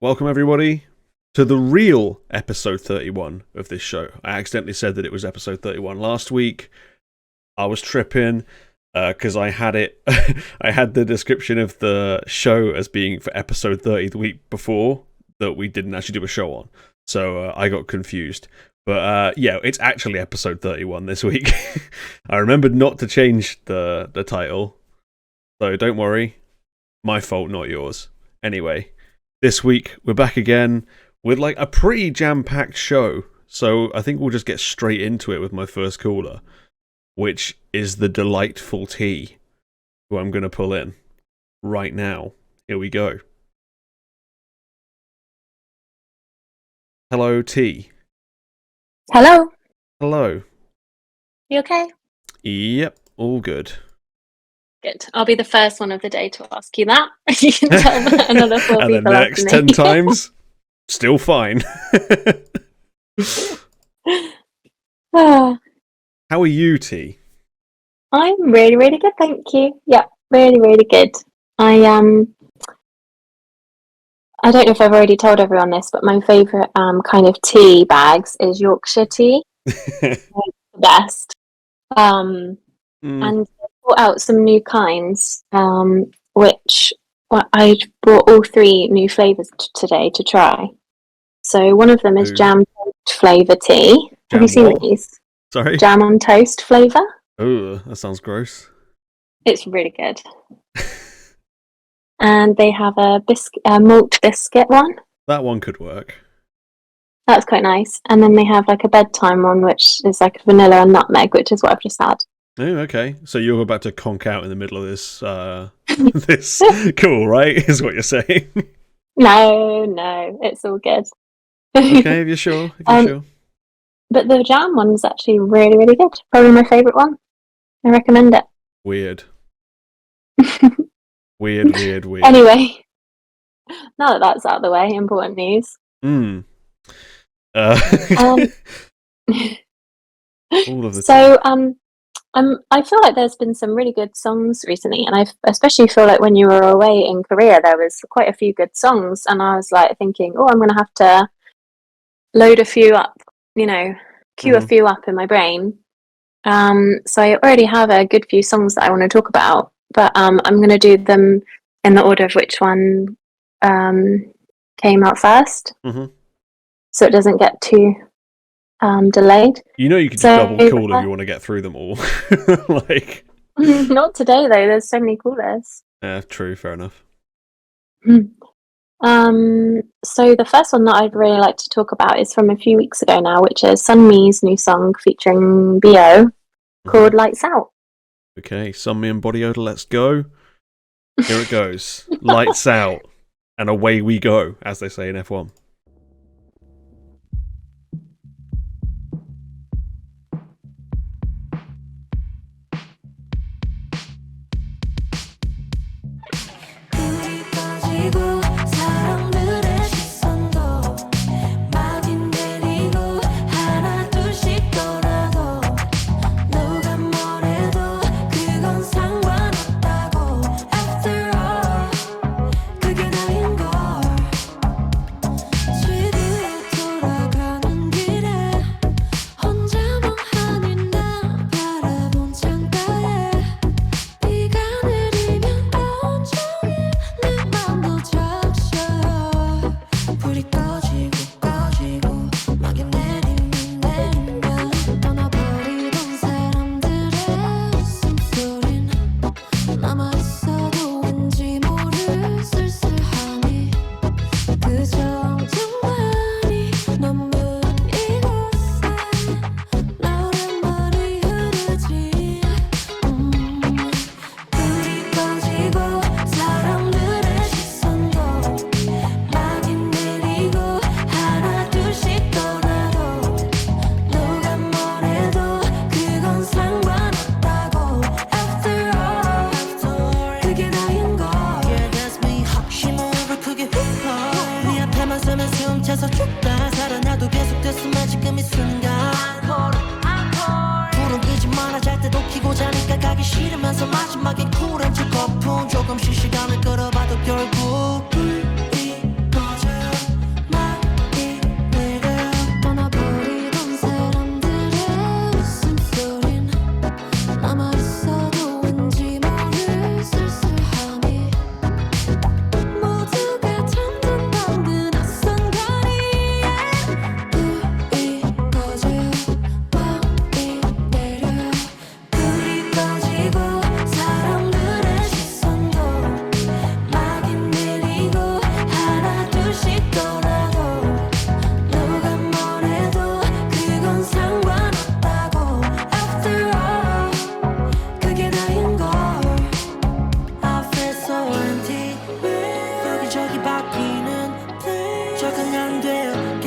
Welcome everybody to the real episode 31 of this show. I accidentally said that it was episode 31 last week. I was tripping because I had it. I had the description of the show as being for episode 30 the week before that we didn't actually do a show on. So I got confused. But yeah, it's actually episode 31 this week. I remembered not to change the title. So don't worry. My fault, not yours. Anyway, this week we're back again with like a pretty jam-packed show. So I think we'll just get straight into it with my first caller, which is the delightful T, who I'm going to pull in right now. Here we go. Hello, T. Hello. Hello. You okay? Yep, all good. Good. I'll be the first one of the day to ask you that. You can tell that another four and people the next after 10 me. times, still fine. Ah, How are you, T? I'm really, really good, thank you. Yeah, really, really good. I don't know if I've already told everyone this, but my favourite kind of tea bags is Yorkshire tea. It's the best. And I brought out some new kinds, which I brought all three new flavours today to try. So one of them is jam toast flavour tea. Have you seen these? Sorry? Jam on toast flavour. Oh, that sounds gross. It's really good. And they have a malt biscuit one. That one could work. That's quite nice. And then they have like a bedtime one, which is like vanilla and nutmeg, which is what I've just had. Oh, okay. So you're about to conk out in the middle of this, this cool, right? Is what you're saying. No, it's all good. Okay, if you're sure. Sure. But the jam one is actually really, really good. Probably my favourite one. I recommend it. Weird. Weird. Anyway, now that that's out of the way, important news. All of the so, I feel like there's been some really good songs recently, and I especially feel like when you were away in Korea, there was quite a few good songs, and I was like thinking, I'm going to have to load a few up, queue a few up in my brain. So I already have a good few songs that I want to talk about, but I'm going to do them in the order of which one came out first, so it doesn't get too delayed. You can just double call if you want to get through them all. Like, not today though. There's so many callers. Yeah, true. Fair enough. So the first one that I'd really like to talk about is from a few weeks ago now, which is Sunmi's new song featuring Be'O called Lights Out. Okay, Sunmi and Body Odor, let's go. Here it goes. Lights out. And away we go, as they say in F1.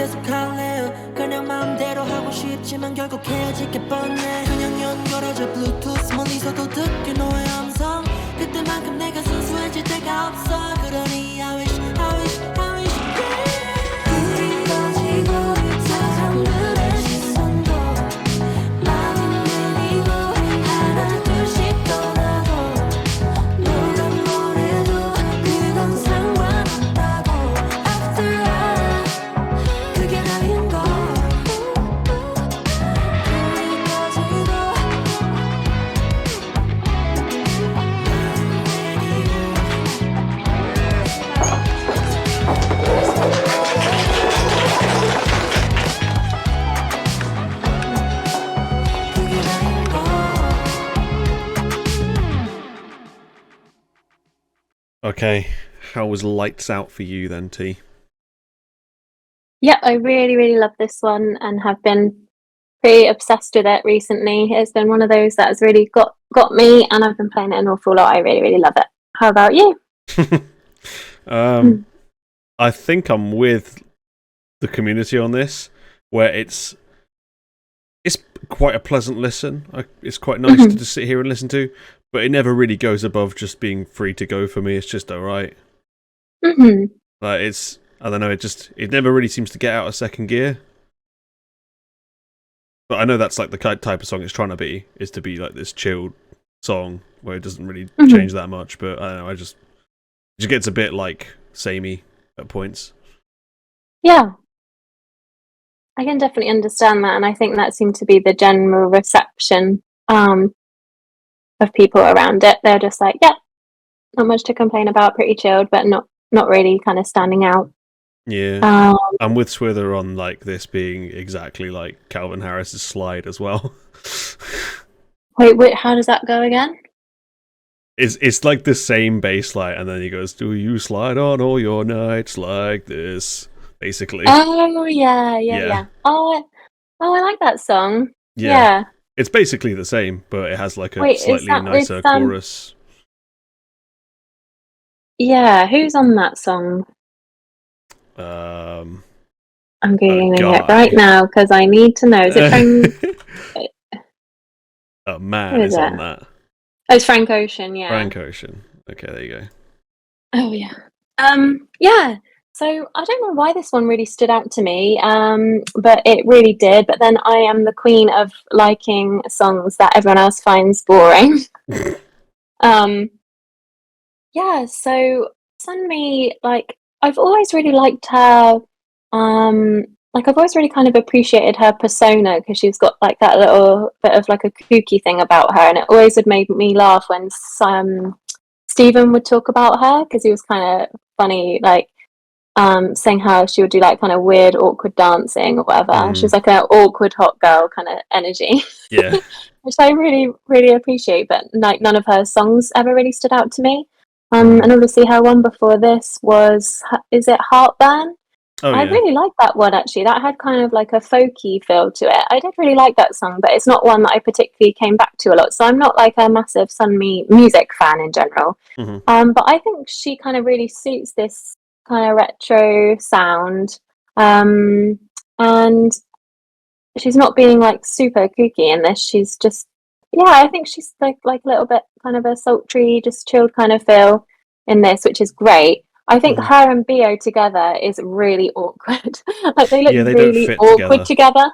계속할래요 그냥 마음대로 하고 싶지만 결국 헤어질 게 뻔해 그냥 연결해줘 블루투스 멀리서도 듣게 너의 음성 그때만큼 내가 순수해질 때가 없어 그러니 I wish I wish I wish 불이 꺼지고 사람들의 시선도 마음이 내리고 하나 둘씩 떠나고 노란 머리도 그건 상관없다고 After all 그게 나인 걸 불이 꺼지고 그게 나인 걸 Okay, how was Lights Out for you then, T? Yeah, I really, really love this one and have been pretty obsessed with it recently. It's been one of those that has really got me, and I've been playing it an awful lot. I really, really love it. How about you? I think I'm with the community on this, where it's quite a pleasant listen. It's quite nice to just sit here and listen to, but it never really goes above just being free to go for me. It's just alright. Like it's, I don't know, it never really seems to get out of second gear. But I know that's like the type of song it's trying to be, is to be like this chilled song where it doesn't really change that much. But I don't know, it just gets a bit like samey at points. Yeah. I can definitely understand that, and I think that seemed to be the general reception of people around it. They're just like, yeah, not much to complain about, pretty chilled, but not really kind of standing out. Yeah. I'm with Swither on like this being exactly like Calvin Harris's Slide as well. Wait, how does that go again? It's like the same bass line, and then he goes, "Do you slide on all your nights like this?" Basically. Oh yeah. Oh, I like that song. Yeah. It's basically the same, but it has like a Wait, slightly nicer chorus. Yeah, who's on that song? I'm googling it right now because I need to know. Is it Frank? A man is on that. Oh, it's Frank Ocean. Yeah. Frank Ocean. Okay, there you go. Oh yeah. Yeah. So I don't know why this one really stood out to me, but it really did. But then I am the queen of liking songs that everyone else finds boring. Yeah, so Sunmi, like, I've always really liked her. Like, I've always really kind of appreciated her persona because she's got like that little bit of like a kooky thing about her, and it always would make me laugh when Stephen would talk about her because he was kind of funny, like. Saying how she would do like kind of weird, awkward dancing or whatever. She's like an awkward hot girl kind of energy. Yeah. Which I really, really appreciate, but like none of her songs ever really stood out to me. And obviously her one before this was, is it Heartburn? Oh, I really liked that one actually. That had kind of like a folky feel to it. I did really like that song, but it's not one that I particularly came back to a lot. So I'm not like a massive Sunmi music fan in general. But I think she kind of really suits this kind of retro sound, and she's not being like super kooky in this. She's just, I think she's like a little bit kind of a sultry, just chilled kind of feel in this, which is great. I think her and Be'O together is really awkward. Like they look really awkward together.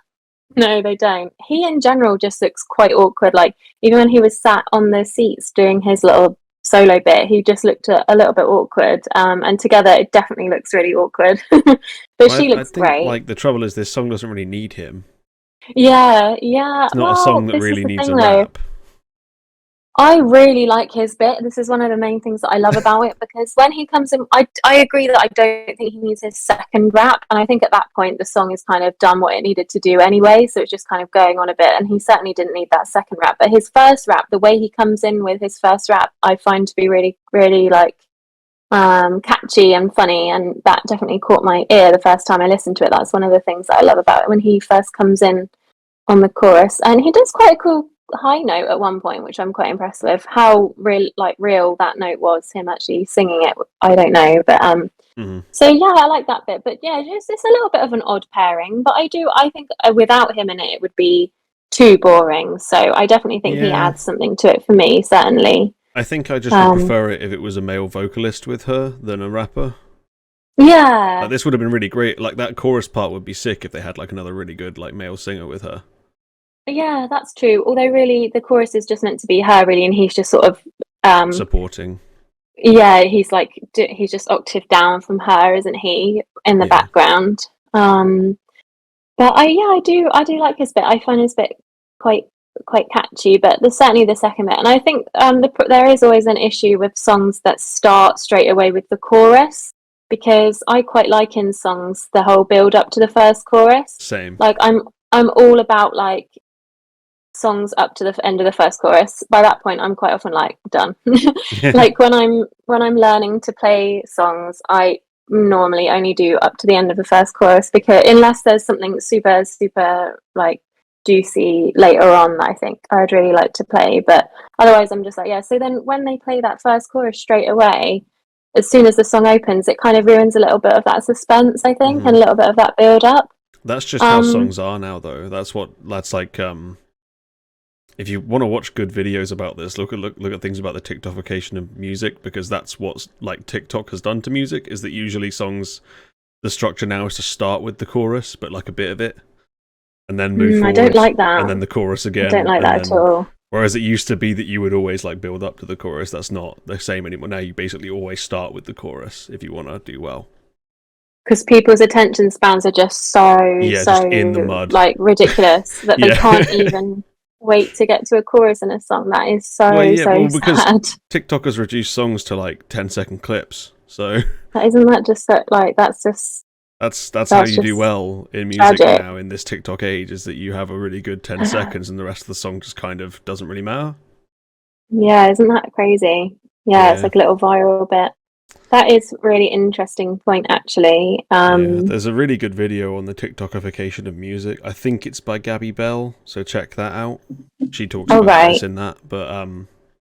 No, they don't. He in general just looks quite awkward. Like even when he was sat on the seats doing his little solo bit, he just looked a little bit awkward, and together it definitely looks really awkward. But she looks great. Like the trouble is this song doesn't really need him. Yeah. It's not a song that really needs a rap. I really like his bit. This is one of the main things that I love about it, because when he comes in, I agree that I don't think he needs his second rap, and I think at that point the song has kind of done what it needed to do anyway, so it's just kind of going on a bit, and he certainly didn't need that second rap. But his first rap, the way he comes in with his first rap, I find to be really, really like catchy and funny, and that definitely caught my ear the first time I listened to it. That's one of the things that I love about it, when he first comes in on the chorus, and he does quite a cool high note at one point, which I'm quite impressed with. How real that note was, him actually singing it, I don't know. But so yeah, I like that bit. But yeah, it's a little bit of an odd pairing. But I think without him in it, it would be too boring. So I definitely think he adds something to it for me, certainly. I think I just would prefer it if it was a male vocalist with her than a rapper. Yeah. Like, this would have been really great. Like, that chorus part would be sick if they had, like, another really good, like, male singer with her. Yeah, that's true. Although, really, the chorus is just meant to be her, really, and he's just sort of... supporting. Yeah, he's just octave down from her, isn't he, in the background. But I do like his bit. I find his bit quite catchy, but there's certainly the second bit. And I think there is always an issue with songs that start straight away with the chorus, because I quite like in songs the whole build up to the first chorus. Same. Like I'm all about like songs up to the end of the first chorus. By that point, I'm quite often like done. Like when I'm learning to play songs, I normally only do up to the end of the first chorus, because unless there's something super like juicy later on that I think I'd really like to play, but otherwise I'm just like, yeah. So then when they play that first chorus straight away, as soon as the song opens, it kind of ruins a little bit of that suspense, I think, and a little bit of that build up. That's just how songs are now, though. That's like if you want to watch good videos about this, look at things about the TikTokification of music, because that's what like TikTok has done to music, is that usually songs, the structure now is to start with the chorus, but like a bit of it, and then move forward. I don't like that. And then the chorus again. I don't like that at all. Whereas it used to be that you would always like build up to the chorus. That's not the same anymore. Now you basically always start with the chorus if you want to do well. Because people's attention spans are just so just in the mud, like ridiculous that they can't even wait to get to a chorus in a song. That is so because sad. TikTok has reduced songs to like 10-second clips. So isn't that just like that's how you do well in music tragic. Now in this TikTok age, is that you have a really good 10 seconds and the rest of the song just kind of doesn't really matter. Yeah, isn't that crazy? Yeah, it's like a little viral bit. That is really interesting point, actually. There's a really good video on the TikTokification of music. I think it's by Gabby Bell, so check that out. She talks about this in that, but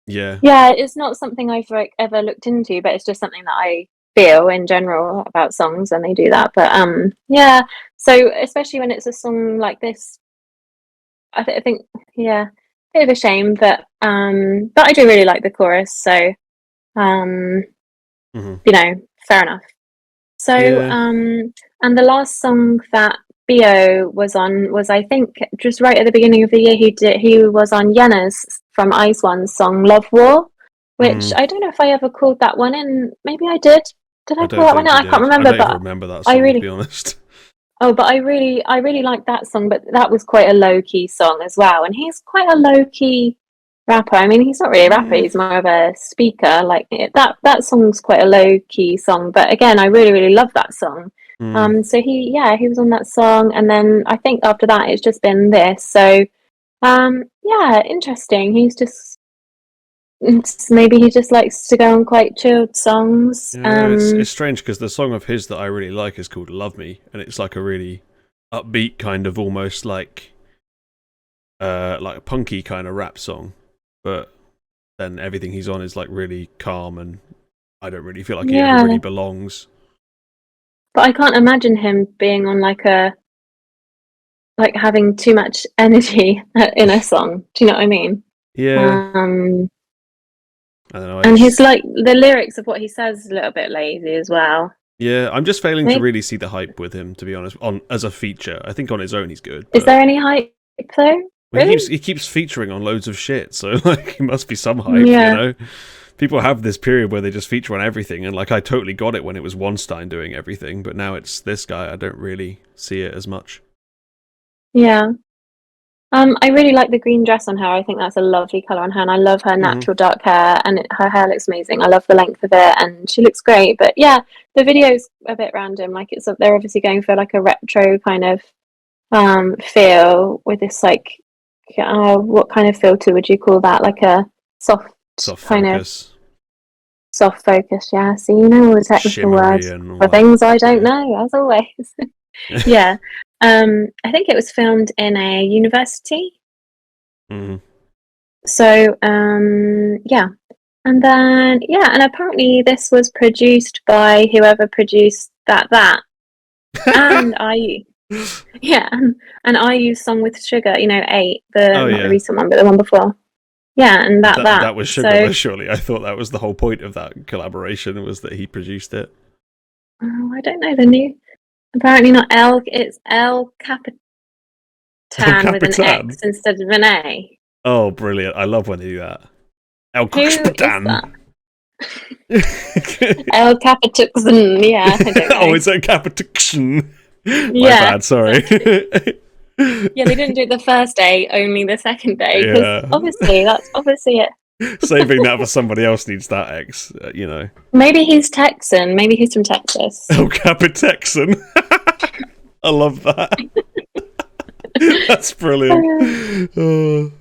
yeah, it's not something I've ever looked into, but it's just something that I feel in general about songs when they do that. But so especially when it's a song like this, I think bit of a shame, but I do really like the chorus, so you know, fair enough. So and the last song that Be'O was on was, I think, just right at the beginning of the year. He was on Yena's from IVE1's song Love War, which I don't know if I ever called that one in. Maybe I did. Did I call that one in? I can't remember. I don't remember that song, to be honest. Oh, but I really liked that song. But that was quite a low key song as well, and he's quite a low key rapper. I mean, he's not really a rapper; he's more of a speaker. Like that song's quite a low key song, but again, I really love that song. So he was on that song, and then I think after that it's just been this. So interesting. Maybe he just likes to go on quite chilled songs. It's strange because the song of his that I really like is called Love Me, and it's like a really upbeat kind of almost like a punky kind of rap song, but then everything he's on is like really calm, and I don't really feel like he ever really belongs. But I can't imagine him being on like having too much energy in a song. Do you know what I mean? Yeah. I don't know. And his like the lyrics of what he says is a little bit lazy as well. Yeah, I'm just failing to really see the hype with him, to be honest. As a feature, I think on his own he's good. Is there any hype though? Really? He keeps featuring on loads of shit, so like he must be some hype, you know. People have this period where they just feature on everything, and like I totally got it when it was Wonstein doing everything, but now it's this guy. I don't really see it as much. Yeah. I really like the green dress on her. I think that's a lovely colour on her, and I love her natural dark hair, and her hair looks amazing. I love the length of it, and she looks great. But yeah, the video's a bit random. Like they're obviously going for like a retro kind of feel with this like what kind of filter would you call that? Like a soft kind focus. Soft focus. Yeah. So you know all the technical words for things I don't know, as always. Yeah. I think it was filmed in a university. So yeah, and then and apparently this was produced by whoever produced that and IU. Yeah, and IU's song with Sugar, you know, 8, not the recent one, but the one before. Yeah, and that was Sugar, though, surely. I thought that was the whole point of that collaboration, was that he produced it. Oh, I don't know the new. Apparently not L. It's El Capitan with an X instead of an A. Oh, brilliant! I love when they do that. El Capitan. El Capitan. Yeah. I don't know. Oh, it's El Capitan. My bad. Sorry. Yeah, they didn't do it the first day, only the second day. Because that's obviously it. Saving that for somebody else needs that X, you know. Maybe he's Texan. Maybe he's from Texas. El Capitexan. I love that. That's brilliant.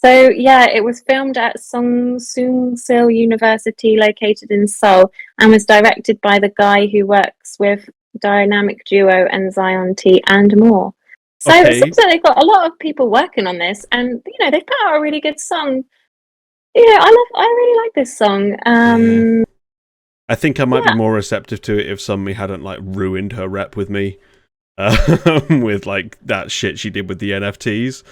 So yeah, it was filmed at Sungsil University, located in Seoul, and was directed by the guy who works with dynamic duo and Zion T and more. So it seems like they've got a lot of people working on this, and you know, they've put out a really good song. Yeah, I really like this song. I think I might be more receptive to it if Sunmi hadn't like ruined her rep with me, with like that shit she did with the NFTs.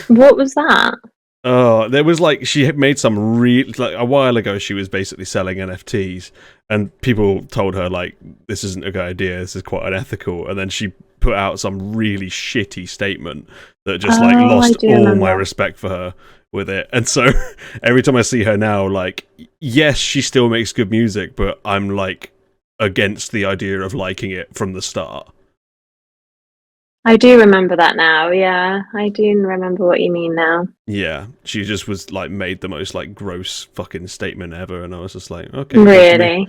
What was that? Oh, there was like, she had made some like a while ago, she was basically selling NFTs, and people told her like, this isn't a good idea, this is quite unethical, and then she put out some really shitty statement that just like lost all my respect for her with it. And so every time I see her now, like, yes, she still makes good music, but I'm like against the idea of liking it from the start. I do remember that now. Yeah, I do remember what you mean now. Yeah, she just was like made the most like gross fucking statement ever, and I was just like, okay. Really?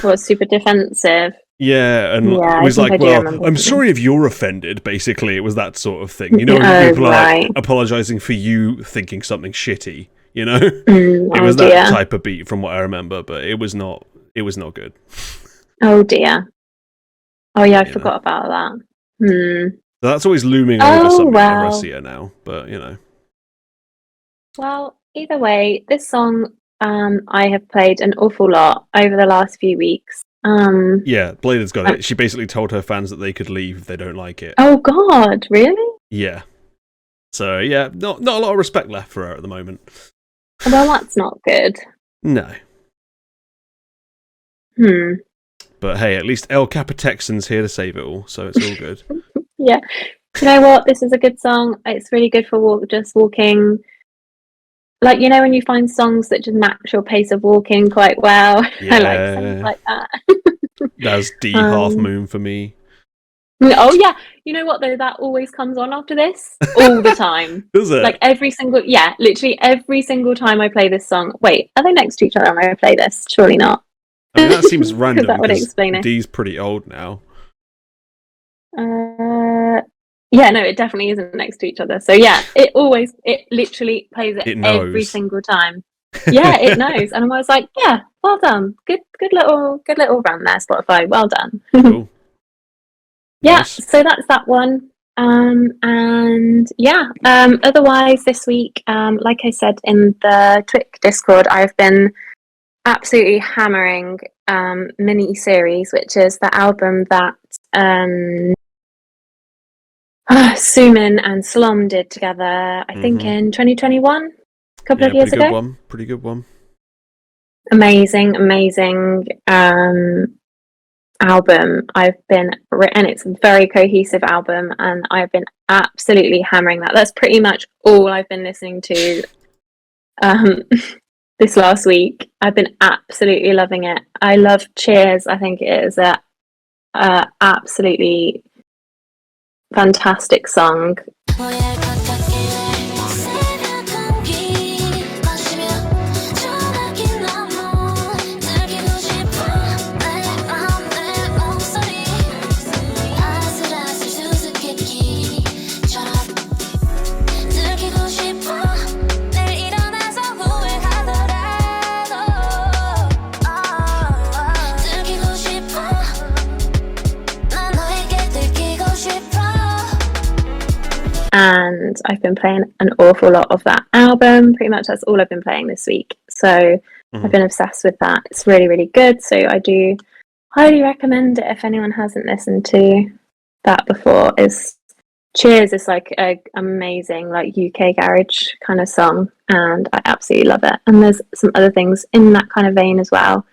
What, super defensive? Yeah, and it was like, well, I'm sorry if you're offended, basically. It was that sort of thing. You know, people are like apologising for you thinking something shitty, you know? It was that type of beat from what I remember, but it was not good. Oh dear. Oh yeah, I forgot about that. So that's always looming over something whenever I see her now, but you know. Well, either way, this song I have played an awful lot over the last few weeks. Yeah, Blader's got it. She basically told her fans that they could leave if they don't like it. Oh God, really? Yeah. So yeah, not a lot of respect left for her at the moment. Well, that's not good. No. But hey, at least El Capitexan's here to save it all, so it's all good. Yeah. You know what? This is a good song. It's really good for walking. Like, you know, when you find songs that just match your pace of walking quite well. Yeah. I like songs like that. That's D Half Moon for me. Oh yeah. You know what though? That always comes on after this all the time. Does it? Like literally every single time I play this song. Wait, are they next to each other when I play this? Surely not. I mean, that seems random. That would explain it. D's pretty old now. Yeah, no, it definitely isn't next to each other. So yeah, it literally plays it every single time. Yeah, it knows, and I was like, yeah, well done, good little run there, Spotify, well done. Cool. Yeah, Nice. So that's that one. And yeah, otherwise this week, like I said in the Twic Discord, I've been absolutely hammering Mini Series, which is the album that Sumin and Slom did together, I think in 2021, a couple of years ago. Pretty good one. Amazing album. And it's a very cohesive album, and I've been absolutely hammering that. That's pretty much all I've been listening to this last week. I've been absolutely loving it. I love Cheers. I think it is a absolutely fantastic song. And I've been playing an awful lot of that album. Pretty much that's all I've been playing this week. So I've been obsessed with that. It's really, really good. So I do highly recommend it if anyone hasn't listened to that before. Is Cheers is like a amazing like UK garage kind of song, and I absolutely love it. And there's some other things in that kind of vein as well.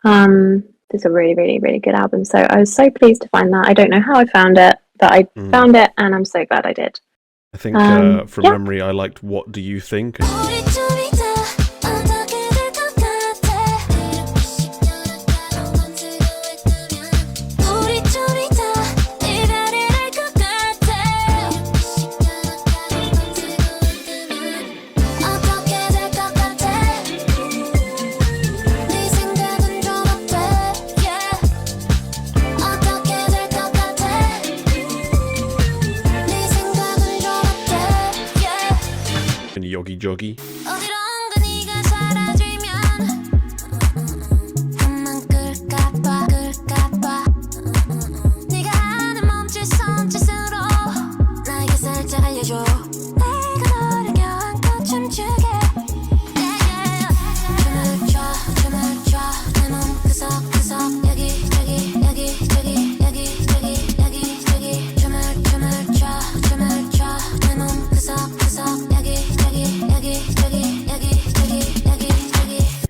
It's a really, really, really good album. So I was so pleased to find that. I don't know how I found it, but I found it, and I'm so glad I did. I think from memory, I liked What Do You Think? Yogi Joggy.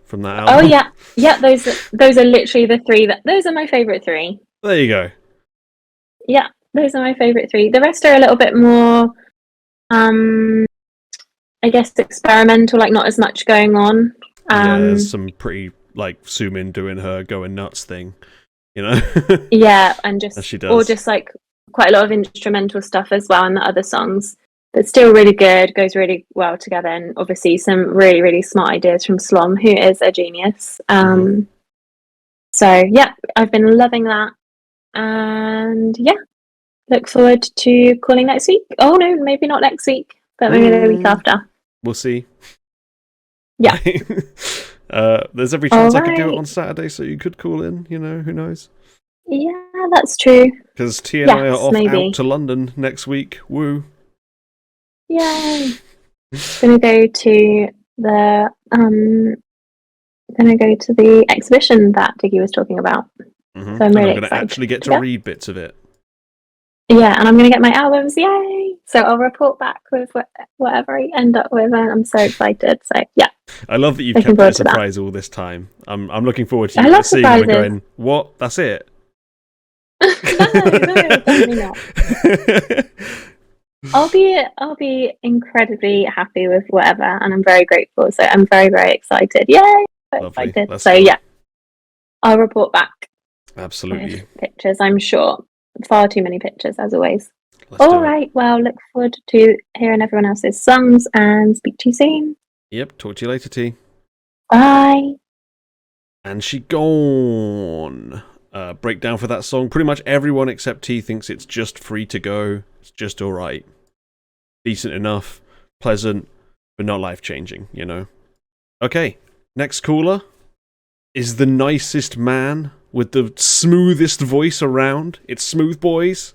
From that album. Oh yeah. Those are literally the three those are my favorite three. There you go. Yeah, those are my favorite three. The rest are a little bit more, I guess, experimental. Like not as much going on. Yeah, there's some pretty like Sumin doing her going nuts thing, you know. Yeah, and just as she does. Or just like quite a lot of instrumental stuff as well in the other songs. But still really good, goes really well together, and obviously some really, really smart ideas from Slom, who is a genius. So yeah, I've been loving that, and yeah, look forward to calling next week. Oh no, maybe not next week, but maybe the week after. We'll see. Yeah. There's every chance I could do it on Saturday, so you could call in. You know, who knows? Yeah, that's true. Because T and I are off out to London next week. Woo! Yay! Gonna go to the exhibition that Diggy was talking about. So I'm really excited. I'm gonna actually get to read bits of it. Yeah, and I'm gonna get my albums. Yay! So I'll report back with whatever I end up with, and I'm so excited. So yeah. I love that you've kept it a surprise all this time. I'm looking forward to you seeing them and going, what? That's it? No, definitely not. I'll be incredibly happy with whatever, and I'm very grateful. So I'm very, very excited. Yay! So excited. So yeah, I'll report back. Absolutely. Pictures, I'm sure. Far too many pictures, as always. All right. Well, look forward to hearing everyone else's songs, and speak to you soon. Yep. Talk to you later, T. Bye. And she gone. Breakdown for that song. Pretty much everyone except T thinks it's just free to go. It's just alright. Decent enough. Pleasant. But not life-changing, you know. Okay. Next caller is the nicest man with the smoothest voice around. It's Smooth Boys.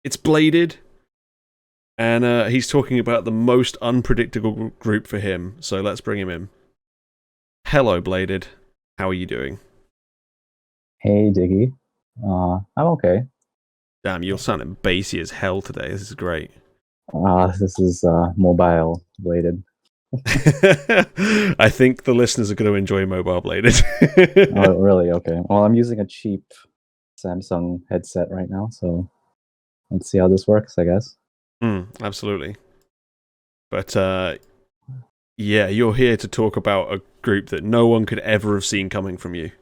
It's Bladed. And he's talking about the most unpredictable group for him. So let's bring him in. Hello, Bladed. How are you doing? Hey, Diggy. I'm okay. Damn, you're sounding bassy as hell today. This is great. This is mobile Bladed. I think the listeners are going to enjoy Mobile Bladed. Oh, really? Okay. Well, I'm using a cheap Samsung headset right now, so let's see how this works, I guess. Absolutely. But yeah, you're here to talk about a group that no one could ever have seen coming from you.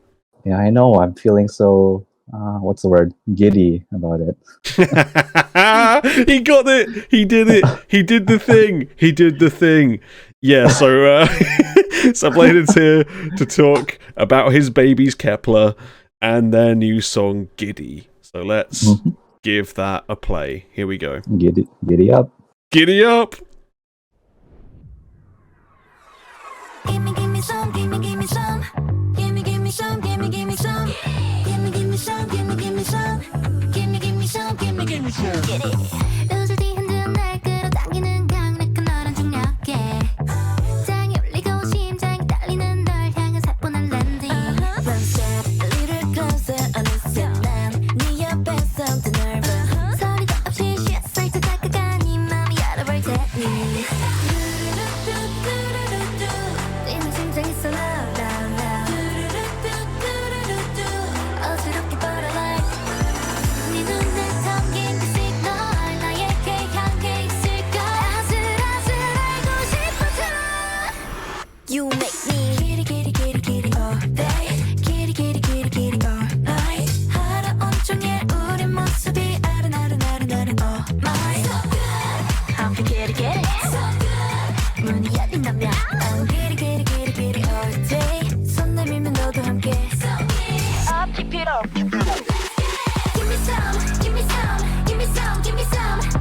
Yeah, I know. I'm feeling so, what's the word? Giddy about it. He got it. He did it. He did the thing. He did the thing. Yeah, so so Bladed's here to talk about his babies Kep1er and their new song Giddy. So let's give that a play. Here we go. Giddy up. Giddy up. Gimme some, gimme some. Gimme some, gimme some. Gimme some, gimme some. Gimme some, gimme some. Get it. 웃을 뒤 흔든 날 끌어당기는 강력한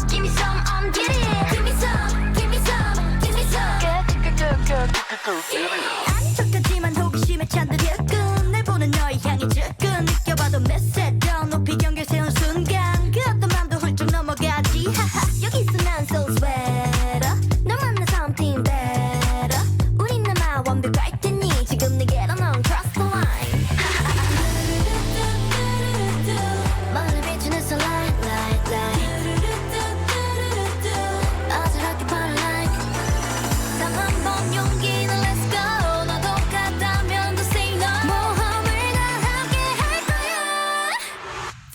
Give me some, I'm giddy. Give me some, give me some, give me some. 안 똑같지만 호기심에 찬 듯 일꾼 날 보는 너의 향이 질끈 느껴봐도 메세져 높이 경계 세운 순간 그 어떤 맘도 훌쩍 넘어가지 하하 여기 있어 난 so sweater 너 만나 something better 우린 나마 완벽할 테니 지금 내게로 넌 cross the line 머리 비추는 sunlight light light 어지럽게 burn like 단 한 번 용기는 let's go 너도 같다면 더 say no 모험을 다 함께 할 거야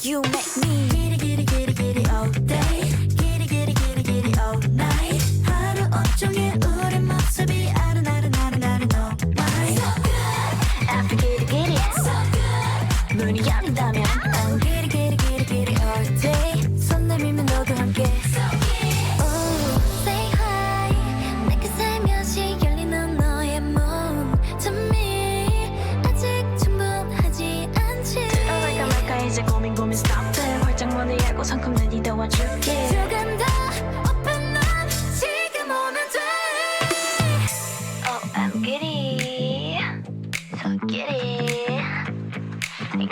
You make me giddy giddy giddy giddy all day giddy giddy giddy giddy all night 하루 온종일 우리 모습이 아른아른아른아른 oh my So good After giddy giddy So good 문이 열린다면 I'm giddy giddy giddy giddy all day 손 내밀면 너도 함께 So giddy Oh say hi 내가 살며시 열리는 너의 몸 To me 아직 충분하지 않지 들어갈까 말까 이제 고민 stop it 활짝 문을 열고 성큼 내니 도와줄게 조금 더 open up 지금 오면 돼 Oh I'm giddy So giddy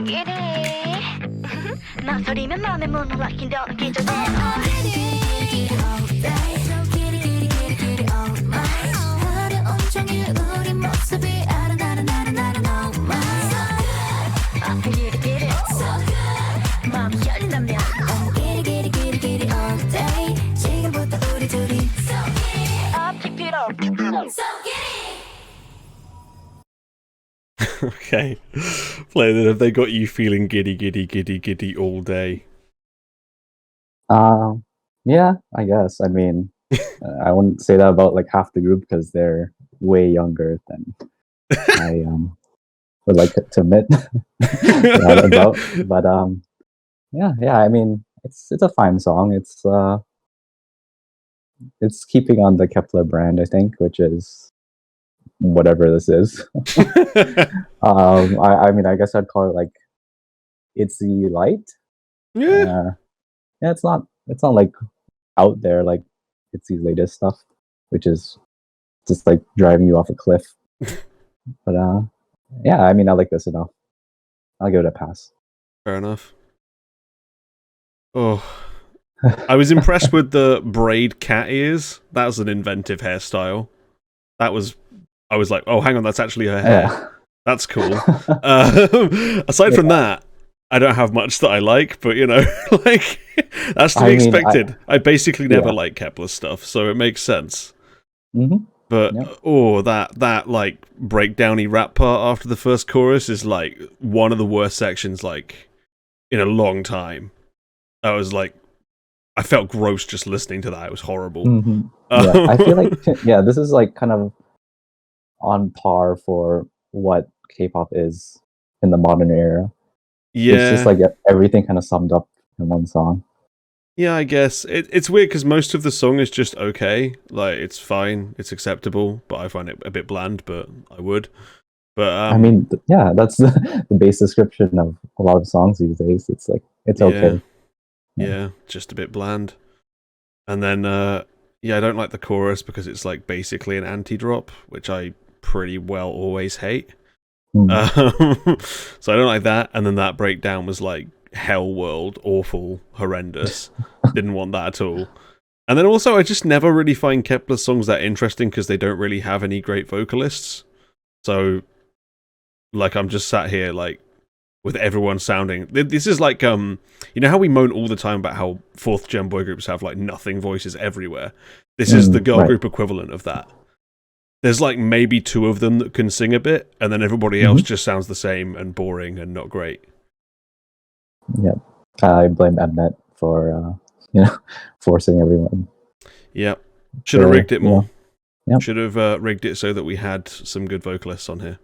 giddy 망설이면 맘의 문을 락힌 더 느끼 전에 I'm giddy giddy all day So giddy giddy giddy giddy all night 하루 온종일 우리 모습이 아른아른아른아른 oh my So good I feel giddy giddy So good 마음이 열린다면 I'm giddy giddy giddy giddy all day 지금부터 우리 둘이 So giddy Up keep it up So giddy Okay. Play that. Have they got you feeling giddy, giddy, giddy, giddy all day? Yeah, I guess. I mean, I wouldn't say that about like half the group because they're way younger than I would like to admit. About. But yeah. I mean, it's a fine song. It's keeping on the Kep1er brand, I think, which is whatever this is. I mean, I guess I'd call it like itsy light. Yeah. Yeah, it's not like out there like Itzy's latest stuff, which is just like driving you off a cliff. But yeah, I mean, I like this enough. I'll give it a pass. Fair enough. Oh, I was impressed with the braid cat ears. That was an inventive hairstyle. I was like, oh, hang on, that's actually her hair. Yeah. That's cool. Aside from that, I don't have much that I like, but you know, like that's to be expected. I basically never like Kep1er stuff, so it makes sense. Mm-hmm. But that like breakdowny rap part after the first chorus is like one of the worst sections like in a long time. I was like, I felt gross just listening to that. It was horrible. Mm-hmm. Yeah, I feel like this is like kind of on par for what K-pop is in the modern era. Yeah, it's just like everything kind of summed up in one song. Yeah, I guess it's weird because most of the song is just okay. Like it's fine, it's acceptable, but I find it a bit bland. But I would. But I mean, yeah, that's the base description of a lot of songs these days. It's like it's okay. Yeah, just a bit bland. And then I don't like the chorus because it's like basically an anti-drop, which I pretty well always hate. So I don't like that. And then that breakdown was like hell world, awful, horrendous. Didn't want that at all. And then also I just never really find Kep1er songs that interesting because they don't really have any great vocalists. So like I'm just sat here like with everyone sounding, this is like you know how we moan all the time about how fourth gen boy groups have like nothing voices everywhere. This is the girl group equivalent of that. There's like maybe two of them that can sing a bit, and then everybody else just sounds the same and boring and not great. Yep. I blame Mnet for forcing everyone. Yep. Should have rigged it more. Yep. Should have rigged it so that we had some good vocalists on here.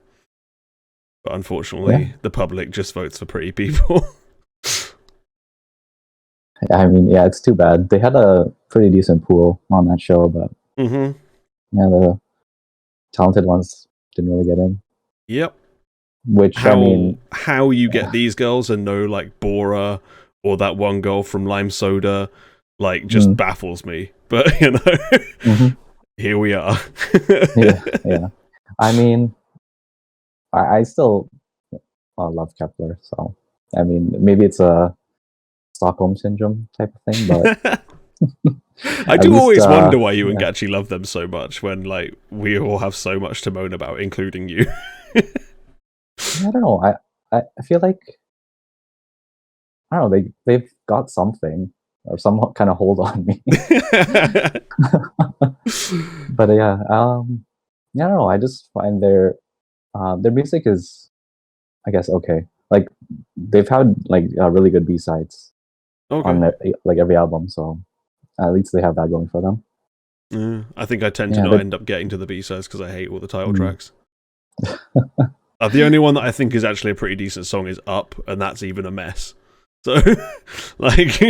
But unfortunately, the public just votes for pretty people. I mean, yeah, it's too bad. They had a pretty decent pool on that show, but yeah, the talented ones didn't really get in. Yep. Which how you get these girls and no like Bora or that one girl from Lime Soda like just baffles me. But you know, here we are. Yeah. I mean, I still love Kep1er, so I mean, maybe it's a Stockholm syndrome type of thing, but I do always wonder why you and Gachi love them so much when like we all have so much to moan about, including you. I don't know. I feel like I don't know. They've got something or some kind of hold on me. But yeah, I don't know. I just find their music is, I guess, okay. Like they've had like really good B-sides on their, like every album, so at least they have that going for them. I think I tend to not end up getting to the B-sides because I hate all the title tracks. The only one that I think is actually a pretty decent song is Up, and that's even a mess. So, like,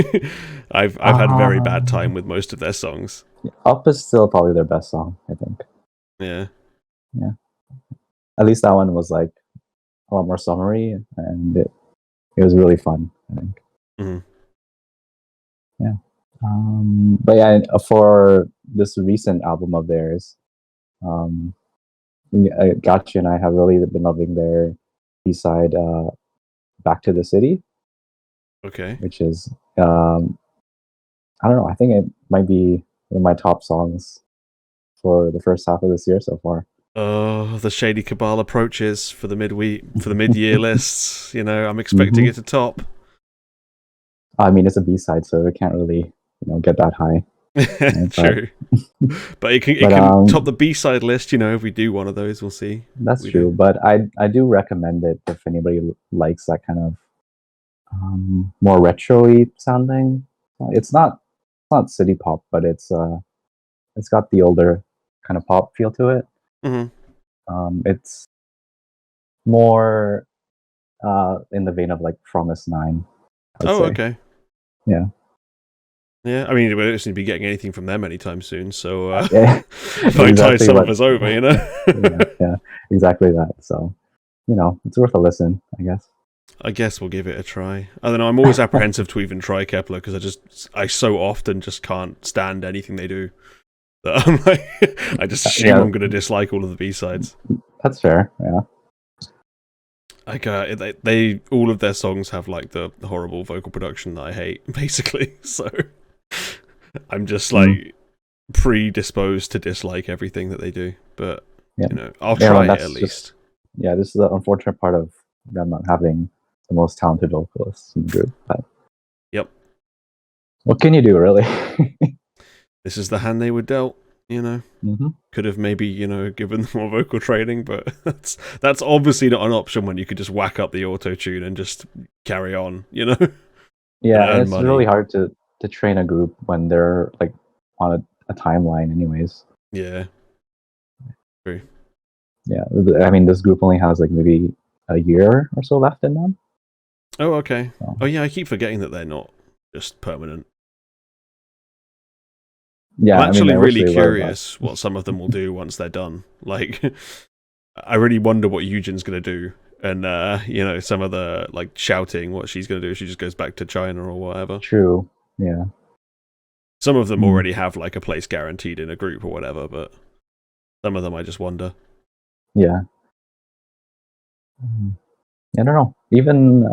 I've had a very bad time with most of their songs. Up is still probably their best song, I think. Yeah. At least that one was like a lot more summery, and it was really fun, I think. Yeah. But yeah, for this recent album of theirs, Gachi and I have really been loving their B-side, Back to the City. Okay. Which is, I don't know, I think it might be one of my top songs for the first half of this year so far. Oh, the Shady Cabal approaches for the mid-year lists. You know, I'm expecting it to top. I mean, it's a B-side, so it can't really, get that high. True. But it can top the B-side list, if we do one of those, we'll see. That's true, but I do recommend it if anybody likes that kind of more retro-y sounding. It's not city pop, but it's got the older kind of pop feel to it. It's more in the vein of like Promise 9. Okay. Yeah. Yeah, I mean, we don't seem to be getting anything from them anytime soon, so exactly tide some of us over, yeah, exactly that. So, it's worth a listen, I guess. I guess we'll give it a try. I don't know, I'm always apprehensive to even try Kep1er because I so often just can't stand anything they do. That I'm like, I just assume I'm going to dislike all of the B-sides. That's fair, yeah. Like, they all of their songs have like the horrible vocal production that I hate, basically. So I'm just like predisposed to dislike everything that they do. But I'll try it at least. This is the unfortunate part of them not having the most talented vocalists in the group. But yep. What can you do, really? This is the hand they were dealt. Could have maybe given them more vocal training, but that's obviously not an option when you could just whack up the auto tune and just carry on. Yeah, and it's really hard to train a group when they're like on a timeline, anyways. Yeah, true. Yeah, I mean, this group only has like maybe a year or so left in them. Oh, okay. So. Oh, yeah, I keep forgetting that they're not just permanent. Yeah, I'm actually really curious what some of them will do once they're done. Like, I really wonder what Eugen's going to do. And, some of the, like, shouting, what she's going to do. She just goes back to China or whatever. True, yeah. Some of them already have, like, a place guaranteed in a group or whatever, but some of them I just wonder. Yeah. I don't know. Even,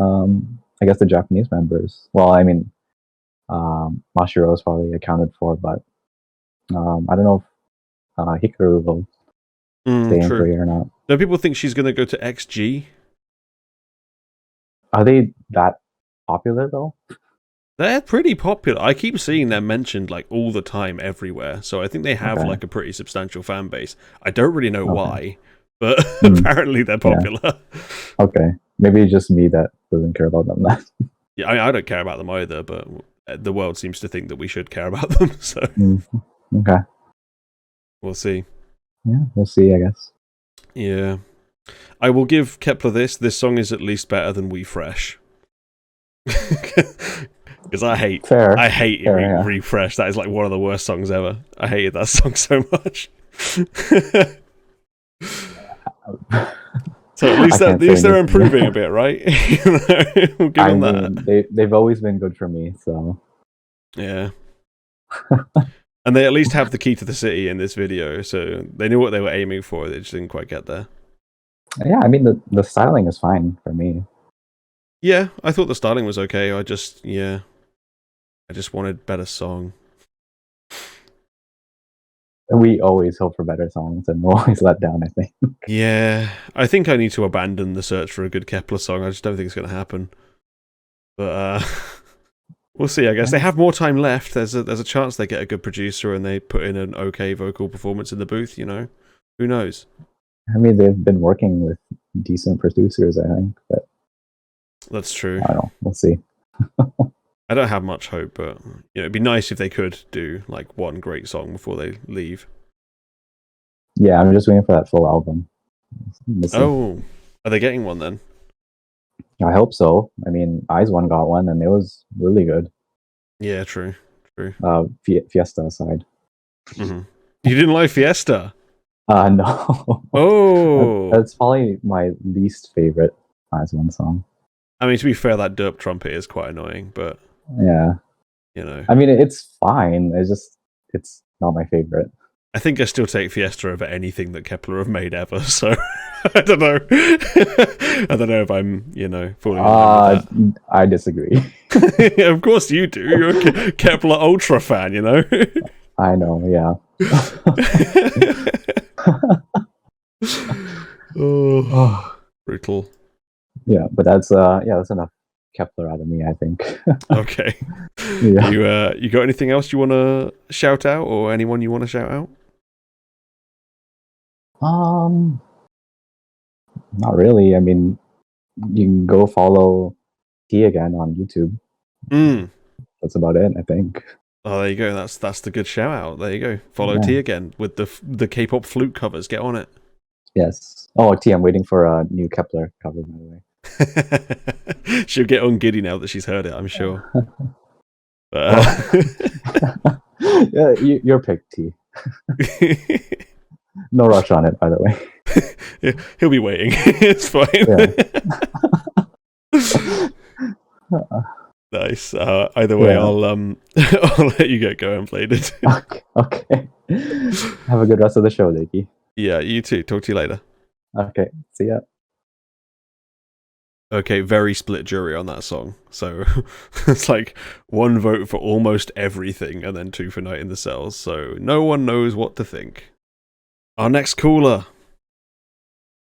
I guess the Japanese members. Well, I mean, Mashiro is probably accounted for, but I don't know if Hikaru will stay in Korea or not. Do people think she's going to go to XG? Are they that popular, though? They're pretty popular. I keep seeing them mentioned like all the time everywhere. So I think they have like a pretty substantial fan base. I don't really know why, but apparently they're popular. Yeah. Okay. Maybe it's just me that doesn't care about them then. Yeah, I mean, I don't care about them either, but the world seems to think that we should care about them. So okay. We'll see. Yeah, we'll see, I guess. Yeah. I will give Kep1er this song is at least better than We Fresh. Because I hate Refresh. That is like one of the worst songs ever. I hated that song so much. So at least they're improving a bit, right? We'll give them that. They've always been good for me, so yeah. And they at least have the key to the city in this video, so they knew what they were aiming for. They just didn't quite get there. Yeah, I mean the styling is fine for me. Yeah, I thought the styling was okay. I just wanted better song. We always hope for better songs, and we're always let down, I think. Yeah, I think I need to abandon the search for a good Kep1er song. I just don't think it's going to happen. But we'll see. I guess they have more time left. There's a chance they get a good producer and they put in an okay vocal performance in the booth. You know, who knows? I mean, they've been working with decent producers, I think, but That's true. I don't know. We'll see. I don't have much hope, but it'd be nice if they could do like one great song before they leave. Yeah, I'm just waiting for that full album. Missing. Oh, are they getting one then? I hope so. I mean, Eyes One got one, and it was really good. Yeah, true. Fiesta aside. Mm-hmm. You didn't like Fiesta? No. Oh, That's probably my least favorite Eyes One song. I mean, to be fair, that derp trumpet is quite annoying, but Yeah. I mean, it's fine. It's not my favorite. I think I still take Fiesta over anything that Kep1er have made ever. So I don't know. I don't know if I'm, falling in love with I disagree. that. Of course you do. You're a Kep1er ultra fan, I know, yeah. Oh, brutal. Yeah, but that's enough Kep1er out of me, I think. Okay. Yeah. You got anything else you want to shout out, or anyone you want to shout out? Not really. I mean, you can go follow T again on YouTube. That's about it, I think. Oh, there you go. That's the good shout out. There you go. Follow Yeah. T again with the K-pop flute covers. Get on it. Yes. Oh, T, I'm waiting for a new Kep1er cover, by the way. She'll get on Giddy now that she's heard it, I'm sure. Yeah, your pick, T. No rush on it, by the way. Yeah, he'll be waiting. It's fine. Yeah. Nice. Either way, Yeah. I'll let you go and play it. Okay. Have a good rest of the show, Diggy. Yeah, you too. Talk to you later. Okay. See ya. Okay, very split jury on that song. So it's like 1 vote for almost everything and then 2 for Night in the Cells. So no one knows what to think. Our next caller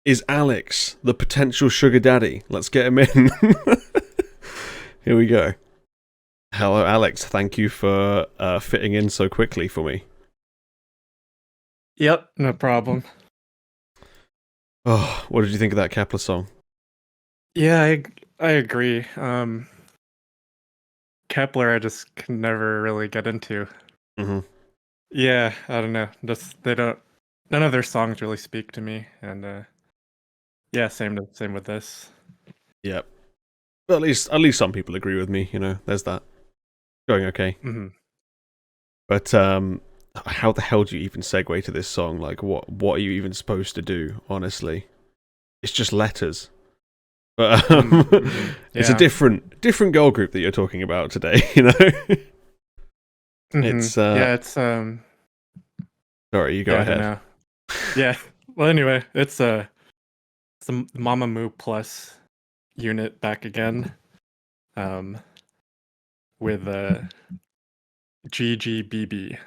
is Alex, the potential sugar daddy. Let's get him in. Here we go. Hello, Alex. Thank you for fitting in so quickly for me. Yep, no problem. Oh, what did you think of that Kep1er song? Yeah, I agree. Kep1er I just can never really get into. Mm-hmm. Yeah, I don't know. None of their songs really speak to me, and yeah, same with this. Yep. But at least some people agree with me, there's that. Going okay. Mm-hmm. But how the hell do you even segue to this song? Like what are you even supposed to do, honestly? It's just letters. But it's a different girl group that you're talking about today, Mm-hmm. It's it's sorry, you go ahead. Yeah. Well, anyway, it's the Mamamoo Plus unit back again, with GGBB,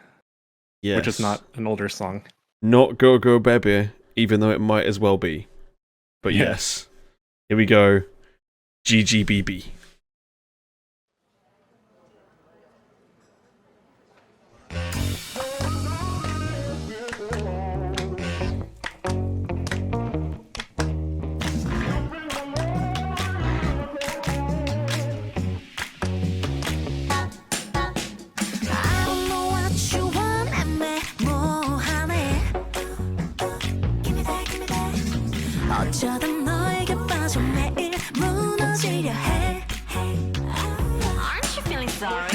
Yes. which is not an older song. Not Go Go Baby, even though it might as well be. But Yeah. yes. Here we go. GGBB. I don't know what you want, 애매모호하네. Give me that. 어쩌다 너에게 빠져 매일 무너지려 해. Aren't you feeling sorry?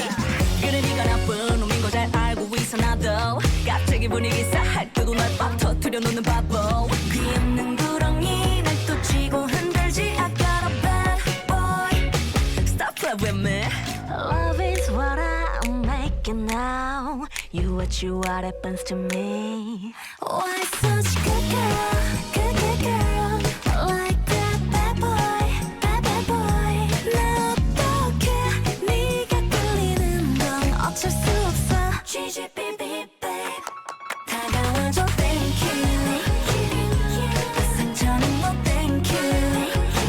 그래 네가 나쁜 놈인 거 잘 알고 있어 나도. 갑자기 분위기 싸할 때도 날 빡 터뜨려 놓는 바보. 귀 없는 구렁이 날 또 쥐고 흔들지. I got a bad boy. Stop playing with me. Love is what I make it now. You what happens to me. Why such good girl, good girl, like that bad boy. 나 어떡해, 네가 끌리는 건 어쩔 수 없어. GGBB babe, 다가와줘 thank you. 그 상처는 뭐 thank you.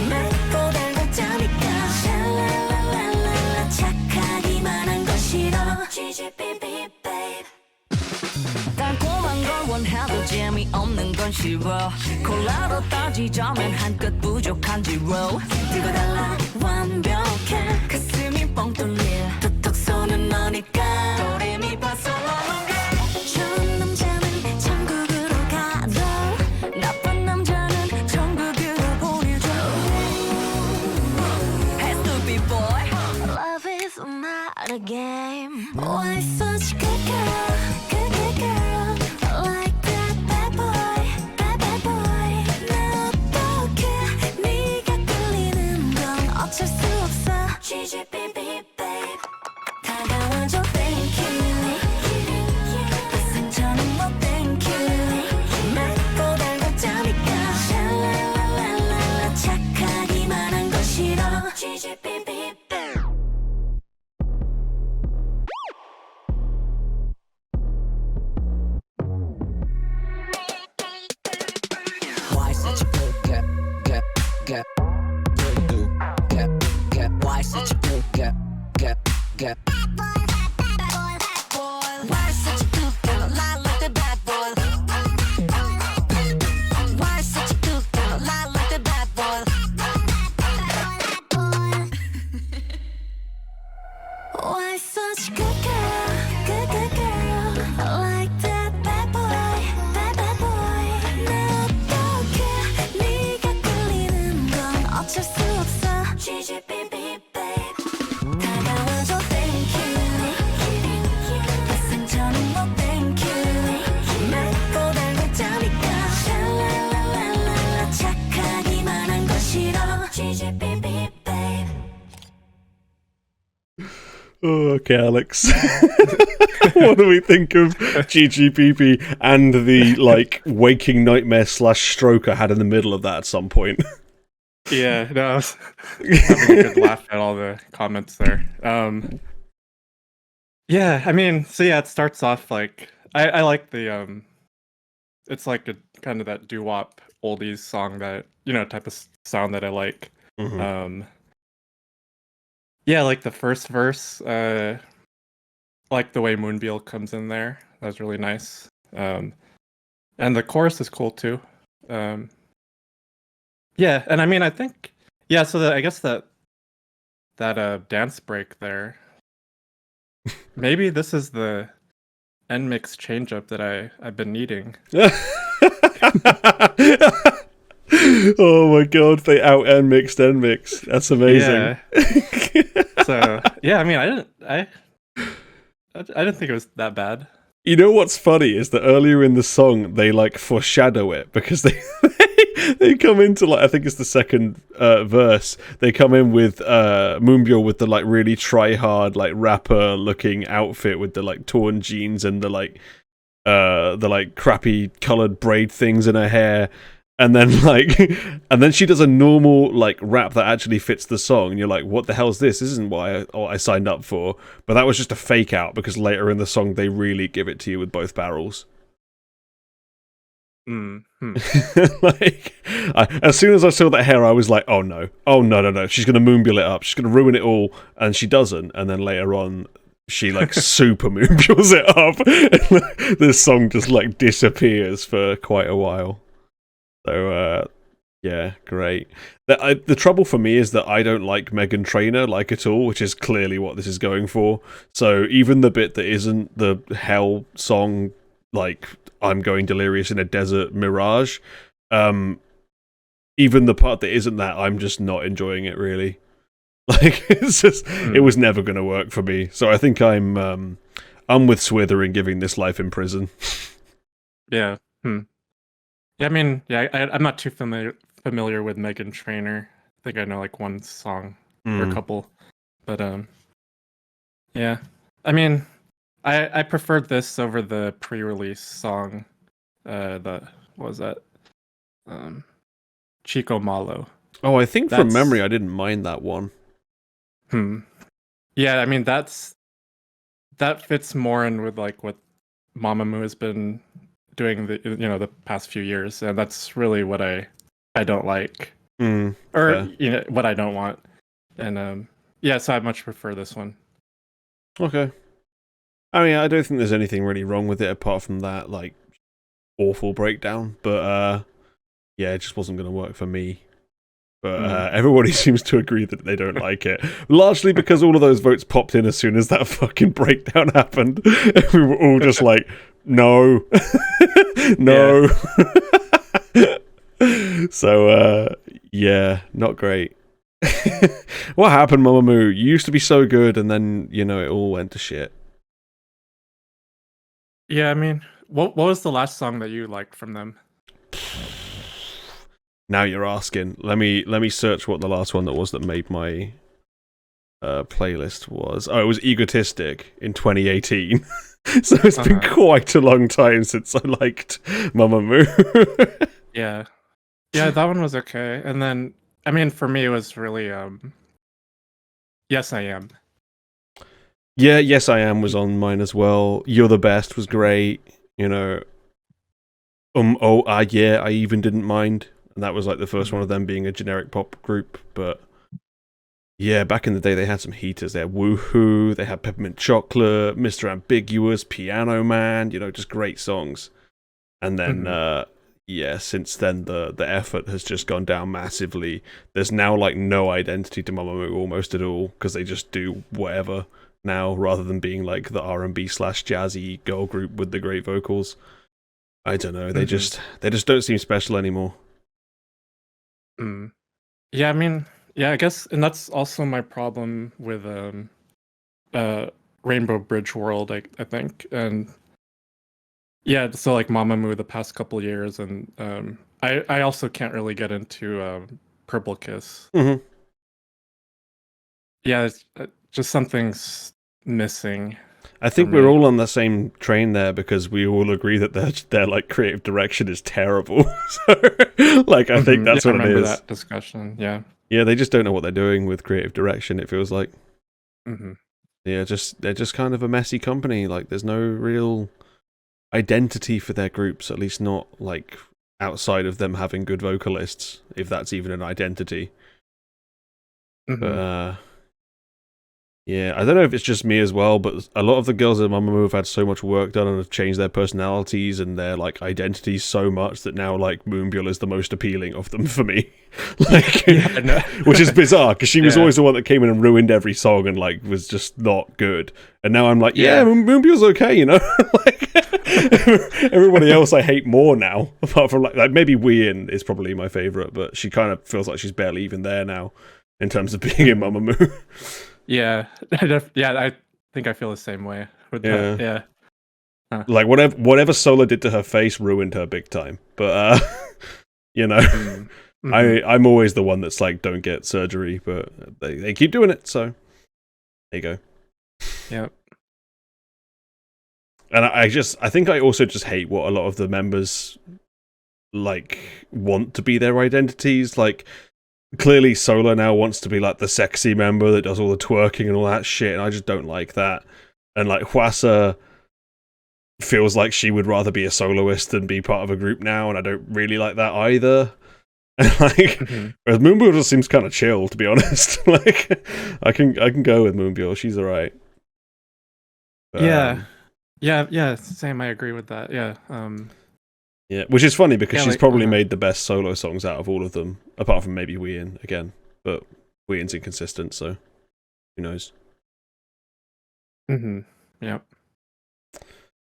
맺고 달고 자니까 샬랄랄랄랄라 착하기만 한 건 싫어. GGBB babe. 달콤한 걸 원해도 재미없는 건 싫어. 콜라로 따지자면 한 끗 부족한지 로. 들고 달라 완벽해. 가슴이 뻥 뚫릴 툭툭 쏘는 너니까. 도레미파솔라노게. 좋은 남자는 천국으로 가도 나쁜 남자는 천국으로 보내줘. Hey stupid boy, love is not a game. Why such good girl, good girl, like that bad boy. 나 어떡해, 네가 끌리는 건 어쩔 수 없어. GGBB babe, 다가와줘 thank you. 그 상처는 뭐 thank you. 맺고 달고 자니까 샬랄랄랄라 착하기만 한 건 싫어. GGBB babe. Why such a good get why such a good get Why such a good girl, lie like the bad boy. Why such a good girl, lie like the bad boy. Why such a good girl, good girl, like that bad boy. 나 어떡해, 네가 끌리는 건 어쩔 수 없어. GGBB babe, 다가와줘 thank you. 그 상처는 뭐 thank you. 맺고 달고 자니까 샬랄랄랄라 착하기만 한 건 싫어. GGBB babe. Oh, okay, Alex. What do we think of GGBB and the like waking nightmare / stroke I had in the middle of that at some point? Yeah, no, I was having a good laugh at all the comments there. Yeah, I mean, so yeah, it starts off like I like the it's like a kind of that doo-wop oldies song that type of sound that I like. Mhm. Yeah, like the first verse, like the way Moonbeal comes in there. That was really nice. And the chorus is cool too. Yeah, and I mean, I think so I guess that dance break there. Maybe this is the end mix change up that I've been needing. Oh my god, they out end mix. That's amazing. Yeah. So yeah, I mean, I didn't think it was that bad. You know what's funny is that earlier in the song they like foreshadow it because they come into like I think it's the second verse. They come in with Moonbyul with the like really try hard like rapper looking outfit with the like torn jeans and the like crappy colored braid things in her hair. And then she does a normal like rap that actually fits the song, and you're like, "What the hell's this? This isn't what I signed up for." But that was just a fake out because later in the song they really give it to you with both barrels. As soon as I saw that hair, I was like, "Oh no, she's gonna Moonbyul it up. She's gonna ruin it all," and she doesn't. And then later on, she like super Moonbyuls it up. This song just like disappears for quite a while. So, yeah, great. The trouble for me is that I don't like Meghan Trainor like at all, which is clearly what this is going for. So even the bit that isn't the hell song, like I'm going delirious in a desert mirage, even the part that isn't that, I'm just not enjoying it really. Like it's just, it was never going to work for me. So I think I'm with Swither in giving this life in prison. Yeah. Yeah, I mean, I'm not too familiar with Meghan Trainor. I think I know like one song or a couple, but yeah. I mean, I preferred this over the pre-release song. What was that? Chico Malo. Oh, I think from That's- memory I didn't mind that one. Yeah, I mean that fits more in with like what Mamamoo has been doing the past few years, and that's really what I don't like, or fair. what I don't want, and yeah, so I much prefer this one. Okay. I mean, I don't think there's anything really wrong with it apart from that like awful breakdown, but yeah, it just wasn't going to work for me. But everybody seems to agree that they don't like it, largely because all of those votes popped in as soon as that fucking breakdown happened. We were all just like, no, no. So yeah, not great. What happened, Mamamoo? You used to be so good, and then it all went to shit. Yeah, I mean, what was the last song that you liked from them? Now you're asking. Let me search what the last one that made my playlist was. Oh, it was Egotistic in 2018. So it's been quite a long time since I liked Mamamoo. Yeah, that one was okay. And then, I mean, for me, it was really Yes, I Am. Yeah, Yes I Am was on mine as well. You're the Best was great. Yeah, I even didn't mind. And that was like the first one of them being a generic pop group. But yeah, back in the day, they had some heaters. They had Woohoo, they had Peppermint Chocolate, Mr. Ambiguous, Piano Man, just great songs. And then, yeah, since then, the effort has just gone down massively. There's now like no identity to Mamamoo almost at all, because they just do whatever now, rather than being like the R&B/jazzy girl group with the great vocals. I don't know, they just don't seem special anymore. Yeah, I mean, yeah, I guess, and that's also my problem with Rainbow Bridge World, I think, and yeah, so like Mamamoo the past couple years, and I also can't really get into Purple Kiss. Yeah, it's just something's missing. I think we're all on the same train there, because we all agree that their like creative direction is terrible. So, like, I think that's what it is. I remember that discussion. Yeah, they just don't know what they're doing with creative direction. It feels like, yeah, they're just kind of a messy company. Like, there's no real identity for their groups, at least not like outside of them having good vocalists, if that's even an identity. But yeah, I don't know if it's just me as well, but a lot of the girls at Mamamoo have had so much work done and have changed their personalities and their like identities so much that now like Moonbyul is the most appealing of them for me. Like, which is bizarre, because she was always the one that came in and ruined every song and like was just not good. And now I'm like, yeah, Moonbyul's okay, like, everybody else I hate more now, apart from like maybe Wheein is probably my favorite, but she kind of feels like she's barely even there now in terms of being in Mamamoo. Yeah, I think I feel the same way with that. Yeah. Like, whatever Sola did to her face ruined her big time. But I'm always the one that's like, don't get surgery, but they keep doing it, so there you go. Yep. And I think I also just hate what a lot of the members like want to be their identities. Like, clearly Sola now wants to be like the sexy member that does all the twerking and all that shit, and I just don't like that. And like Hwasa feels like she would rather be a soloist than be part of a group now, and I don't really like that either. And like, whereas Moonbyul just seems kind of chill, to be honest. Like, I can go with Moonbyul, she's alright. Yeah, same. I agree with that. Yeah. Yeah, which is funny because she's probably made the best solo songs out of all of them, apart from maybe Wheein again. But Wheein's inconsistent, so who knows? Yep.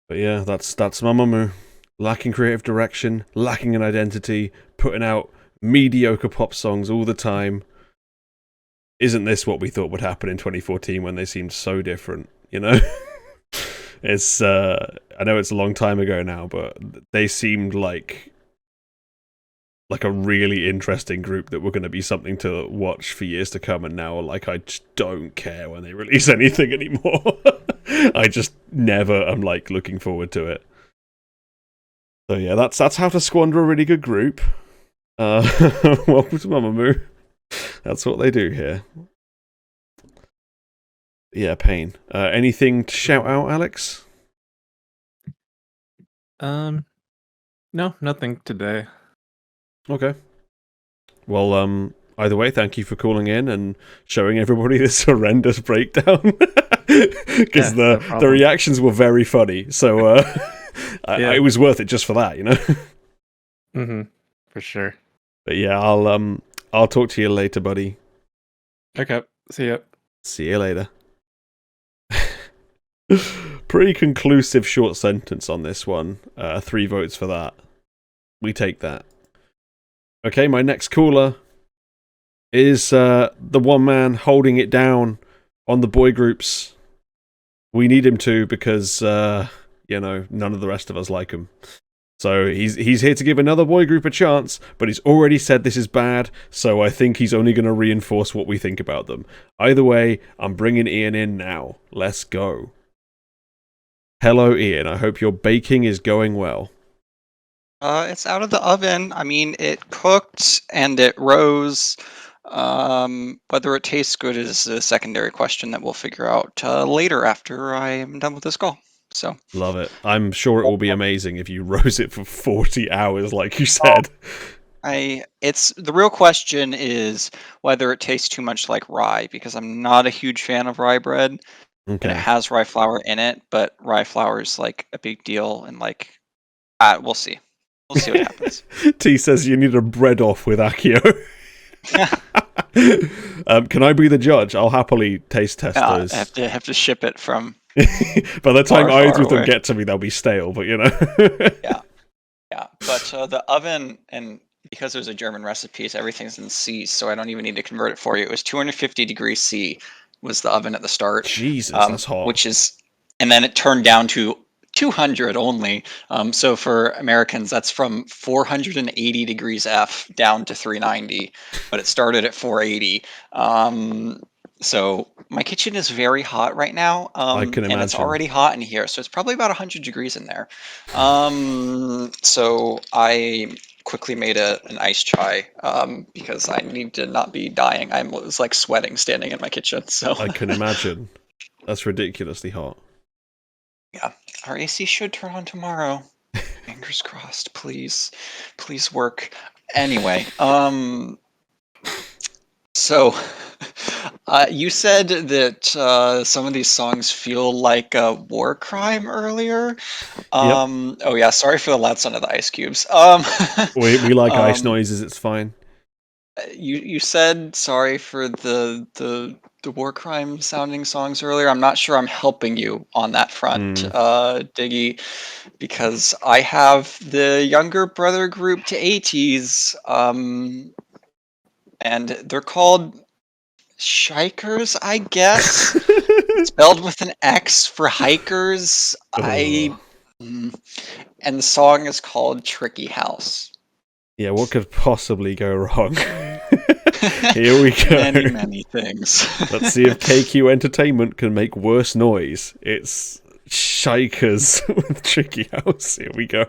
But yeah, that's Mamamoo. Lacking creative direction, lacking an identity, putting out mediocre pop songs all the time. Isn't this what we thought would happen in 2014 when they seemed so different, It's I know it's a long time ago now, but they seemed like a really interesting group that were going to be something to watch for years to come, and now like I just don't care when they release anything anymore. I just never am like looking forward to it. So yeah, that's how to squander a really good group. Welcome to Mamamoo. That's what they do here. Yeah, pain. Anything to shout out, Alex? No, nothing today. Okay. Well, either way, thank you for calling in and showing everybody this horrendous breakdown. Because no the problem. reactions were very funny. So it was worth it just for that, you know? Mm-hmm. For sure. But yeah, I'll talk to you later, buddy. Okay. See ya. See you later. Pretty conclusive short sentence on this one. 3 votes for that. We take that. Okay, my next caller is the one man holding it down on the boy groups. We need him to because, none of the rest of us like him. So he's here to give another boy group a chance, but he's already said this is bad, so I think he's only going to reinforce what we think about them. Either way, I'm bringing Ian in now. Let's go. Hello, Ian. I hope your baking is going well. It's out of the oven. I mean, it cooked and it rose. Whether it tastes good is a secondary question that we'll figure out later after I am done with this call. So Love it. I'm sure it will be amazing if you rose it for 40 hours, like you said. the real question is whether it tastes too much like rye, because I'm not a huge fan of rye bread. And it Okay. has rye flour in it, but rye flour is like a big deal, and like we'll see. We'll see what happens. T says you need a bread off with Akio. Can I be the judge? I'll happily taste test I those. have to ship it from. By the time far, either far of them away. get to me, they'll be stale, but Yeah. But the oven, and because it was a German recipe, everything's in C, so I don't even need to convert it for you. It was 250 degrees C was the oven at the start. Jesus, that's hot. And then it turned down to 200 only. So for Americans, that's from 480 degrees F down to 390, but it started at 480. So my kitchen is very hot right now. I can And it's imagine. already hot in here, so it's probably about 100 degrees in there. So I quickly made an iced chai because I need to not be dying. I was like sweating standing in my kitchen. So I can imagine. That's ridiculously hot. yeah, our AC should turn on tomorrow. Fingers crossed, please work. Anyway, so you said that some of these songs feel like a war crime earlier. Oh yeah, sorry for the loud sound of the ice cubes. We like ice noises, it's fine. You said sorry for the war crime sounding songs earlier. I'm not sure I'm helping you on that front, Diggy, because I have the younger brother group to 80s, and they're called xikers, I guess. Spelled with an X for hikers. And the song is called Tricky House. Yeah, what could possibly go wrong? Here we go. Many things. Let's see if KQ Entertainment can make worse noise. It's Shikers with Tricky House. Here we go.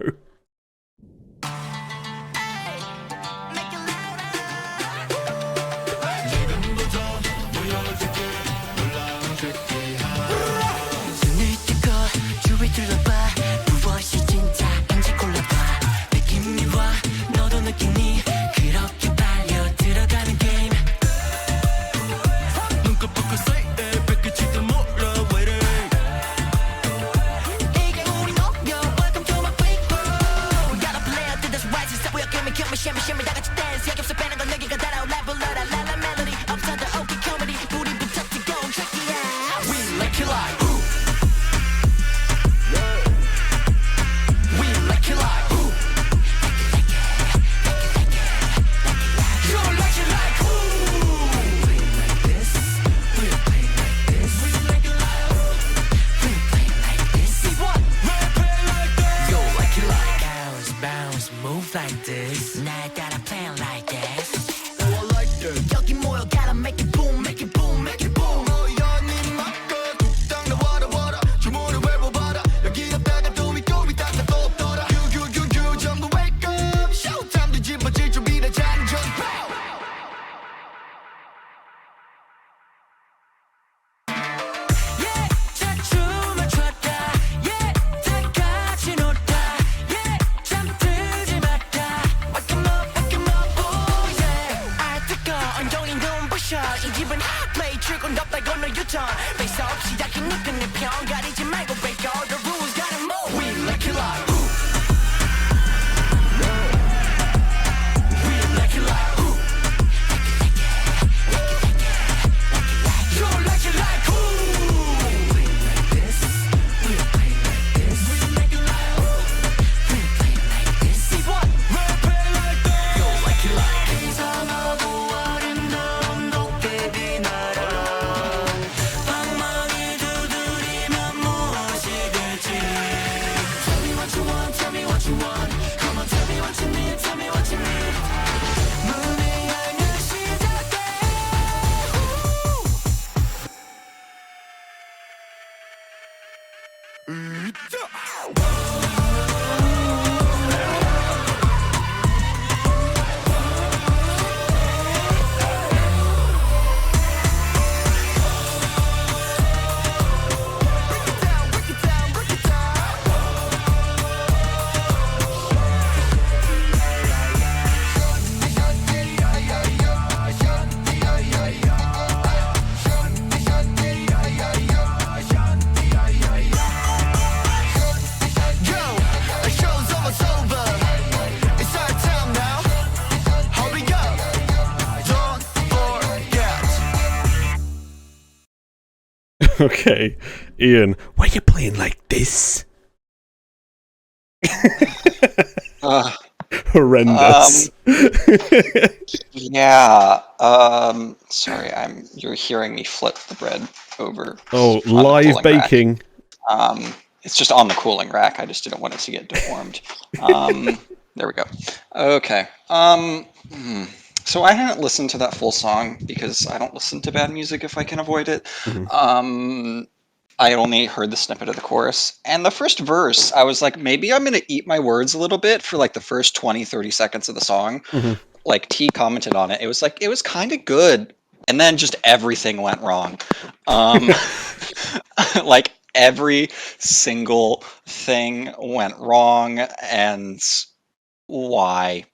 Okay, Ian, why are you playing like this? Horrendous. Yeah. Sorry, you're hearing me flip the bread over. Oh, on the live cooling rack. baking. It's just on the cooling rack. I just didn't want it to get deformed. There we go. Okay. So I haven't listened to that full song because I don't listen to bad music if I can avoid it. I only heard the snippet of the chorus. And the first verse, I was like, maybe I'm going to eat my words a little bit for like the first 20, 30 seconds of the song. Like T commented on it. It was like, it was kind of good. And then just everything went wrong. Like every single thing went wrong. And why?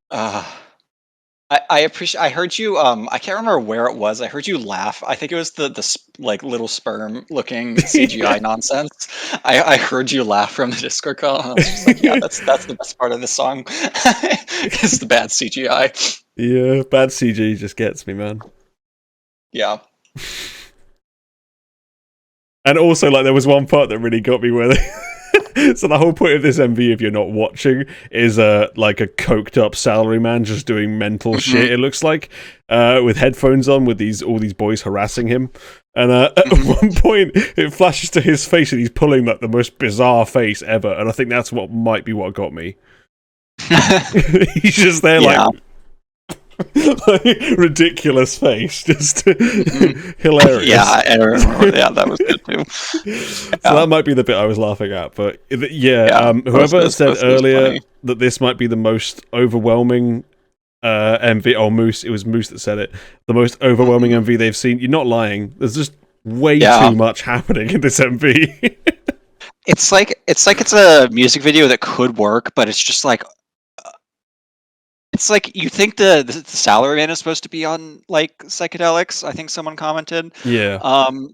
I appreciate. I heard you. I can't remember where it was. I heard you laugh. I think it was the like little sperm looking CGI nonsense. I heard you laugh from the Discord call. I was just like, yeah, that's the best part of this song. It's the bad CGI. Yeah, bad CG just gets me, man. Yeah. And also, like, there was one part that really got me where they... So the whole point of this MV, if you're not watching, is like a coked up salaryman just doing mental shit, it looks like, with headphones on, with all these boys harassing him. And at one point, it flashes to his face and he's pulling like the most bizarre face ever. And I think that's what might be what got me. He's just there like ridiculous face, just hilarious. Yeah, I remember. Yeah, that was good too. So that might be the bit I was laughing at, but whoever said earlier that this might be the most overwhelming MV, or Moose, it was Moose that said it, the most overwhelming MV they've seen. You're not lying. There's just way too much happening in this MV. It's like it's a music video that could work, but it's just like. It's like you think the salaryman is supposed to be on like psychedelics. I think someone commented. Yeah.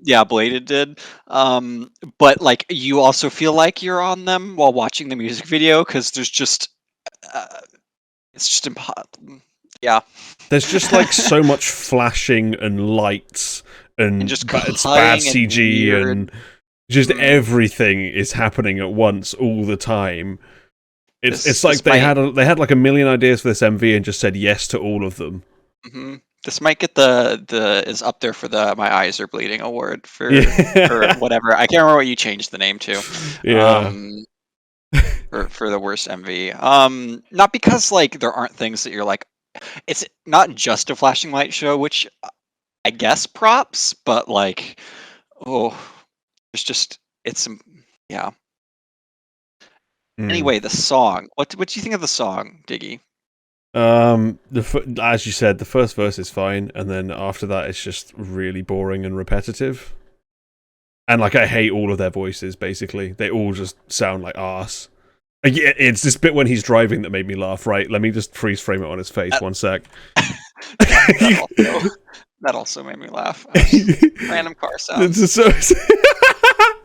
Yeah, Bladed did. But like you also feel like you're on them while watching the music video because there's just it's just impossible. Yeah. There's just like so much flashing and lights and just it's bad CG and and just everything is happening at once all the time. It's like they had like a million ideas for this MV and just said yes to all of them. This might get the is up there for the My Eyes Are Bleeding award for whatever. I can't remember what you changed the name to. Yeah. For the worst MV. Not because like there aren't things that you're like. It's not just a flashing light show, which I guess props, but like, yeah. Anyway, the song. What do you think of the song, Diggy? As you said, the first verse is fine, and then after that, it's just really boring and repetitive. And like, I hate all of their voices. Basically, they all just sound like arse. Yeah, it's this bit when he's driving that made me laugh. Right, let me just freeze frame it on his face. 1 sec. That also made me laugh. Random car sound.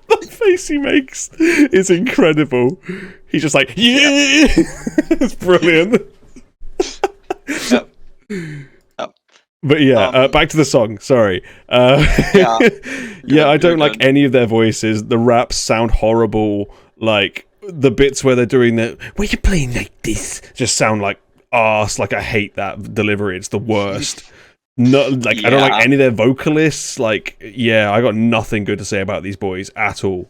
The face he makes is incredible. He's just like, yeah, it's brilliant. Yep. But yeah, back to the song. Sorry. I don't like any of their voices. The raps sound horrible. Like the bits where they're doing the "why you playing like this" just sound like arse. Like I hate that delivery. It's the worst. No, like I don't like any of their vocalists. Like, yeah, I got nothing good to say about these boys at all.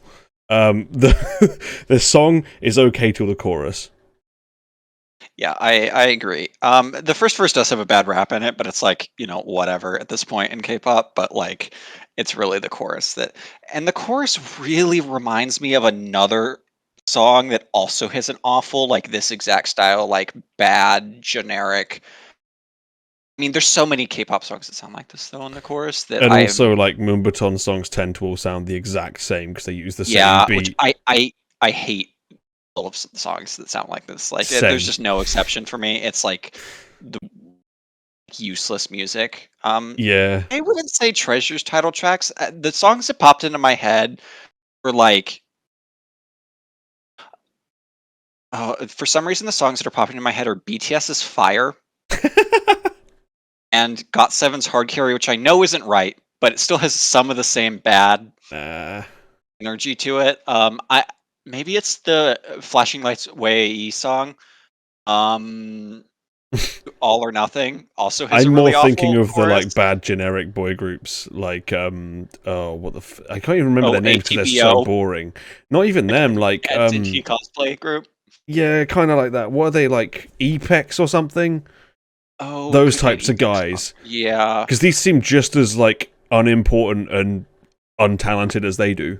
The song is okay till the chorus. Yeah, I agree. The first verse does have a bad rap in it, but it's like, whatever at this point in K-pop, but like it's really the chorus and the chorus really reminds me of another song that also has an awful, like this exact style, like bad, generic. I mean, there's so many K-pop songs that sound like this though in the chorus that And also, like Moonbaton songs tend to all sound the exact same because they use the same beat. which I hate all of the songs that sound like this. Like, Same. there's just no exception for me. It's like the useless music. Yeah. I wouldn't say Treasure's title tracks. The songs that popped into my head were like, for some reason, the songs that are popping into my head are BTS's Fire and GOT7's Hard Carry, which I know isn't right, but it still has some of the same bad energy to it. Maybe it's the Flashing Lights Way song. All or Nothing also has I'm a really more thinking of chorus. the like bad generic boy groups, like I can't even remember their names because they're so ATBO. boring. Not even them, like Entity cosplay group. yeah, kind of like that. What are they, like Epex or something? Oh, Those could be types of Epex. guys. Yeah. Because these seem just as like unimportant and untalented as they do.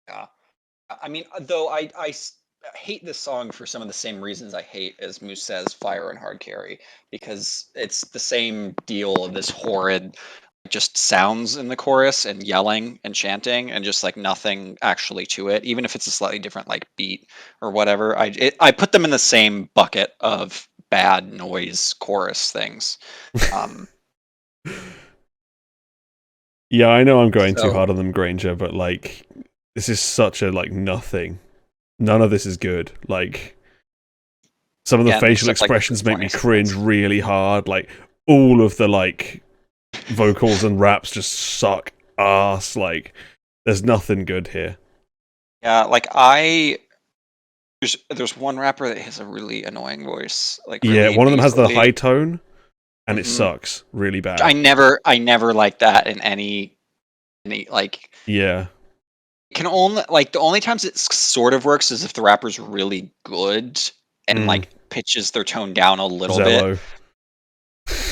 Yeah. I mean, though I hate this song for some of the same reasons I hate, as Moose says, Fire and Hard Carry, because it's the same deal of this horrid just sounds in the chorus and yelling and chanting and just like nothing actually to it, even if it's a slightly different like beat or whatever. I put them in the same bucket of bad noise chorus things. Yeah, I know I'm going too So- hard on them, Granger, but like this is such a like nothing. None of this is good. Like some of the Yeah, and facial stuff like expressions make me 20 cringe seconds. really hard. Like all of the like vocals and raps just suck ass. Like there's nothing good here. Yeah, like there's one rapper that has a really annoying voice. Like Yeah, really one of them has the nasally. high tone, and it Mhm. sucks really bad. I never like that in any like. Yeah, Can only like the only times it sort of works is if the rapper's really good and like pitches their tone down a little bit. Zello.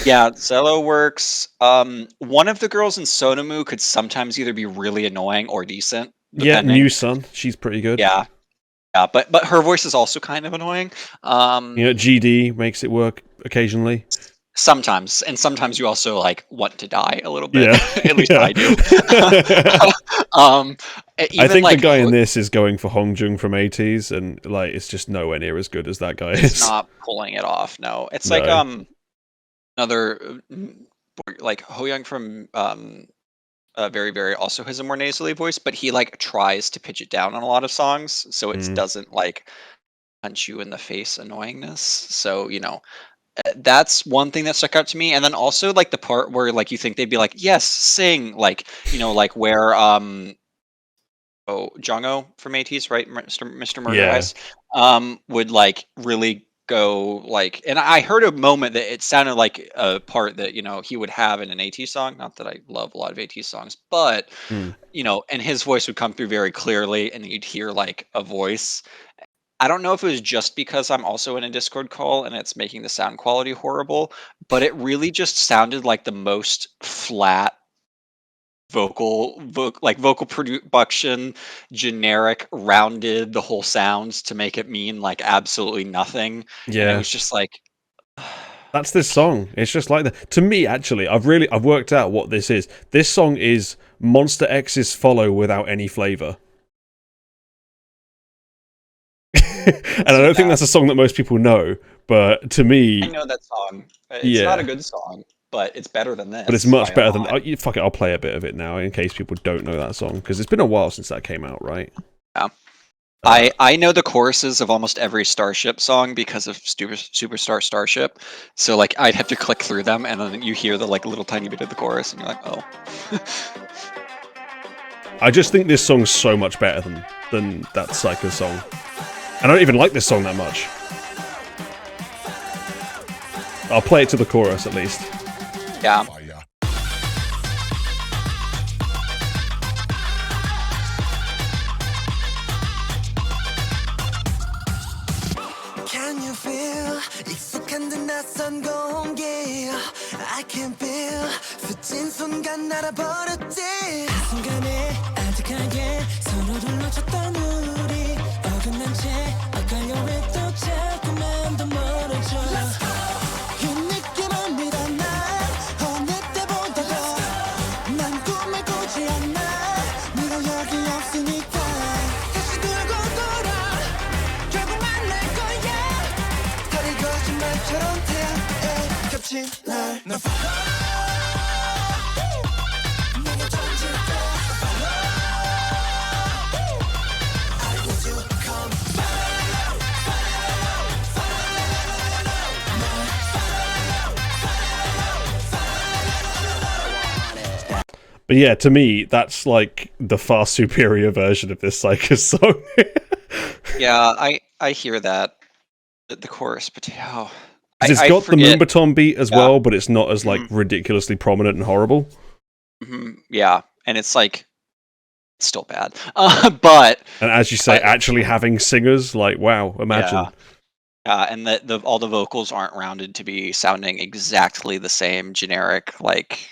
Yeah, Zello works. One of the girls in Sonamu could sometimes either be really annoying or decent. Yeah, depending. New Sun, she's pretty good. Yeah, but her voice is also kind of annoying. GD makes it work occasionally. Sometimes, and sometimes you also like want to die a little bit. Yeah. At least Yeah. I do. I think like, the guy in this is going for Hongjung from 80s, and like it's just nowhere near as good as that guy it's is. not pulling it off. No, it's No. like another like Hoyoung from Very Very also has a more nasally voice, but he like tries to pitch it down on a lot of songs, so it doesn't like punch you in the face annoyingness. So that's one thing that stuck out to me. And then also like the part where like you think they'd be like, yes, sing, like like where Jongho from ATEEZ, right, Mr. Murder Yeah. Eyes, would like really go like, and I heard a moment that it sounded like a part that he would have in an ATEEZ song. Not that I love a lot of ATEEZ songs, but and his voice would come through very clearly, and you'd hear like a voice. I don't know if it was just because I'm also in a Discord call and it's making the sound quality horrible, but it really just sounded like the most flat vocal production, generic, rounded the whole sounds to make it mean like absolutely nothing. And it Yeah, was just like, that's this song. It's just like that. To me, actually, I've worked out what this is. This song is Monster X's Follow without any flavor. And I don't think that's a song that most people know, but to me, I know that song. It's Yeah. not a good song, but it's better than this. but it's much by a better than. lot. Fuck it, I'll play a bit of it now in case people don't know that song because it's been a while since that came out, right? Yeah. I know the choruses of almost every Starship song because of Superstar Starship. So like I'd have to click through them, and then you hear the like little tiny bit of the chorus, and you're like, oh. I just think this song's so much better than that Psycho song. And I don't even like this song that much. I'll play it to the chorus at least. Yeah. Can you feel 알아버렸지 그 순간에 아득하게 서로를 놓쳤던 우리 어긋난 채 엇갈려 왜 또 자꾸만 더 멀어져 이 느낌을 믿어 난 어느 때보다도 난 꿈을 꾸지 않아 네가 여기 없으니까 다시 돌고 돌아 결국 만날 거야 다리 거짓말처럼 태양에 겹친 날 But yeah, to me, that's like the far superior version of this xikers song. Yeah, I hear that the chorus, but yeah, It's got the Moombaton beat as Yeah. well, but it's not as like ridiculously prominent and horrible. Yeah, and it's like it's still bad, but And as you say, actually having singers, like wow, imagine. and the all the vocals aren't rounded to be sounding exactly the same, generic, like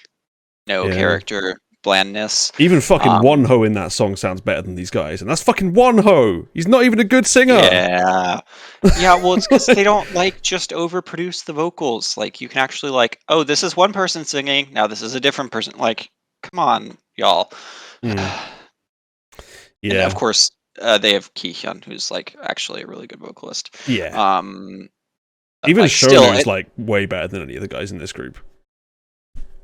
no Yeah. character blandness. Even fucking Wonho in that song sounds better than these guys, and that's fucking Wonho. He's not even a good singer. Yeah, well, it's because they don't like just overproduce the vocals. Like you can actually like, oh, this is one person singing, now this is a different person. Like, come on, y'all. Yeah. And of course, they have Chae Yeon, who's like actually a really good vocalist. Yeah. Even like, Shona is like way better than any of the guys in this group.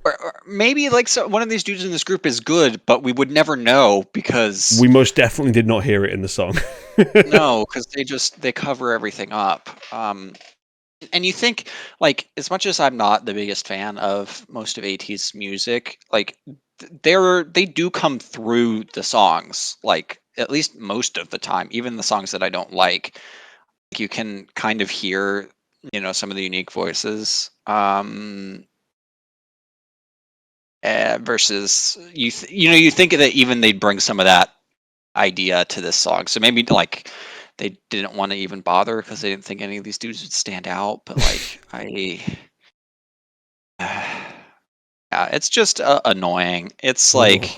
Or maybe like one of these dudes in this group is good, but we would never know because We most definitely did not hear it in the song. no, because they cover everything up. And you think like as much as I'm not the biggest fan of most of AT's music, like they do come through the songs, like at least most of the time, even the songs that I don't like, you can kind of hear, some of the unique voices. Versus you think that even they'd bring some of that idea to this song, so maybe like they didn't want to even bother because they didn't think any of these dudes would stand out. But like yeah, it's just annoying. It's like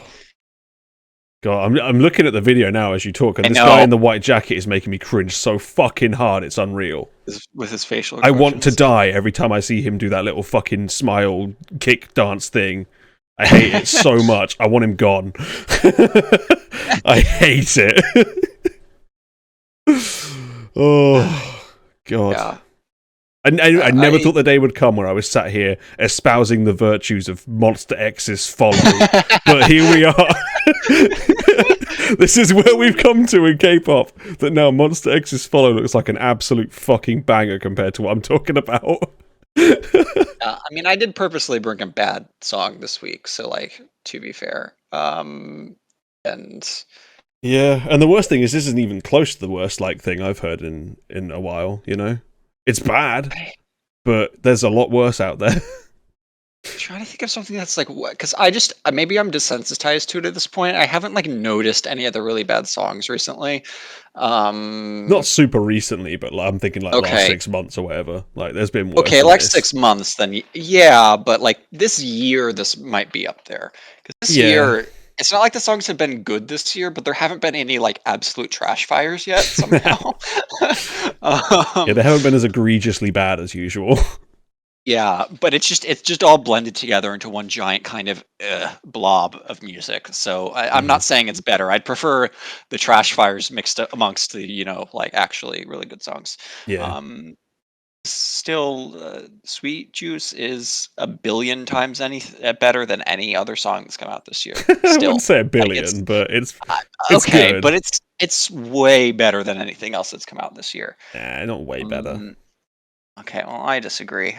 God, I'm looking at the video now as you talk, and this guy in the white jacket is making me cringe so fucking hard. It's unreal. With his facial I want to expressions. die every time I see him do that little fucking smile kick dance thing. I hate it so much. I want him gone. I hate it. Oh, God. Yeah. I never thought the day would come where I was sat here espousing the virtues of Monster X's Follow. But here we are. This is where we've come to in K-pop. That now Monster X's Follow looks like an absolute fucking banger compared to what I'm talking about. I mean, I did purposely bring a bad song this week, so like to be fair, and yeah, and the worst thing is this isn't even close to the worst like thing I've heard in a while. It's bad, but there's a lot worse out there. I'm trying to think of something that's like what, because I just maybe I'm desensitized to it at this point. I haven't like noticed any of the really bad songs recently. Not super recently, but I'm thinking like last 6 months or whatever. Like there's been worse. Okay, than like this. 6 months, then yeah, but like this year, this might be up there because this year. It's not like the songs have been good this year, but there haven't been any like absolute trash fires yet somehow. Yeah, they haven't been as egregiously bad as usual. Yeah, but it's just all blended together into one giant kind of blob of music. So I'm not saying it's better. I'd prefer the trash fires mixed up amongst the like actually really good songs. Yeah. Still, Sweet Juice is a billion times better than any other song that's come out this year. Still, I wouldn't say a billion, but it's okay, good. but it's way better than anything else that's come out this year. Nah, not way better. Okay, well, I disagree.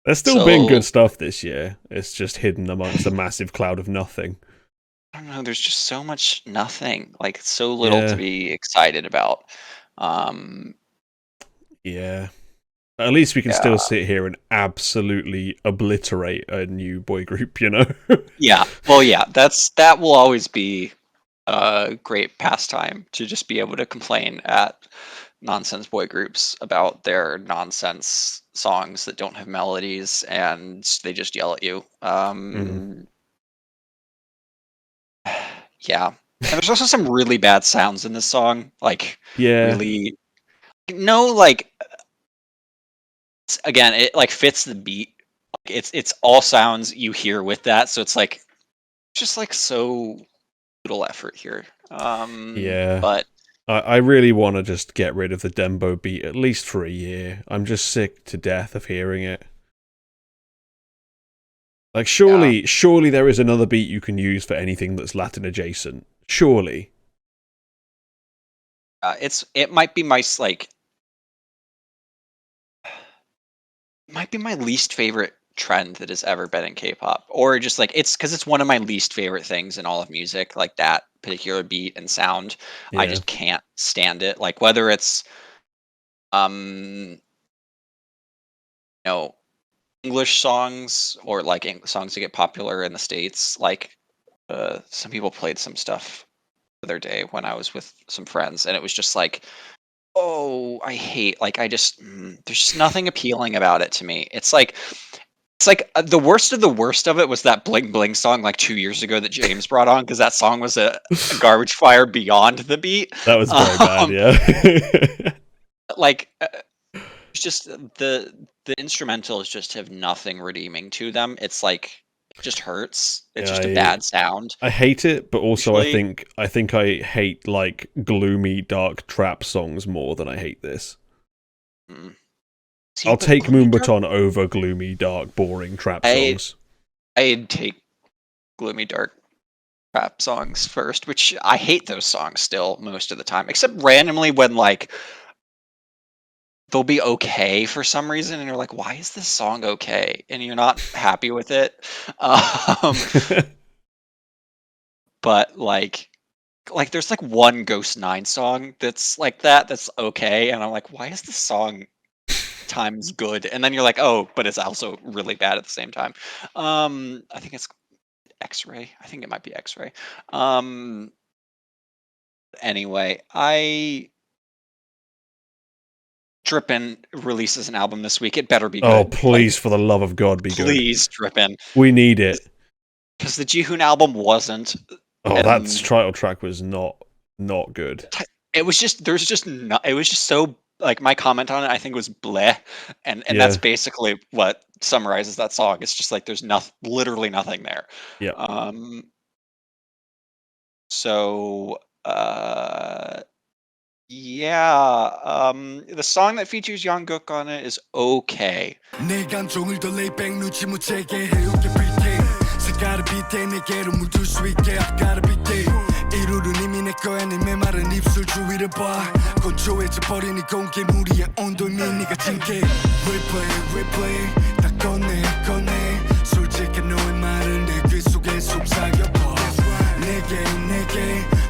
There's still been good stuff this year. It's just hidden amongst a massive cloud of nothing. I don't know. There's just so much nothing, like so little to be excited about. Yeah. At least we can still sit here and absolutely obliterate a new boy group, Yeah. Well, yeah. That will always be a great pastime to just be able to complain at nonsense boy groups about their nonsense songs that don't have melodies and they just yell at you. Yeah. And there's also some really bad sounds in this song. Like, Yeah. really. No, like, again, it like fits the beat. Like, it's all sounds you hear with that. So it's like, just like so little effort here. Yeah. But I really want to just get rid of the Dembo beat at least for a year. I'm just sick to death of hearing it. Like, surely there is another beat you can use for anything that's Latin adjacent. Surely. it might be my like, might be my least favorite trend that has ever been in K-pop, or just like it's because it's one of my least favorite things in all of music. Like that particular beat and sound, I Yeah. just can't stand it. Like whether it's you know, English songs or like songs that get popular in the States. Like some people played some stuff the other day when I was with some friends, and it was just like, oh, I hate. Like I just there's just nothing appealing about it to me. It's like the worst of it was that Bling Bling song like 2 years ago that James brought on, because that song was a garbage fire beyond the beat. That was very bad, yeah. Like it's just the instrumentals just have nothing redeeming to them. It's like it just hurts. It's just a bad sound. I hate it, but also Usually- I think I hate like gloomy dark trap songs more than I hate this. Mm. See, I'll but take Gloomy Dark- Moonbaton over gloomy dark boring trap I- songs. I'd take gloomy dark rap songs first, which I hate those songs still most of the time, except randomly when like they'll be okay for some reason, and you're like, why is this song okay? And you're not happy with it. But like there's like one Ghost 9 song that's like that's okay, and I'm like, why is this song times good? And then you're like, oh, but it's also really bad at the same time. I think it's X-Ray. I think it might be X-Ray. Anyway, Drippin' releases an album this week. It better be good. Oh, please, for the love of God, be good. Please, Drippin'. We need it. Because the Jihoon album wasn't. Oh, that title track was not good. It was just it was just so like, my comment on it I think was bleh, and Yeah. that's basically what summarizes that song. It's just like there's literally nothing there. Yeah. So yeah, the song that features Jungkook on it is okay. 내 감정을 더 layback 눈치 못 채게 해오게 BK 색깔을 빛에 내게로 묻을 수 있게 I've gotta be gay 이룰은 이미 내 거야 네 메마른 입술 주위를 봐 건조해져 버린 이 공기물이야 온도 이미 네가 진게 replay 다 꺼내 솔직히 너의 말은 내 귀 속에 속삭여봐 내게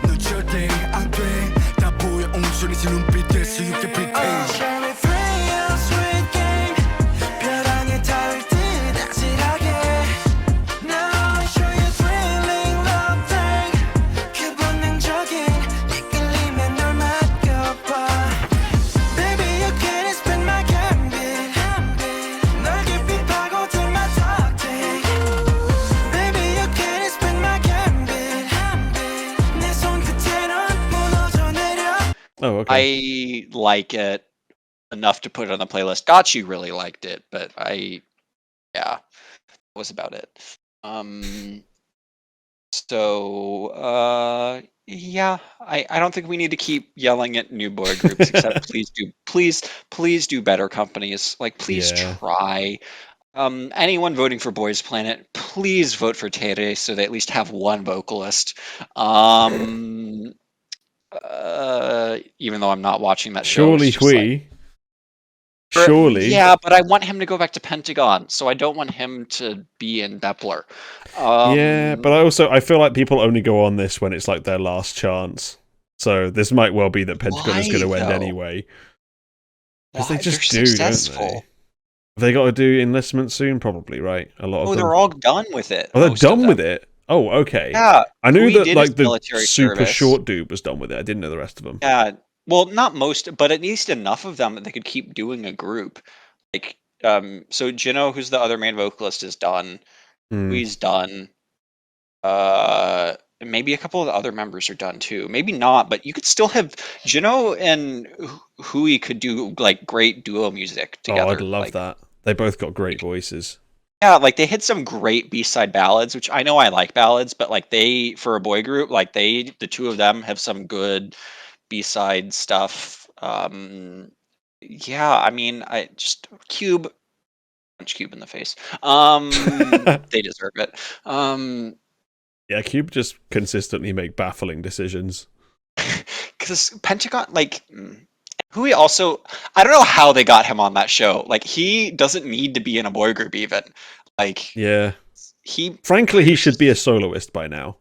너 절대 안돼다 보여 옹졸해진 눈빛에서 you can pretend Oh, okay. I like it enough to put it on the playlist. Gotchi really liked it, but yeah, that was about it. So yeah, I don't think we need to keep yelling at new boy groups, except please do better, companies. Like, please Yeah. try. Anyone voting for Boys Planet, please vote for Tere so they at least have one vocalist. Even though I'm not watching that show. Surely it's just like- Surely. Yeah, but I want him to go back to Pentagon, so I don't want him to be in Bepler. Yeah, but I feel like people only go on this when it's like their last chance. So this might well be that Pentagon is going to Why, end though? anyway. Because why? they just They're do, successful. don't they? Have they got to do enlistment soon? Probably, right? A lot of Oh, them. they're all done with it. Oh, they're most of done with them. it. Oh, okay. Yeah, I knew Hui that did like his the military super service. short dude was done with it. I didn't know the rest of them. Yeah, well, not most, but at least enough of them that they could keep doing a group. Like, So Jino, who's the other main vocalist, is done. Hmm. He's done. Maybe a couple of the other members are done too. Maybe not, but you could still have Jino and Hui could do like great duo music together. Oh, I'd love like, that. They both got great voices. Yeah, like they hit some great B-side ballads, which I know I like ballads, but like they, for a boy group, like the two of them have some good B-side stuff. Yeah, I mean, I just punch Cube in the face. They deserve it. Yeah, Cube just consistently make baffling decisions. Because Pentagon, like, Hui also, I don't know how they got him on that show. Like, he doesn't need to be in a boy group even. Like, Yeah. Frankly, he should be a soloist by now.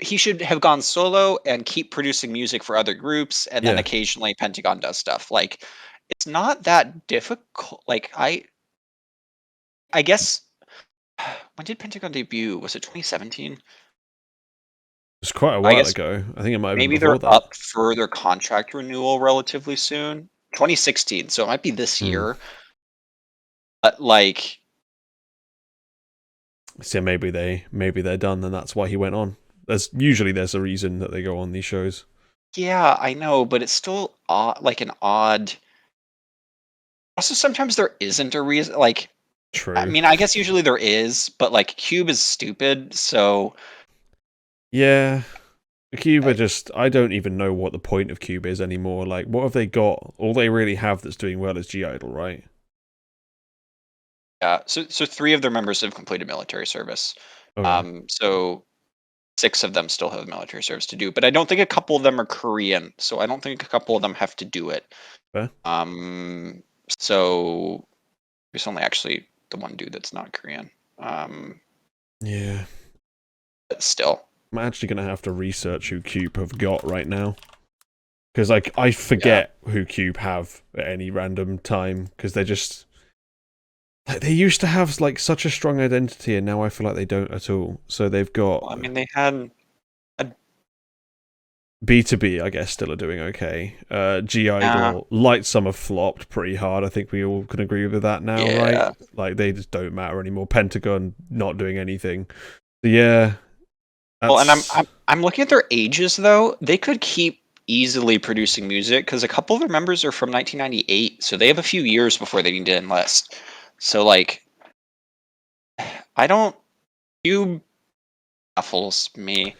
He should have gone solo and keep producing music for other groups, and then occasionally Pentagon does stuff. Like, it's not that difficult. Like, I guess, when did Pentagon debut? Was it 2017? It was quite a while ago. I think it might have been Maybe before they're up for their contract renewal relatively soon. 2016, so it might be this year. But like, so maybe they're done, and that's why he went on. There's a reason that they go on these shows. Yeah, I know, but it's still like an odd. Also, sometimes there isn't a reason. Like, true. I mean, I guess usually there is, but like Cube is stupid, so. Yeah, Cube are just. I don't even know what the point of Cube is anymore. Like, what have they got? All they really have that's doing well is G-Idol, right? Yeah, so 3 of their members have completed military service. Okay. So 6 of them still have military service to do, but I don't think a couple of them are Korean, so I don't think a couple of them have to do it. Okay. So there's only actually the one dude that's not Korean. Yeah. But still. I'm actually gonna have to research who Cube have got right now. Because like I forget who Cube have at any random time, because they're just they used to have like such a strong identity, and now I feel like they don't at all. So they've got. Well, I mean, they had B2B, I guess, still are doing okay. G-Idol, Light Summer flopped pretty hard. I think we all can agree with that now, right? Like they just don't matter anymore. Pentagon not doing anything. So, yeah. Well, and I'm looking at their ages though. They could keep easily producing music because a couple of their members are from 1998, so they have a few years before they need to enlist. So like, Cube baffles me.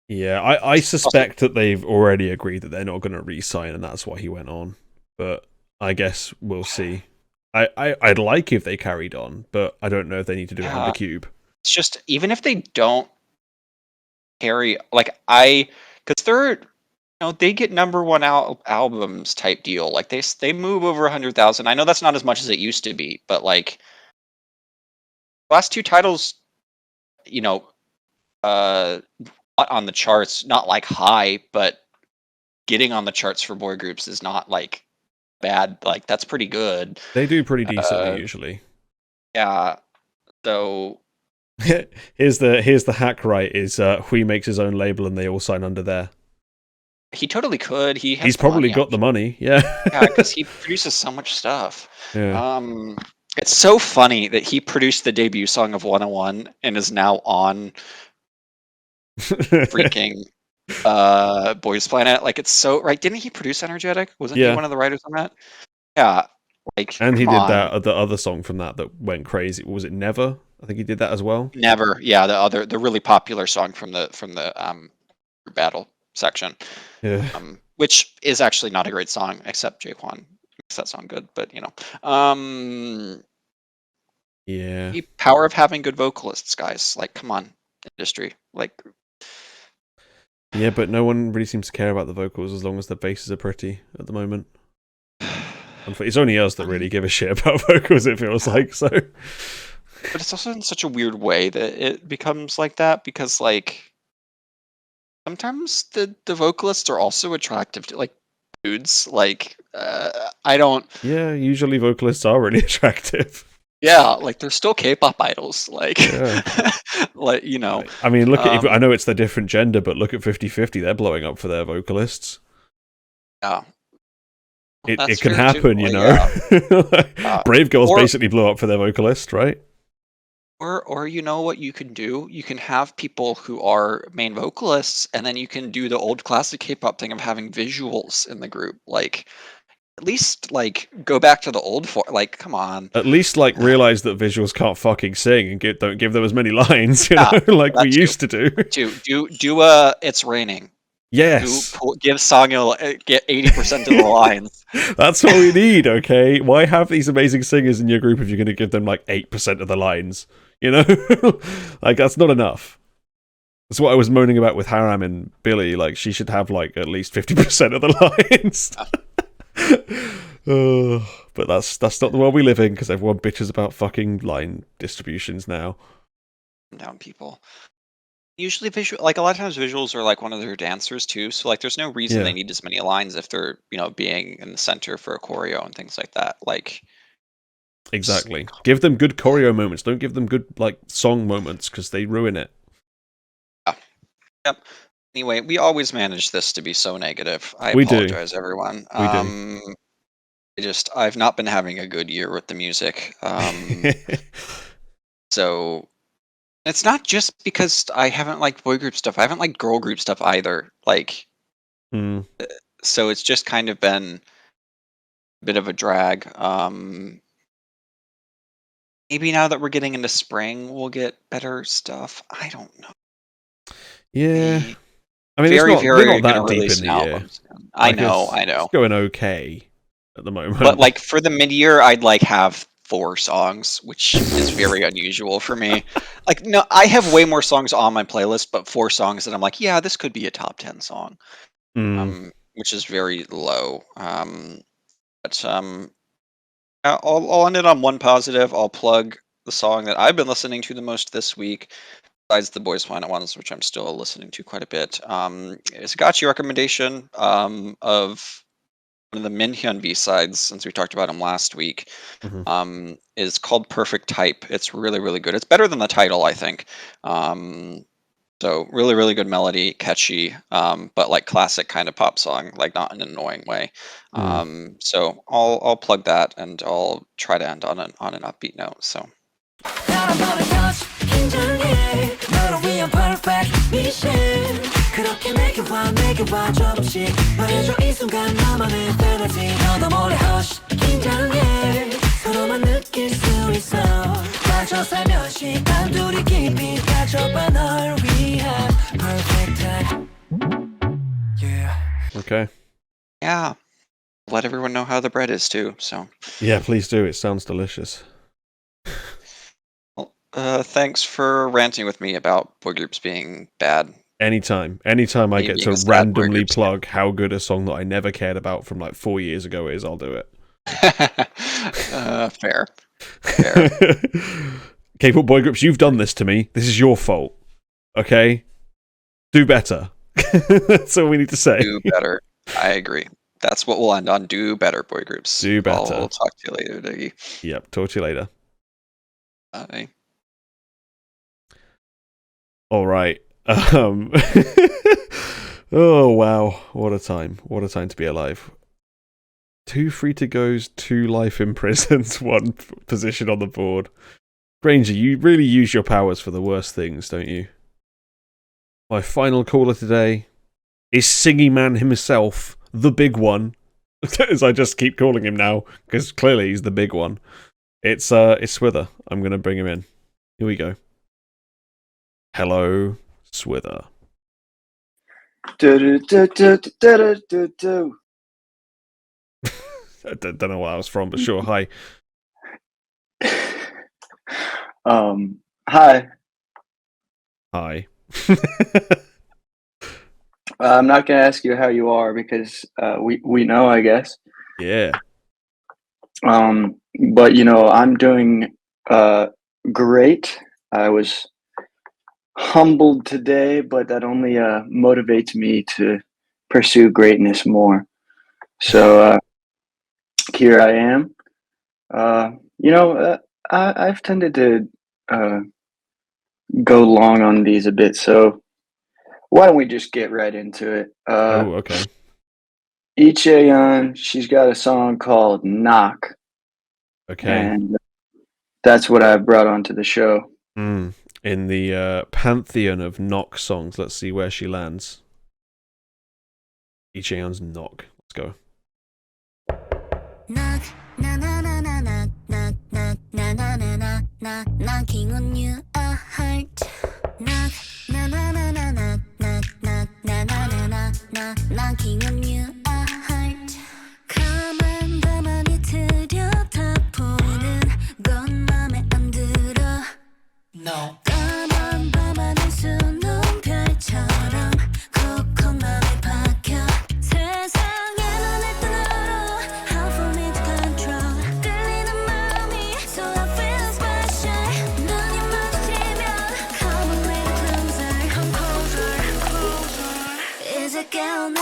Yeah, I suspect that they've already agreed that they're not going to re-sign, and that's why he went on. But I guess we'll see. I'd like if they carried on, but I don't know if they need to do it under Cube. It's just, even if they don't carry, like because they're, they get #1 albums type deal. Like they move over 100,000. I know that's not as much as it used to be, but like last 2 titles, on the charts, not like high, but getting on the charts for boy groups is not like bad. Like that's pretty good. They do pretty decently usually. Yeah. So here's the hack, right? Is Hui makes his own label and they all sign under there. He totally could. He's probably got the money. Yeah. Yeah, because he produces so much stuff. Yeah. It's so funny that he produced the debut song of 101 and is now on freaking Boys Planet. Like, it's so right. Didn't he produce Energetic? Wasn't he one of the writers on that? Yeah. Like, and he did the other song from that went crazy. Was it Never? I think he did that as well. Never. Yeah, the really popular song from the battle section. Yeah. Which is actually not a great song, except Jaquan makes that song good. But yeah. The power of having good vocalists, guys. Like, come on, industry. Like. Yeah, but no one really seems to care about the vocals as long as the basses are pretty at the moment. It's only us that really give a shit about vocals, it feels like, so. But it's also in such a weird way that it becomes like that, because, like, sometimes the vocalists are also attractive to, like, dudes. Like, I don't... Yeah, usually vocalists are really attractive. Yeah, like, they're still K-pop idols. Like, like, I mean, look at... I know it's the different gender, but look at 50/50. They're blowing up for their vocalists. Yeah. it That's can true, too. happen, you Well, know. yeah. Brave Girls Or- basically blew up for their vocalist, right? Or you know what you can do? You can have people who are main vocalists, and then you can do the old classic K-pop thing of having visuals in the group. Like, at least like go back to the old like, come on. At least like realize that visuals can't fucking sing and don't give them as many lines, you Yeah, know, like we that too. used to do. Do It's Raining. Yes, Give Sangyeol get 80% of the lines. that's what we need. Okay, why have these amazing singers in your group if you're going to give them like 8% of the lines? You know, like that's not enough. That's what I was moaning about with Haram and Billy. Like she should have like at least 50% of the lines. But that's not the world we live in because everyone bitches about fucking line distributions now. Down people. Usually like a lot of times visuals are like one of their dancers too, so like there's no reason they need as many lines if they're, you know, being in the center for a choreo and things like that. Like exactly. Give them good choreo moments. Don't give them good like song moments because they ruin it. Yeah. Yep. Anyway, we always manage this to be so negative. I We do. apologize, everyone. We do. I've not been having a good year with the music. So it's not just because I haven't liked boy group stuff. I haven't liked girl group stuff either. Like, so it's just kind of been a bit of a drag. Maybe now that we're getting into spring, we'll get better stuff. I don't know. Yeah. I mean, we're not that gonna deep release in an the year. album soon. I Like, know. It's going okay at the moment. But like for the mid-year, I'd like have 4 songs, which is very unusual for me. Like, no, I have way more songs on my playlist, but 4 songs that I'm like, yeah, this could be a top 10 song, which is very low. But I'll end it on one positive. I'll plug the song that I've been listening to the most this week, besides the Boys Planet ones, which I'm still listening to quite a bit. It's a Gotchi recommendation of one of the Minhyun B-sides, since we talked about him last week, is called Perfect Type. It's really, really good. It's better than the title, I think. So really, really good melody, catchy, but like classic kind of pop song, like not in an annoying way. So I'll plug that, and I'll try to end on an upbeat note. So. 그렇게 내게 와 조금씩 말해줘 이 순간 나만의 fantasy 너도 몰래 hush 긴장해 서로만 느낄 수 있어 빠져 살며시 단둘이 깊이 가져봐 널 위한 perfect time. Yeah. Okay. Yeah. Let everyone know how the bread is too. So. Yeah, please do. It sounds delicious. Well, thanks for ranting with me about boy groups being bad. Anytime I get to randomly plug how good a song that I never cared about from like 4 years ago is, I'll do it. Fair. K-pop boy groups, you've done this to me. This is your fault. Okay? Do better. That's all we need to say. Do better. I agree. That's what we'll end on. Do better, boy groups. Do better. I'll talk to you later, Diggy. Yep, talk to you later. Bye. All right. Oh wow, what a time to be alive. 2 free to goes, 2 life imprisons, 1 position on the board. Granger, you really use your powers for the worst things, don't you? My final caller today is Singing Man himself, the big one, as I just keep calling him now, because clearly he's the big one. It's Swither. I'm gonna bring him in. Here we go. Hello, Swither. I don't know where I was from, but sure. Hi. Hi. Hi. I'm not gonna ask you how you are because we know, I guess. Yeah. But you know, I'm doing great. I was humbled today, but that only motivates me to pursue greatness more. So here I am. You know, I've tended to go long on these a bit, so why don't we just get right into it? Oh, okay. Chae Yeon, she's got a song called Knock, Okay. and that's what I brought onto the show. In the pantheon of knock songs, let's see where she lands. Chae Yeon's Knock. Let's go. knock, na na na na knock, knock, knock, na na na na knock, knocking on you a heart. Knock, na na na na knock, knock, knock, na na na na knock, knocking on you a heart. 가만히 들여다보는 건 맘에 안 들어. No. 까만 밤하늘 수능별처럼 콕콕맘에 박혀. 세상에 눈을 뜨너로 how for me to control. 끌리는 마음이 so I feel special. 눈이 마주치면 come a little closer, come closer, closer. Is it girl now?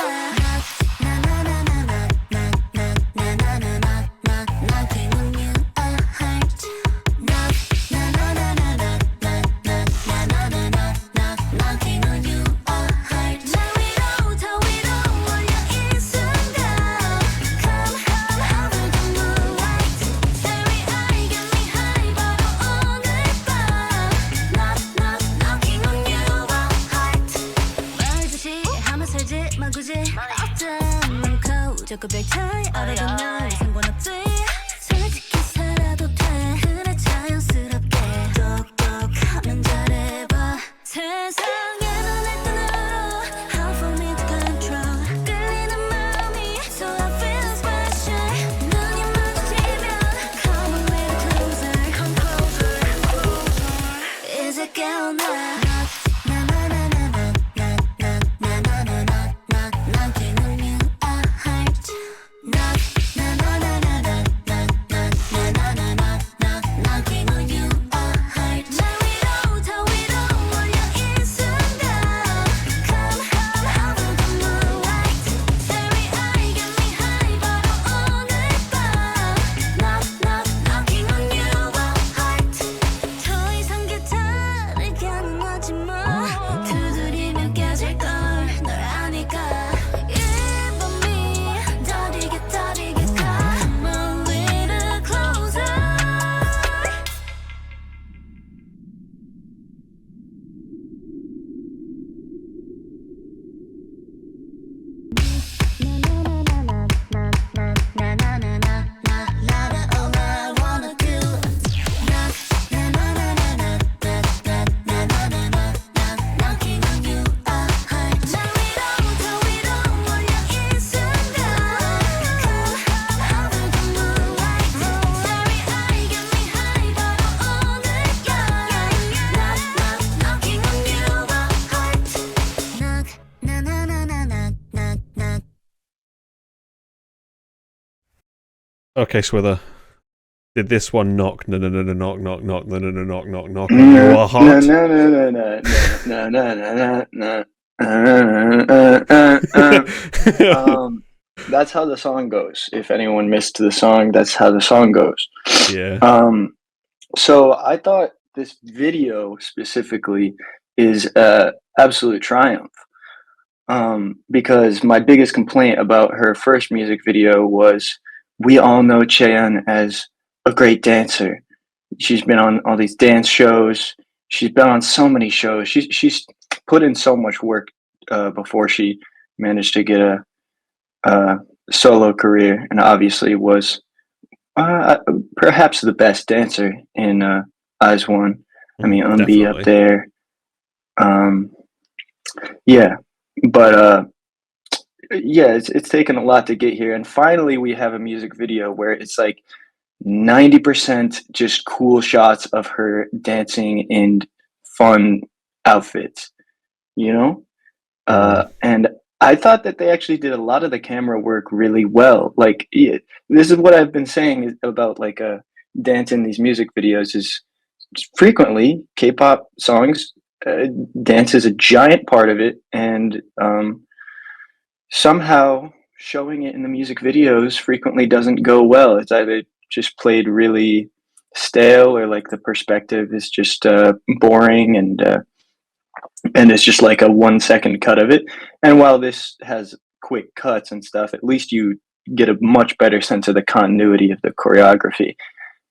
Knocking on you a heart. Knock, na na na na knock, knock, knock, na na na na knock, knocking on you a heart. 날 위로 더 위로 올려 이 순간. Come have a good moonlight. Starry eye get me high 바로 오늘 밤. Knock, knock, knocking on you a heart. 말듯이 하면 살지 마 굳이 어떤 많고 저거 별 차이 알아도 날 상관없지. 솔직히 살아도 돼 그래 자연스럽게 똑똑하면 잘해봐. 세상에 눈을 뜨너로 how for me to control. 끌리는 마음이 so I feel special. 눈이 마주치면 come a little closer, come closer, closer. Is it girl now? Na na na na na knock, knock, na na na na knock, knocking on you a heart. Knock, na na na na knock, knock, knock, na na na na knock, knocking on you a heart. 날 위로 더 위로 올려 이 순간. Come have a good moonlight. Starry eye get me high 바로 오늘 밤. Knock, knock, knocking on you a heart. 더 이상 곁다르게 하는 하지 마. 두드리면 깨질걸 널 아니까. 이 밤이 다리게 다리게 come a little closer. All I wanna do. Knock, na na na na knock, knock, knock, na na na na knock, knocking on you a heart. 날 위로 더 위로 올려 이 순간. Come have a good moonlight. Starry eye get me high 바로 오늘 밤. Knock, knock, knocking on you a heart. Knock, na na na na knock, knock, knock. Okay, Swither. Did this one knock? No, no, no, no, knock, knock, knock, no, no, no, knock, knock, knock. On your heart. No, no, no, no, no, no, no, no. That's how the song goes. If anyone missed the song, that's how the song goes. Yeah. So I thought this video specifically is absolute triumph. Because my biggest complaint about her first music video was we all know Chae Yeon as a great dancer. She's been on all these dance shows. She's been on so many shows. She's put in so much work before she managed to get a solo career, and obviously was perhaps the best dancer in IVE. I mean, Unbi up there. Yeah, but yeah, it's taken a lot to get here, and finally we have a music video where it's like 90% just cool shots of her dancing in fun outfits, you know? And I thought that they actually did a lot of the camera work really well. Like, this is what I've been saying about like dance in these music videos is frequently K-pop songs, dance is a giant part of it, and somehow showing it in the music videos frequently doesn't go well. It's either just played really stale, or like the perspective is just boring, and it's just like a 1 second cut of it. And while this has quick cuts and stuff, at least you get a much better sense of the continuity of the choreography.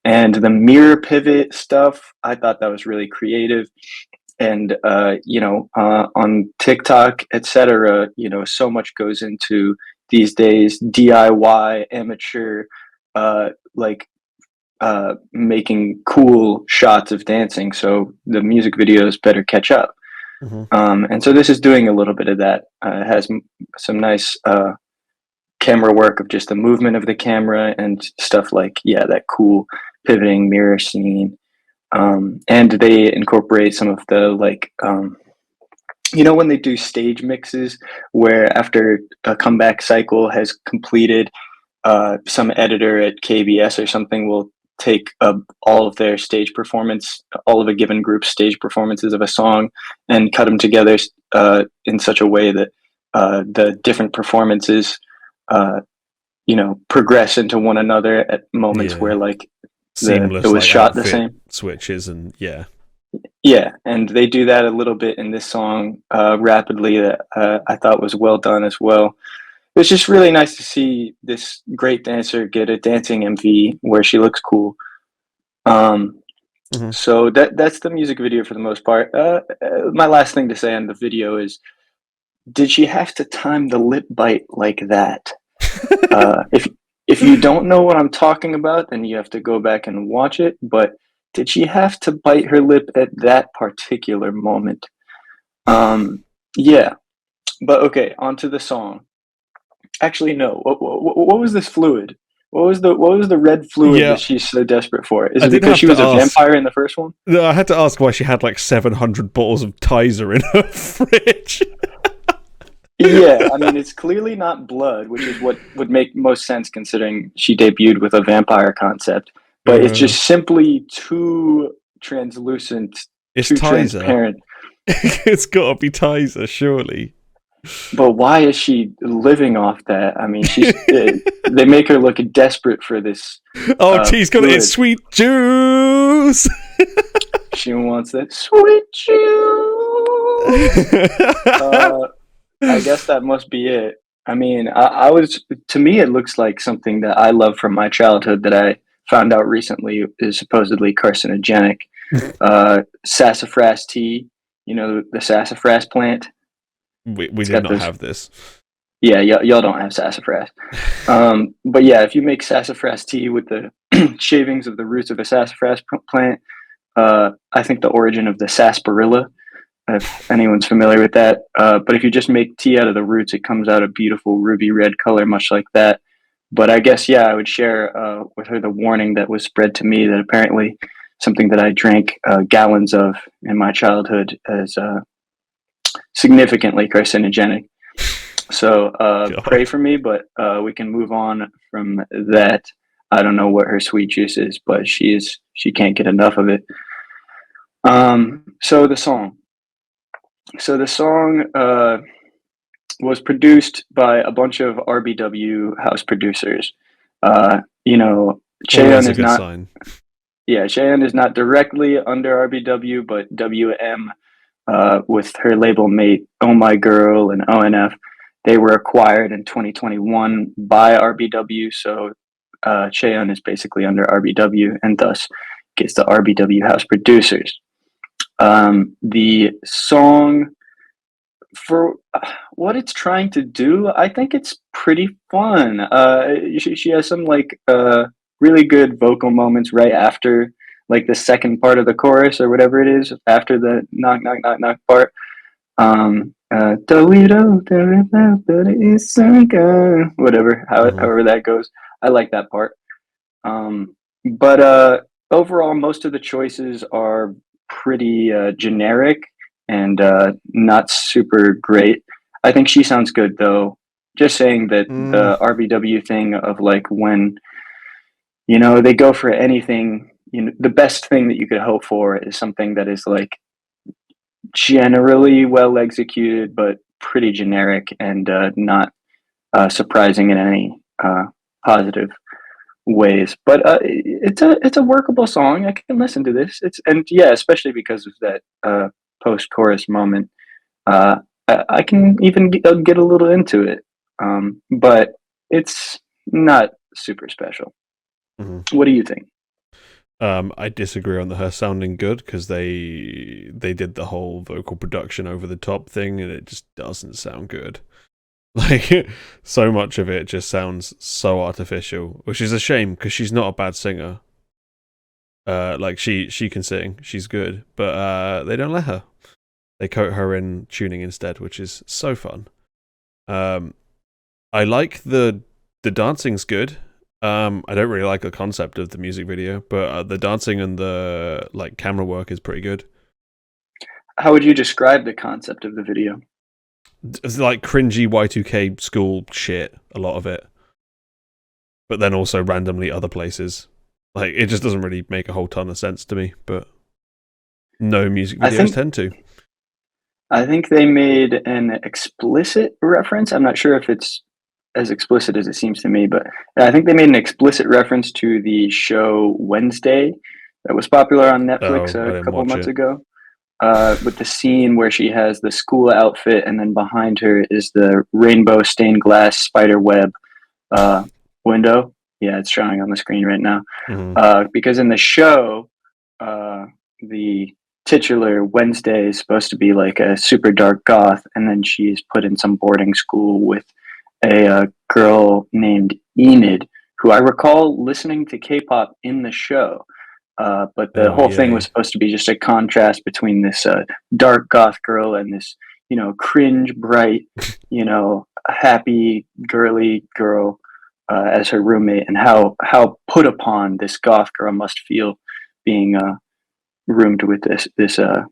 And the mirror pivot stuff, I thought that was really creative. And on TikTok, etc., so much goes into these days DIY amateur, making cool shots of dancing. So the music videos better catch up. And so this is doing a little bit of that. It has some nice camera work of just the movement of the camera and stuff like, that cool pivoting mirror scene. And they incorporate some of the when they do stage mixes where after a comeback cycle has completed, some editor at KBS or something will take all of their stage performance, all of a given group's stage performances of a song, and cut them together in such a way that the different performances, progress into one another at moments where seamless, it was shot the same switches and and they do that a little bit in this song rapidly that I thought was well done as well. It was just really nice to see this great dancer get a dancing MV where she looks cool. So that's the music video for the most part. My last thing to say on the video is, did she have to time the lip bite like that? If you don't know what I'm talking about, then you have to go back and watch it. But did she have to bite her lip at that particular moment? Yeah. But okay, on to the song. Actually, no. What was this fluid? What was the red fluid that she's so desperate for? Is it because she was a vampire in the first one? No, I had to ask why she had 700 bottles of Tizer in her fridge. Yeah, I mean, it's clearly not blood, which is what would make most sense considering she debuted with a vampire concept. But it's just simply too translucent, too transparent. It's got to be Tizer, surely. But why is she living off that? I mean, they make her look desperate for this. Oh, she's got it, sweet juice. She wants that sweet juice. I guess that must be it. I mean, to me, it looks like something that I love from my childhood that I found out recently is supposedly carcinogenic. Sassafras tea, the sassafras plant. We did not have this. Yeah, y'all don't have sassafras. But yeah, if you make sassafras tea with the shavings of the roots of a sassafras plant, I think the origin of the sarsaparilla, if anyone's familiar with that. But if you just make tea out of the roots, it comes out a beautiful ruby red color, much like that. But I guess, I would share with her the warning that was spread to me that apparently something that I drank gallons of in my childhood is significantly carcinogenic. So pray for me, but we can move on from that. I don't know what her sweet juice is, but she can't get enough of it. So the song was produced by a bunch of RBW house producers. Chae Yeon is not. Sign. Yeah, Chae Yeon is not directly under RBW, but WM with her label mate Oh My Girl and ONF, they were acquired in 2021 by RBW. So Chae Yeon is basically under RBW and thus gets the RBW house producers. The song, for what it's trying to do, I think it's pretty fun. She has some really good vocal moments right after the second part of the chorus or whatever it is, after the knock knock knock knock part. Whatever, however that goes. I like that part. But overall, most of the choices are pretty generic and not super great. I think she sounds good though. Just saying that the RBW thing of when they go for anything, the best thing that you could hope for is something that is generally well executed but pretty generic and not surprising in any positive ways. But it's a workable song. I can listen to this. Especially because of that post-chorus moment. I can even get a little into it. but it's not super special. What do you think? I disagree on her sounding good because they did the whole vocal production over the top thing and it just doesn't sound good. Like so much of it just sounds so artificial, which is a shame because she's not a bad singer. Like she can sing, she's good, but they don't let her. They coat her in tuning instead, which is so fun. I like the dancing's good. I don't really like the concept of the music video, but the dancing and the like camera work is pretty good. How would you describe the concept of the video? It's like cringy Y2K school shit, a lot of it. But then also randomly other places. Like, it just doesn't really make a whole ton of sense to me, but no music videos tend to. I think they made an explicit reference. I'm not sure if it's as explicit as it seems to me, but I think they made an explicit reference to the show Wednesday that was popular on Netflix a couple months ago. With the scene where she has the school outfit and then behind her is the rainbow stained glass spider web window. Yeah, it's showing on the screen right now. Because in the show, the titular Wednesday is supposed to be like a super dark goth, and then she's put in some boarding school with a girl named Enid, who I recall listening to K-pop in the show. But the whole thing was supposed to be just a contrast between this dark goth girl and this, cringe, bright, happy, girly girl as her roommate, and how put upon this goth girl must feel being roomed with this a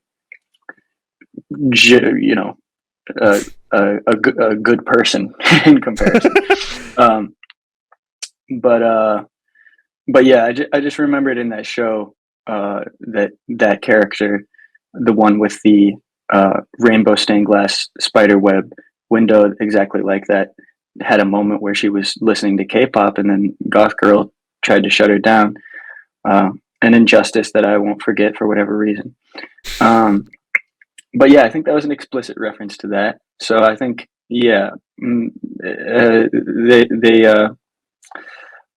good person in comparison. But yeah, I just remembered in that show that character, the one with the rainbow stained glass spider web window, exactly like that, had a moment where she was listening to K-pop and then goth girl tried to shut her down. An injustice that I won't forget for whatever reason. But yeah, I think that was an explicit reference to that. So I think, yeah, they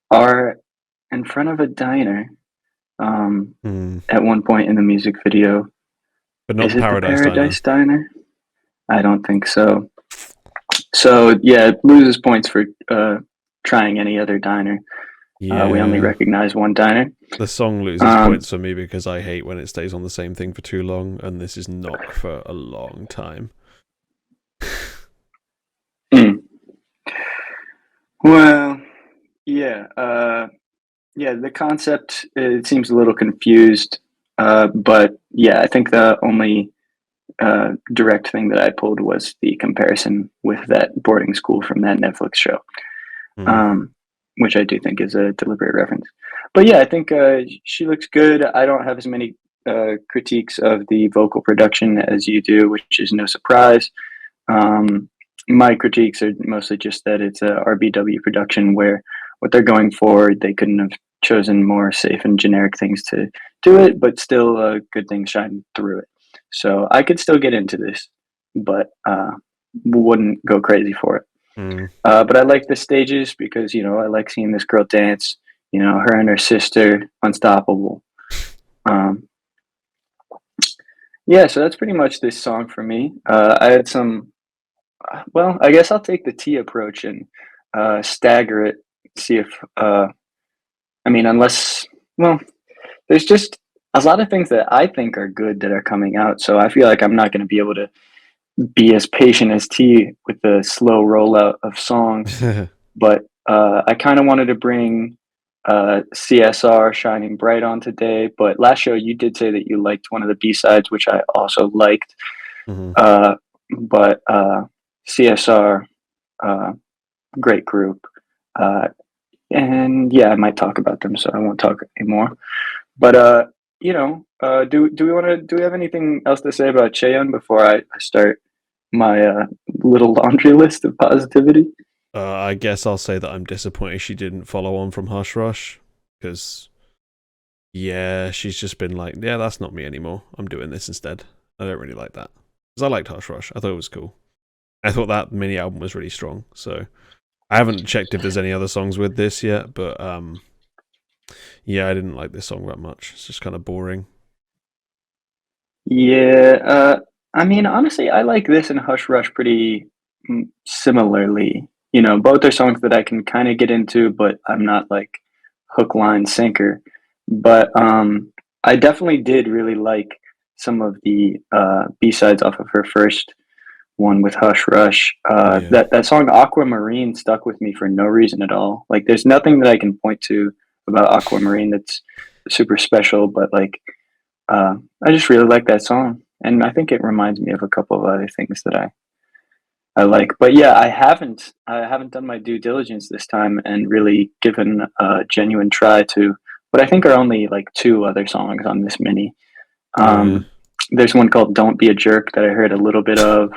are in front of a diner at one point in the music video. But not Is it Paradise, the Paradise Diner? I don't think so. So yeah, it loses points for trying any other diner. Yeah. We only recognize one diner. The song loses points for me because I hate when it stays on the same thing for too long, and this is not for a long time. Well, yeah. Yeah, the concept, it seems a little confused. But yeah, I think the only direct thing that I pulled was the comparison with that boarding school from that Netflix show. Which I do think is a deliberate reference. But yeah, I think she looks good. I don't have as many critiques of the vocal production as you do, which is no surprise. My critiques are mostly just that it's a RBW production where what they're going for, they couldn't have chosen more safe and generic things to do it, but still good things shine through it. So I could still get into this, but wouldn't go crazy for it. But I like the stages because, I like seeing this girl dance, her and her sister, unstoppable. Yeah, so that's pretty much this song for me. I had some, well, I guess I'll take the T approach and stagger it, see if, unless, well, there's just a lot of things that I think are good that are coming out. So I feel like I'm not going to be able to be as patient as T with the slow rollout of songs. But I kind of wanted to bring CSR Shining Bright on today. But last show you did say that you liked one of the B-sides, which I also liked. But CSR, great group. And yeah, I might talk about them, so I won't talk anymore. But do we have anything else to say about Chae Yeon before I start my little laundry list of positivity? I guess I'll say that I'm disappointed she didn't follow on from Hush Rush, because yeah, she's just been like, yeah, that's not me anymore. I'm doing this instead. I don't really like that, because I liked Hush Rush. I thought it was cool. I thought that mini album was really strong. So I haven't checked if there's any other songs with this yet, but yeah, I didn't like this song that much. It's just kind of boring. Yeah, I mean, honestly, I like this and Hush Rush pretty similarly. You know, both are songs that I can kind of get into, but I'm not like hook, line, sinker. But I definitely did really like some of the B-sides off of her first one with Hush Rush. That song Aquamarine stuck with me for no reason at all. Like, there's nothing that I can point to about Aquamarine that's super special, but like I just really like that song, and I think it reminds me of a couple of other things that I like. But yeah, I haven't done my due diligence this time and really given a genuine try to what I think are only like 2 other songs on this mini. There's one called Don't Be a Jerk that I heard a little bit of,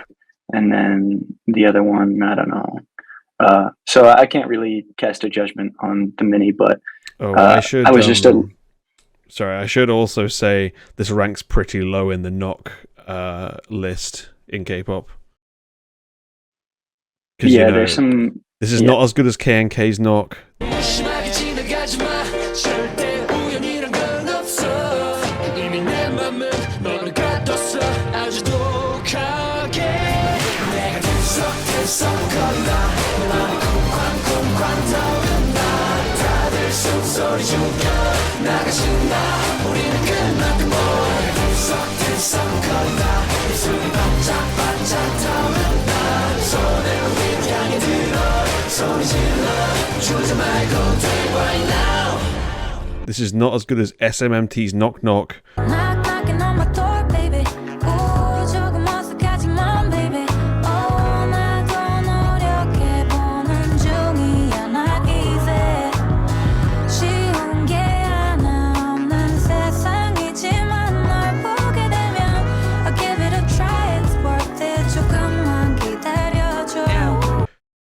and then the other one, I don't know. So I can't really cast a judgment on the mini, but I should also say this ranks pretty low in the knock list in K-pop. Yeah, there's some. This is not as good as K&K's knock. This is not as good as SMMT's Knock Knock.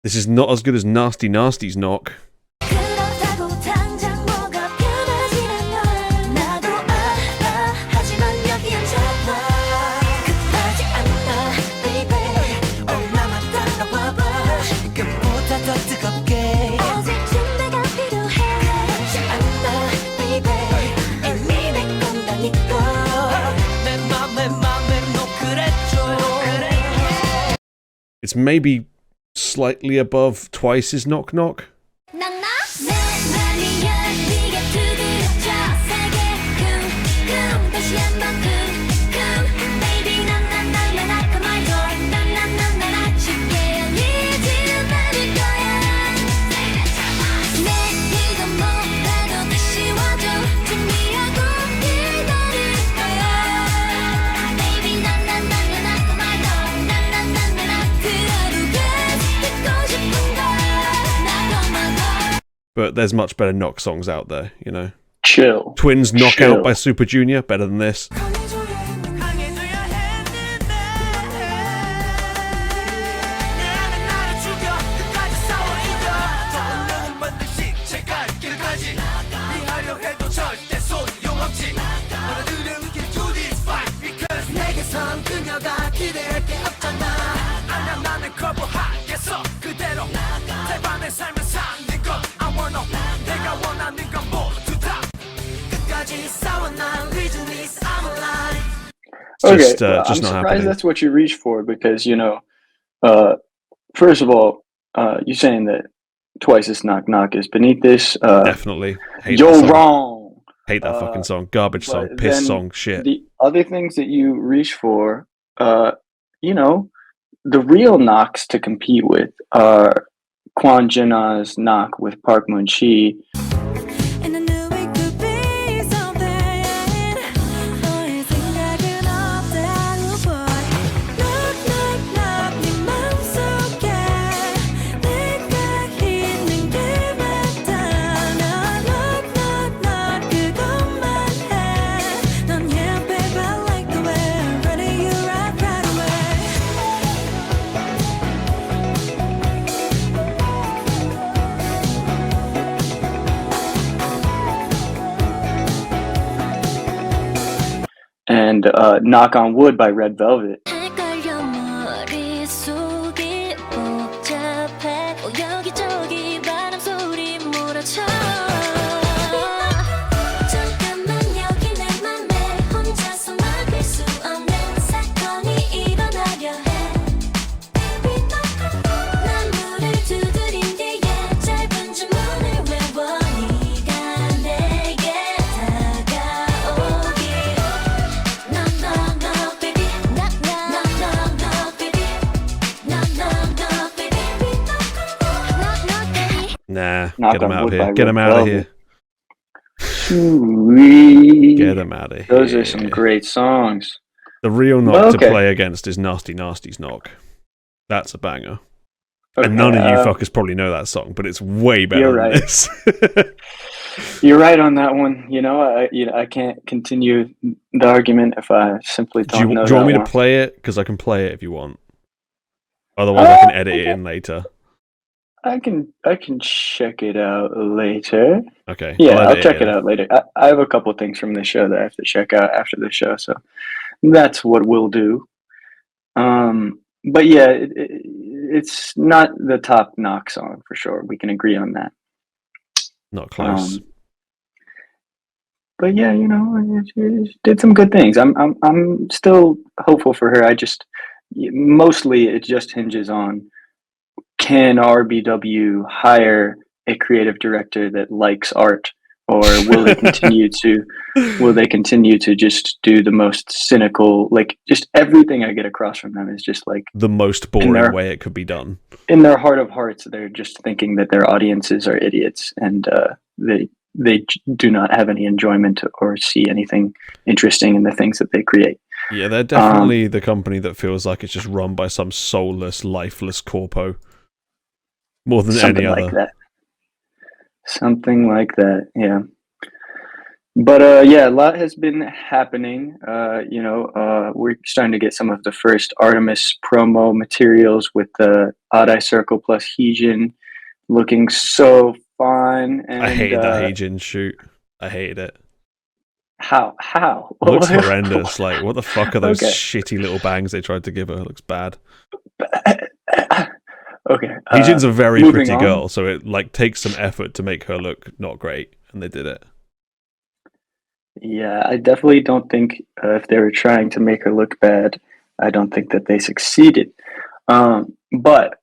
This is not as good as Nasty Nasty's Knock. It's maybe slightly above Twice's Knock Knock. But there's much better knock songs out there, you know. Chill. Twins Knockout by Super Junior, better than this. Okay, just I'm not surprised happening. that's what you reach for, because, you know, first of all, you saying that Twice's Knock Knock is beneath this. Definitely. Hate that You're song. wrong. Hate that fucking song. Garbage song. But Piss then song. Shit. The other things that you reach for, you know, the real knocks to compete with are Kwon Jinna's knock with Park Moon Chi. And Knock on Wood by Red Velvet. Nah, Knock get him on out of Wood here. by Get Red him out of Velvet. here. Sweet. Get him out of here. Those are some great songs. The real knock Well, to okay. play against is Nasty Nasty's knock. That's a banger. Okay, And none of you fuckers probably know that song, but it's way better you're than right. this. You're right on that one. I can't continue the argument if I simply do don't know you want me that to one. play it? Because I can play it if you want. Otherwise, I can edit it in later. I can check it out later. Okay. Yeah, I'll edit check in. it out later. I have a couple things from the show that I have to check out after the show, so that's what we'll do. But yeah, it's not the top knock song for sure. We can agree on that. Not close. But yeah, she did some good things. I'm still hopeful for her. Mostly it just hinges on, can RBW hire a creative director that likes art, or will they continue to just do the most cynical, like, just everything I get across from them is just like The most boring way it could be done. in their heart of hearts, they're just thinking that their audiences are idiots, and they do not have any enjoyment or see anything interesting in the things that they create. Yeah, they're definitely the company that feels like it's just run by some soulless, lifeless corpo. More than any other. Something like that, yeah. But yeah, a lot has been happening. We're starting to get some of the first Artemis promo materials with the Odd Eye Circle plus Heejin looking so fun. And I hated that Heejin shoot. I hated it. How? It looks horrendous. Like, what the fuck are those Okay. shitty little bangs they tried to give her? It looks bad. Okay. Heejin's a very moving pretty on. girl, so it like takes some effort to make her look not great, and they did it. Yeah, I definitely don't think if they were trying to make her look bad, I don't think that they succeeded. But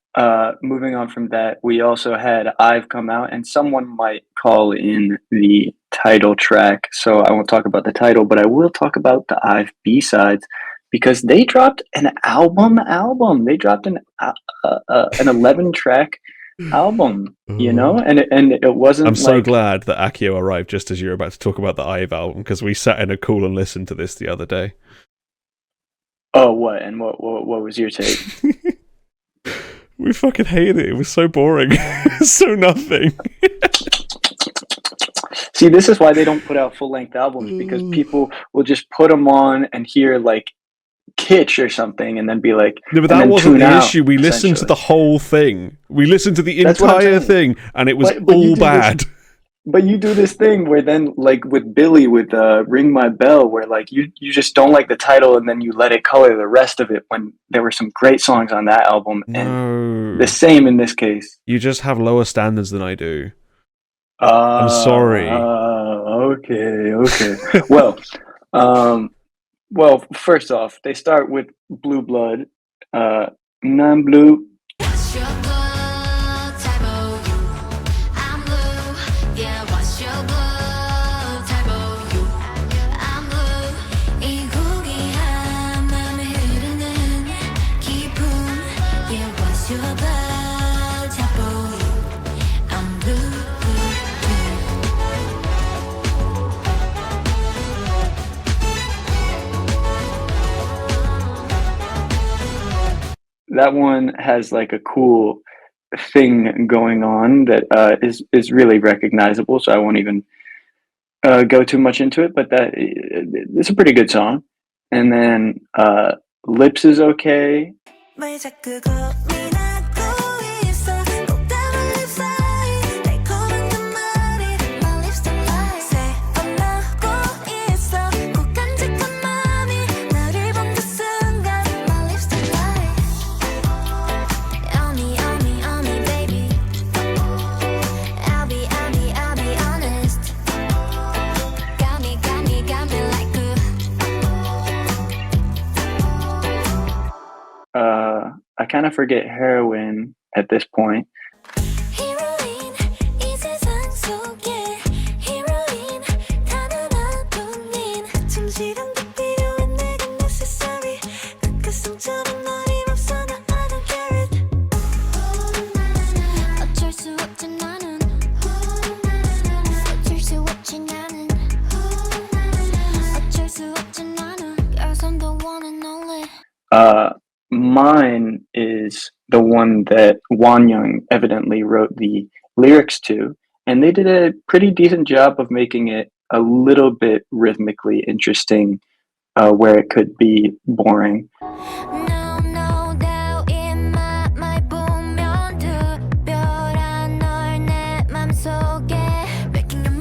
moving on from that, we also had IVE come out, and someone might call in the title track. So I won't talk about the title, but I will talk about the IVE B-sides, because they dropped an album. They dropped an 11-track album, and it wasn't. I'm so glad that Akio arrived just as you were about to talk about the IVE album, because we sat in a call and listened to this the other day. Oh, what? And what was your take? We fucking hated it. It was so boring. So nothing. See, this is why they don't put out full-length albums, because people will just put them on and hear like Kitsch or something, and then be like, No, but and that then wasn't tune the out, issue. We listened to the whole thing. We listened to the That's what I'm entire saying. thing, and it was But you all do bad. But you do this thing where then, like with Billy with Ring My Bell, where like you just don't like the title, and then you let it color the rest of it, when there were some great songs on that album. And No. the same in this case. You just have lower standards than I do. I'm sorry. Okay. Well, first off, they start with Blue Blood, Non Blue. What's your blood type of you? I'm blue. Yeah, what's your blood type of you? I'm blue. 이 고귀한 맘에 흐르는 기분. Yeah, what's your blood type of you? I'm blue. That one has like a cool thing going on that is really recognizable, so I won't even go too much into it, but that it's a pretty good song. And then Lips is okay. 왜 자꾸 고민하고 있어? 꼭 다른 립 사이 달콤한 그 말이 My lips don't lie 새어나고 있어 꼭 간직한 맘이 나를 본 그 순간 My lips don't lie On me baby I'll be honest Got me like I kind of forget Heroin at this point. Heroine 이 세상 속에 Heroine 가난한 돈인 충실한 게 필요해 내가 necessary 닭가슴처럼 널 없어 나 I don't care it 어쩔 수 없지 나는 Mine is the one that Wanyang evidently wrote the lyrics to, and they did a pretty decent job of making it a little bit rhythmically interesting, where it could be boring. No, no doubt in my 보면 특별한 널 내 맘속에 making your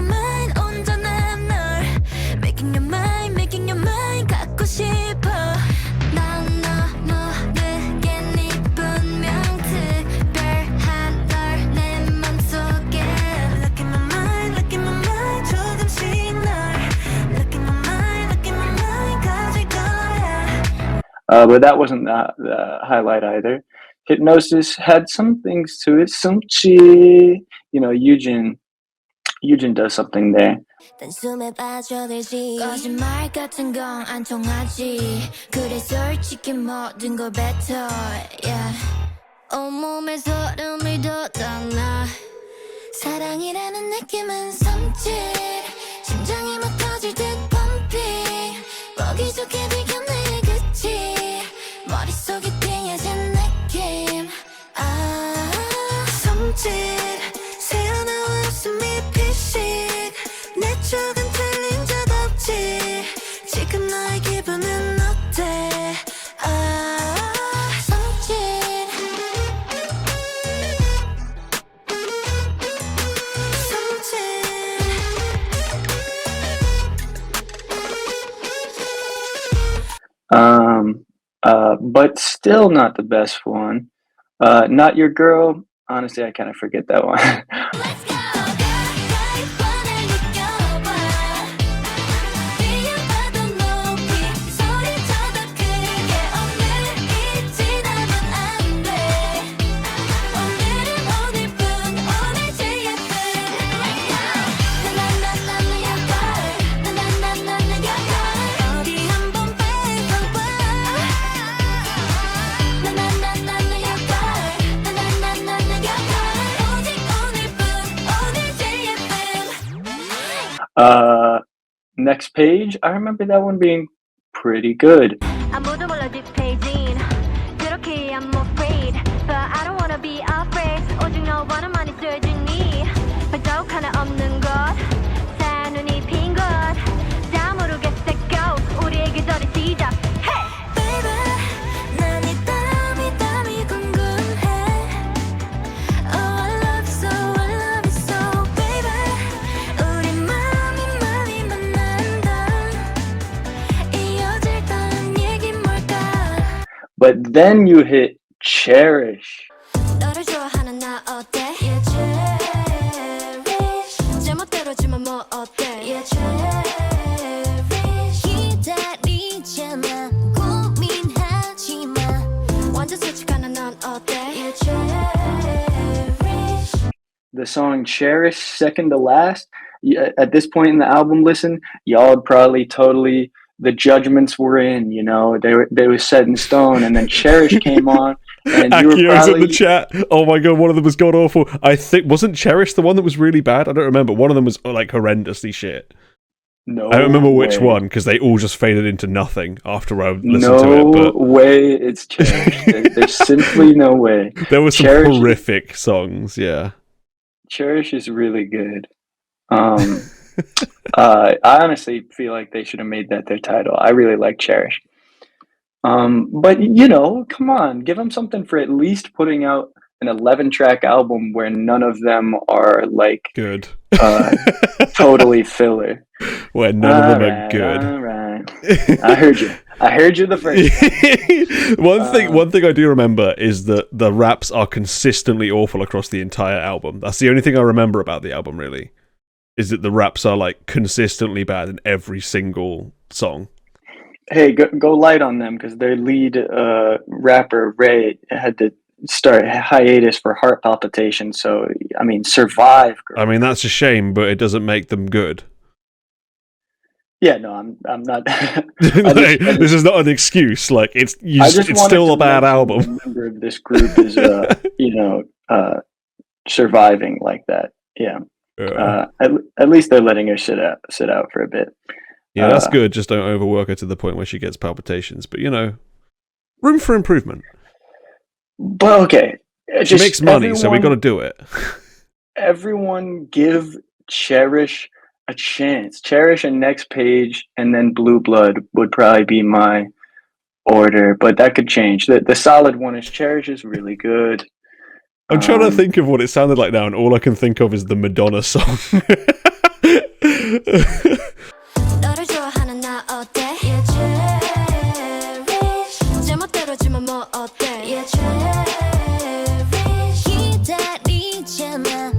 mind 온전한 널 making your mind 갖고 싶어 난 너에게 네 분명 특별한 널 내 맘속에 look in my mind 조금씩 널 look in my mind 가질 거야. But that wasn't the highlight either. Hypnosis had some things to it. Sumchi, Yujin does something there. 단숨에 빠져들지 거짓말 같은 건 안 통하지 그래 솔직히 모든 걸 뱉어 yeah. 온몸에 소름을 돋아나 사랑이라는 느낌은 섬찟 심장이 막 터질 듯 펌핑 보기 좋게 들켰네 그치 머릿속이 띵해진 느낌 아 섬찟 새어나온 웃음이 피식 내 쪽은 틀린 적 없지 지금 너의 기분은 어때 아 섬찟 But still not the best one. Not Your Girl. Honestly, I kind of forget that one. Let's go 가까이 뻔해 느껴봐 뛰어봐도 높이 소리쳐 더 크게 오늘 잊지나면 안돼 오늘은 오늘뿐 오늘 제일 예쁜 Let's go 나나나나나 your girl 나나나나나 your girl 어디 한번 뺏어봐 나나나나나 your girl 나나나나나 your girl 오직 오늘뿐 오늘 제일 예쁜 Next page. I remember that one being pretty good. 아무도 몰라 뒷페이지인 그렇게 I'm afraid But I don't wanna be afraid 오직 너와는 있을 주니 발자국 하나 없는 것 새 눈이 핀 것 다 모르겠어 go 우리의 계절의 시작 Hey! Baby 난 이 땀이 궁금해 Oh I love you so baby 우리 마음이 만난다 이어질던 얘긴 뭘까 But then you hit Cherish. 너를 좋아하는 나 어때? Yeah, cherish 제멋대로지만 뭐 어때? Yeah, cherish 기다리지마 고민하지마 완전 솔직한 넌 어때? Yeah, cherish The song Cherish, second to last. At this point in the album listen, y'all had probably totally, the judgments were in, they were set in stone, and then Cherish came on, and you were Akio's in probably... the chat. Oh my god, one of them was god awful. I think wasn't Cherish the one that was really bad? I don't remember. One of them was like horrendously shit. No I don't remember which way. one because they all just faded into nothing after I listened No to it. But way it's Cherish. There's simply no way. there were some Cherish- horrific songs. Yeah. Cherish is really good. I honestly feel like they should have made that their title. I really like Cherish. But come on, give them something for at least putting out an 11-track album where none of them are like Good. totally filler. Where none of them are good. All right. I heard you. I heard you the first time. One thing I do remember is that the raps are consistently awful across the entire album. That's the only thing I remember about the album, really, is that the raps are like consistently bad in every single song. Hey, go light on them because their lead rapper Ray had to start hiatus for heart palpitations. So I mean, survive. Girl. I mean, that's a shame, but it doesn't make them good. Yeah, no, I'm not. This is not an excuse. Like it's still a bad album. A member of this group is, surviving like that. Yeah. At least they're letting her sit out for a bit. Yeah, that's good. Just don't overwork her to the point where she gets palpitations. But room for improvement. But okay, She makes money, so we got to do it. Everyone give Cherish a chance. Cherish and Next Page, and then Blue Blood would probably be my order, but that could change. The solid one is Cherish is really good. I'm trying to think of what it sounded like now, and all I can think of is the Madonna song. 너를 좋아하는 나 어때? Yeah, cherish. 제멋대로지만 뭐 어때? Yeah, cherish. 기다리지마,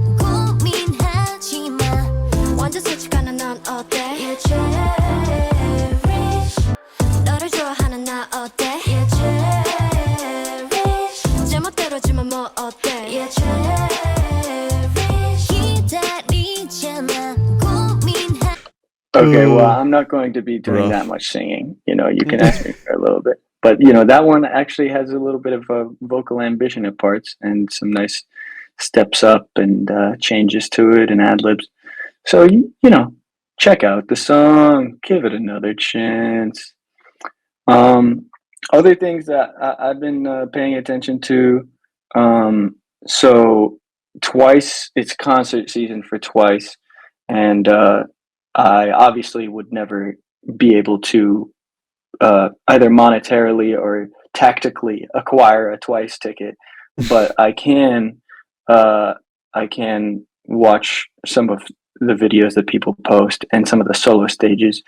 고민하지마. 완전 솔직한 넌 어때? Yeah, cherish. 너를 좋아하는 나 어때? Yeah, cherish. 제멋대로지만 뭐 어때? Yeah, cherish. 기다리지마, 고민하. Okay, well, I'm not going to be doing that much singing. You know, you can ask me for a little bit. But, you know, that one actually has a little bit of a vocal ambition at parts and some nice steps up and changes to it and ad-libs. So, you know, check out the song. Give it another chance. Other things that I've been paying attention to. So, Twice, it's concert season for Twice. And I obviously would never be able to either monetarily or tactically acquire a Twice ticket, but I can watch some of the videos that people post, and some of the solo stages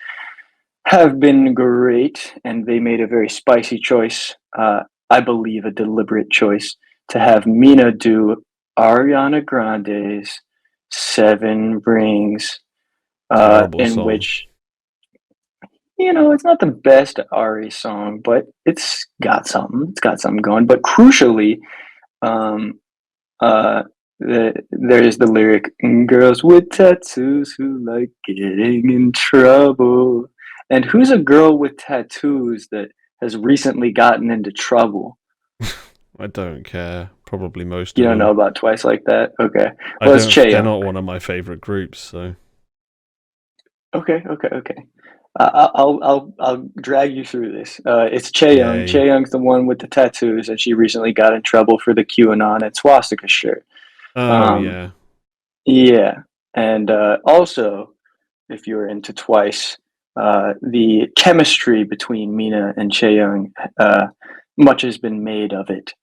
have been great, and they made a very spicy choice, I believe a deliberate choice, to have Mina do Ariana Grande's Seven Rings, in song. which, you know, it's not the best Ari song, but it's got something. It's got something going. But crucially, there is the lyric, "Girls with tattoos who like getting in trouble." And who's a girl with tattoos that has recently gotten into trouble? I don't care. Probably most You of don't them. know about Twice like that? Okay. Well, it's Chae They're Yeon. not one of my favorite groups, so. Okay. I'll drag you through this. It's Chae Yeon. Yay. Chae Young's the one with the tattoos, and she recently got in trouble for the QAnon and swastika shirt. Oh, yeah. Yeah, and also, if you're into Twice, the chemistry between Mina and Chae Yeon, much has been made of it.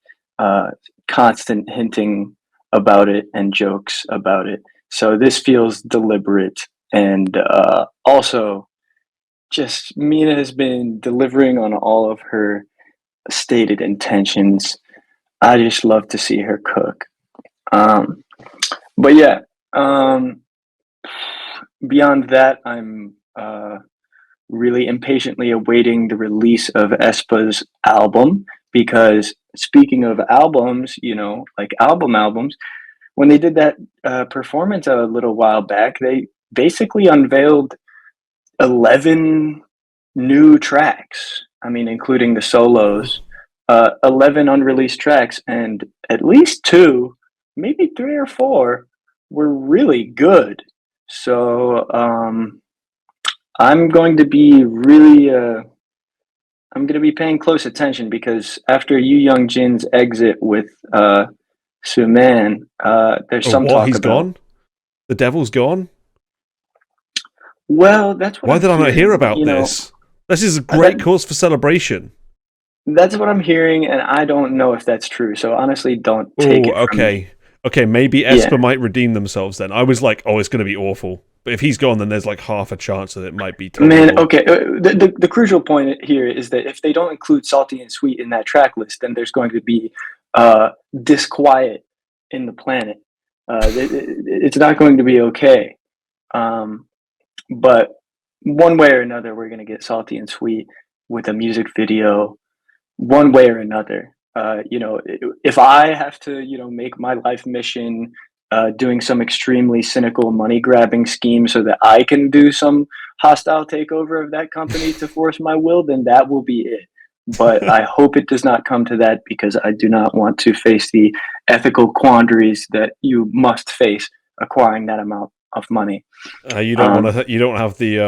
Constant hinting about it and jokes about it. So this feels deliberate. And also, just Mina has been delivering on all of her stated intentions. I just love to see her cook. But yeah, beyond that, I'm really impatiently awaiting the release of aespa's album, because speaking of albums, you know, like albums, when they did that performance a little while back, they basically unveiled 11 new tracks. I mean, including the solos, 11 unreleased tracks, and at least 2, maybe 3 or 4 were really good. So I'm going to be really I'm going to be paying close attention, because after Yu Young Jin's exit with Suman, there's some talk He's about... gone? The devil's gone? Well, that's what Why I'm did I not hearing, hear about you know. this? This is a great cause for celebration. That's what I'm hearing, and I don't know if that's true. So honestly, don't take it from me. Okay, maybe aespa might redeem themselves then. I was like, oh, it's going to be awful. But if he's gone, then there's like half a chance that it might be terrible. Man, okay. The crucial point here is that if they don't include Salty and Sweet in that track list, then there's going to be disquiet in the planet. It's not going to be okay. But one way or another, we're going to get Salty and Sweet with a music video, one way or another. You know, if I have to, you know, make my life mission doing some extremely cynical money grabbing scheme so that I can do some hostile takeover of that company to force my will, then that will be it. But I hope it does not come to that, because I do not want to face the ethical quandaries that you must face acquiring that amount of money. You don't want to. You don't have the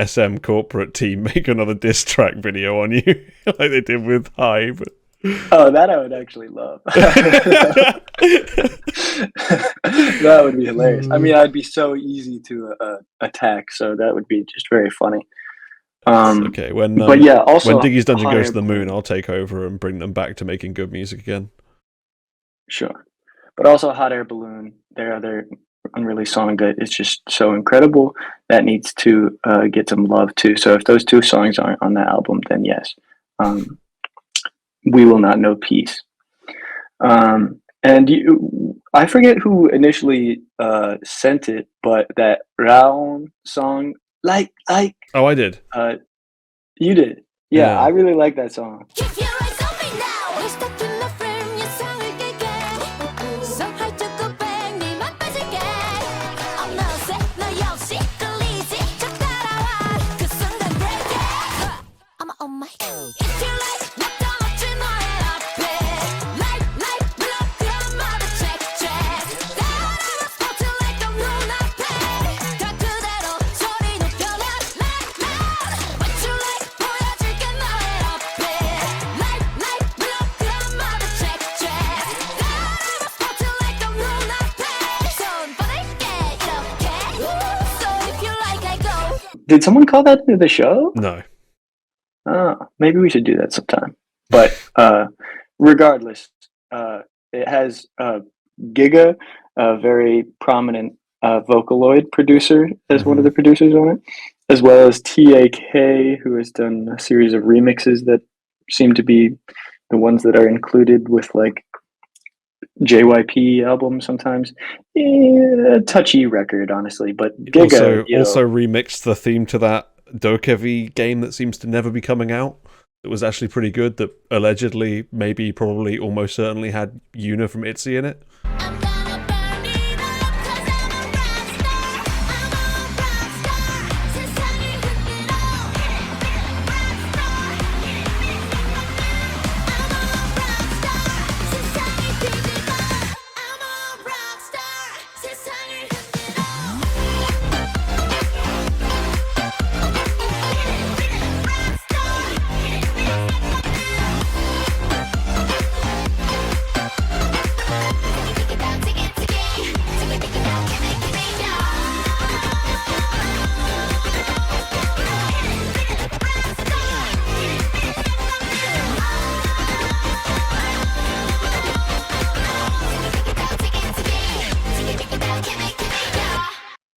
SM corporate team make another diss track video on you like they did with Hive. Oh, that I would actually love. That would be hilarious. I mean, I'd be so easy to attack, so that would be just very funny. Okay, but yeah, also when Diggy's Dungeon goes to the higher moon, plane. I'll take over and bring them back to making good music again. Sure. But also Hot Air Balloon, their other unreleased song that is just so incredible, that needs to get some love too. So if those two songs aren't on that album, then yes, we will not know peace. And I forget who initially sent it, but that Raon song, like, Oh, I did. you did. Yeah, Yeah. I really like that song. Keep your eyes on me now. We're stuck in the frame. 예상을 깨게. 상할 두고 뱅. 니만 빠지게. 어느새 너 역시 끌리지. 저 따라와. 그 순간 break it. I'm on my. If you like, 나도 멋진 너의 앞에. Like, 불러들어마다 check. 따라와 spotlight 너 눈앞에. 다 그대로 소리 높여 loud. What you like, 보여줄게 너의 앞에. Like, 불러들어마다 check. 따라와 spotlight 너 눈앞에. 손 뻗을게 이렇게. So if you like, I go. Did someone call that into the show? No. Oh, maybe we should do that sometime. But regardless, it has Giga, a very prominent Vocaloid producer, as one of the producers on it, as well as TAK, who has done a series of remixes that seem to be the ones that are included with like JYP albums sometimes. Touchy record, honestly, but Giga Also remixed the theme to that Dokevi game that seems to never be coming out. It was actually pretty good. That allegedly, maybe, probably, almost certainly had Yuna from ITZY in it. I'm gonna burn it up 'cause I'm a rockstar. I'm a rockstar. 세상을 흔들어. Rockstar. I'm a rockstar. 세상을 뒤집어. I'm a rockstar. 세상을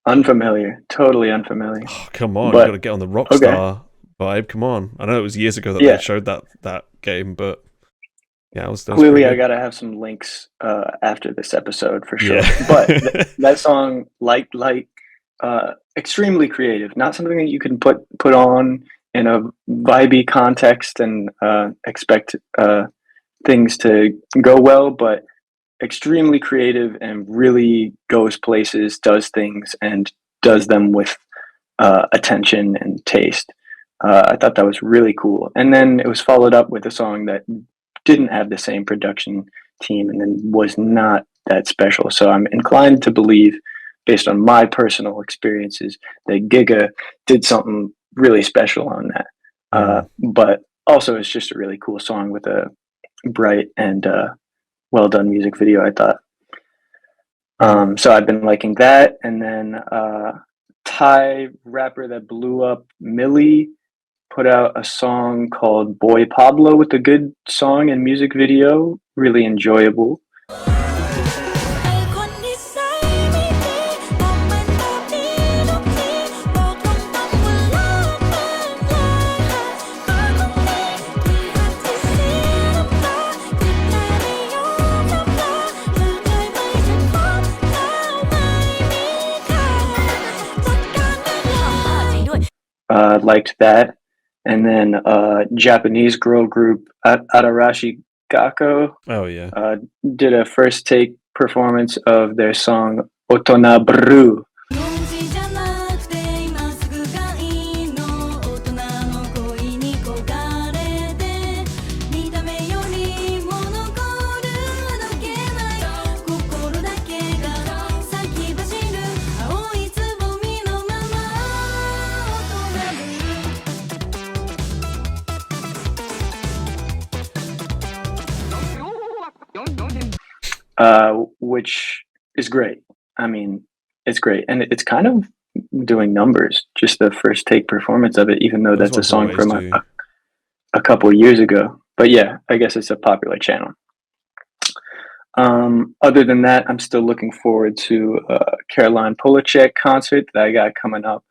unfamiliar, totally unfamiliar. Oh, come on, But- you got to get on the Rockstar vibe. Come on. I know it was years ago that Yeah. they showed that game, but yeah, that was Clearly, pretty I good. gotta have some links after this episode for sure. Yeah. But that song, extremely creative. Not something that you can put on in a vibey context and expect things to go well, but extremely creative and really goes places, does things, and does them with attention and taste. I thought that was really cool. And then it was followed up with a song that didn't have the same production team and then was not that special. So I'm inclined to believe, based on my personal experiences, that Giga did something really special on that. But also, it's just a really cool song with a bright and well done music video, I thought. So I've been liking that. And then Thai rapper that blew up, Millie, put out a song called Boy Pablo with a good song and music video, really enjoyable. Liked that. And then Japanese girl group Adarashi Gakko Oh yeah. did a first take performance of their song Otona Brew. which is great. I mean, it's great, and it's kind of doing numbers. Just the first take performance of it, even though Those that's a ones song always from do. a couple of years ago. But yeah, I guess it's a popular channel. Other than that, I'm still looking forward to Caroline Polachek concert that I got coming up.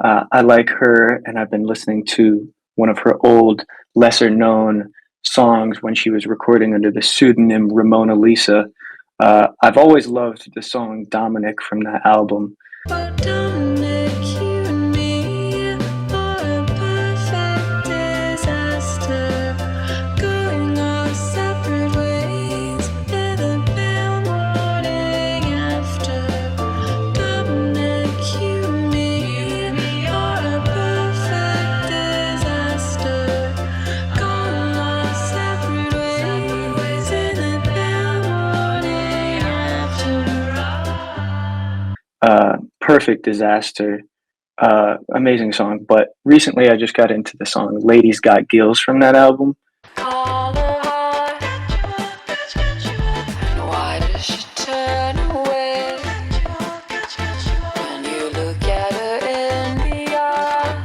I like her, and I've been listening to one of her old, lesser known songs when she was recording under the pseudonym Ramona Lisa. I've always loved the song Dominic from that album. But Dominic, you and me are a perfect disaster, going our separate ways in the pale morning after. Dominic, you and me are a perfect disaster, going our separate ways in the pale morning after. Perfect Disaster. Amazing song. But recently I just got into the song Ladies Got Gills from that album. Call her heart. Why does she turn away when you look at her in the eye?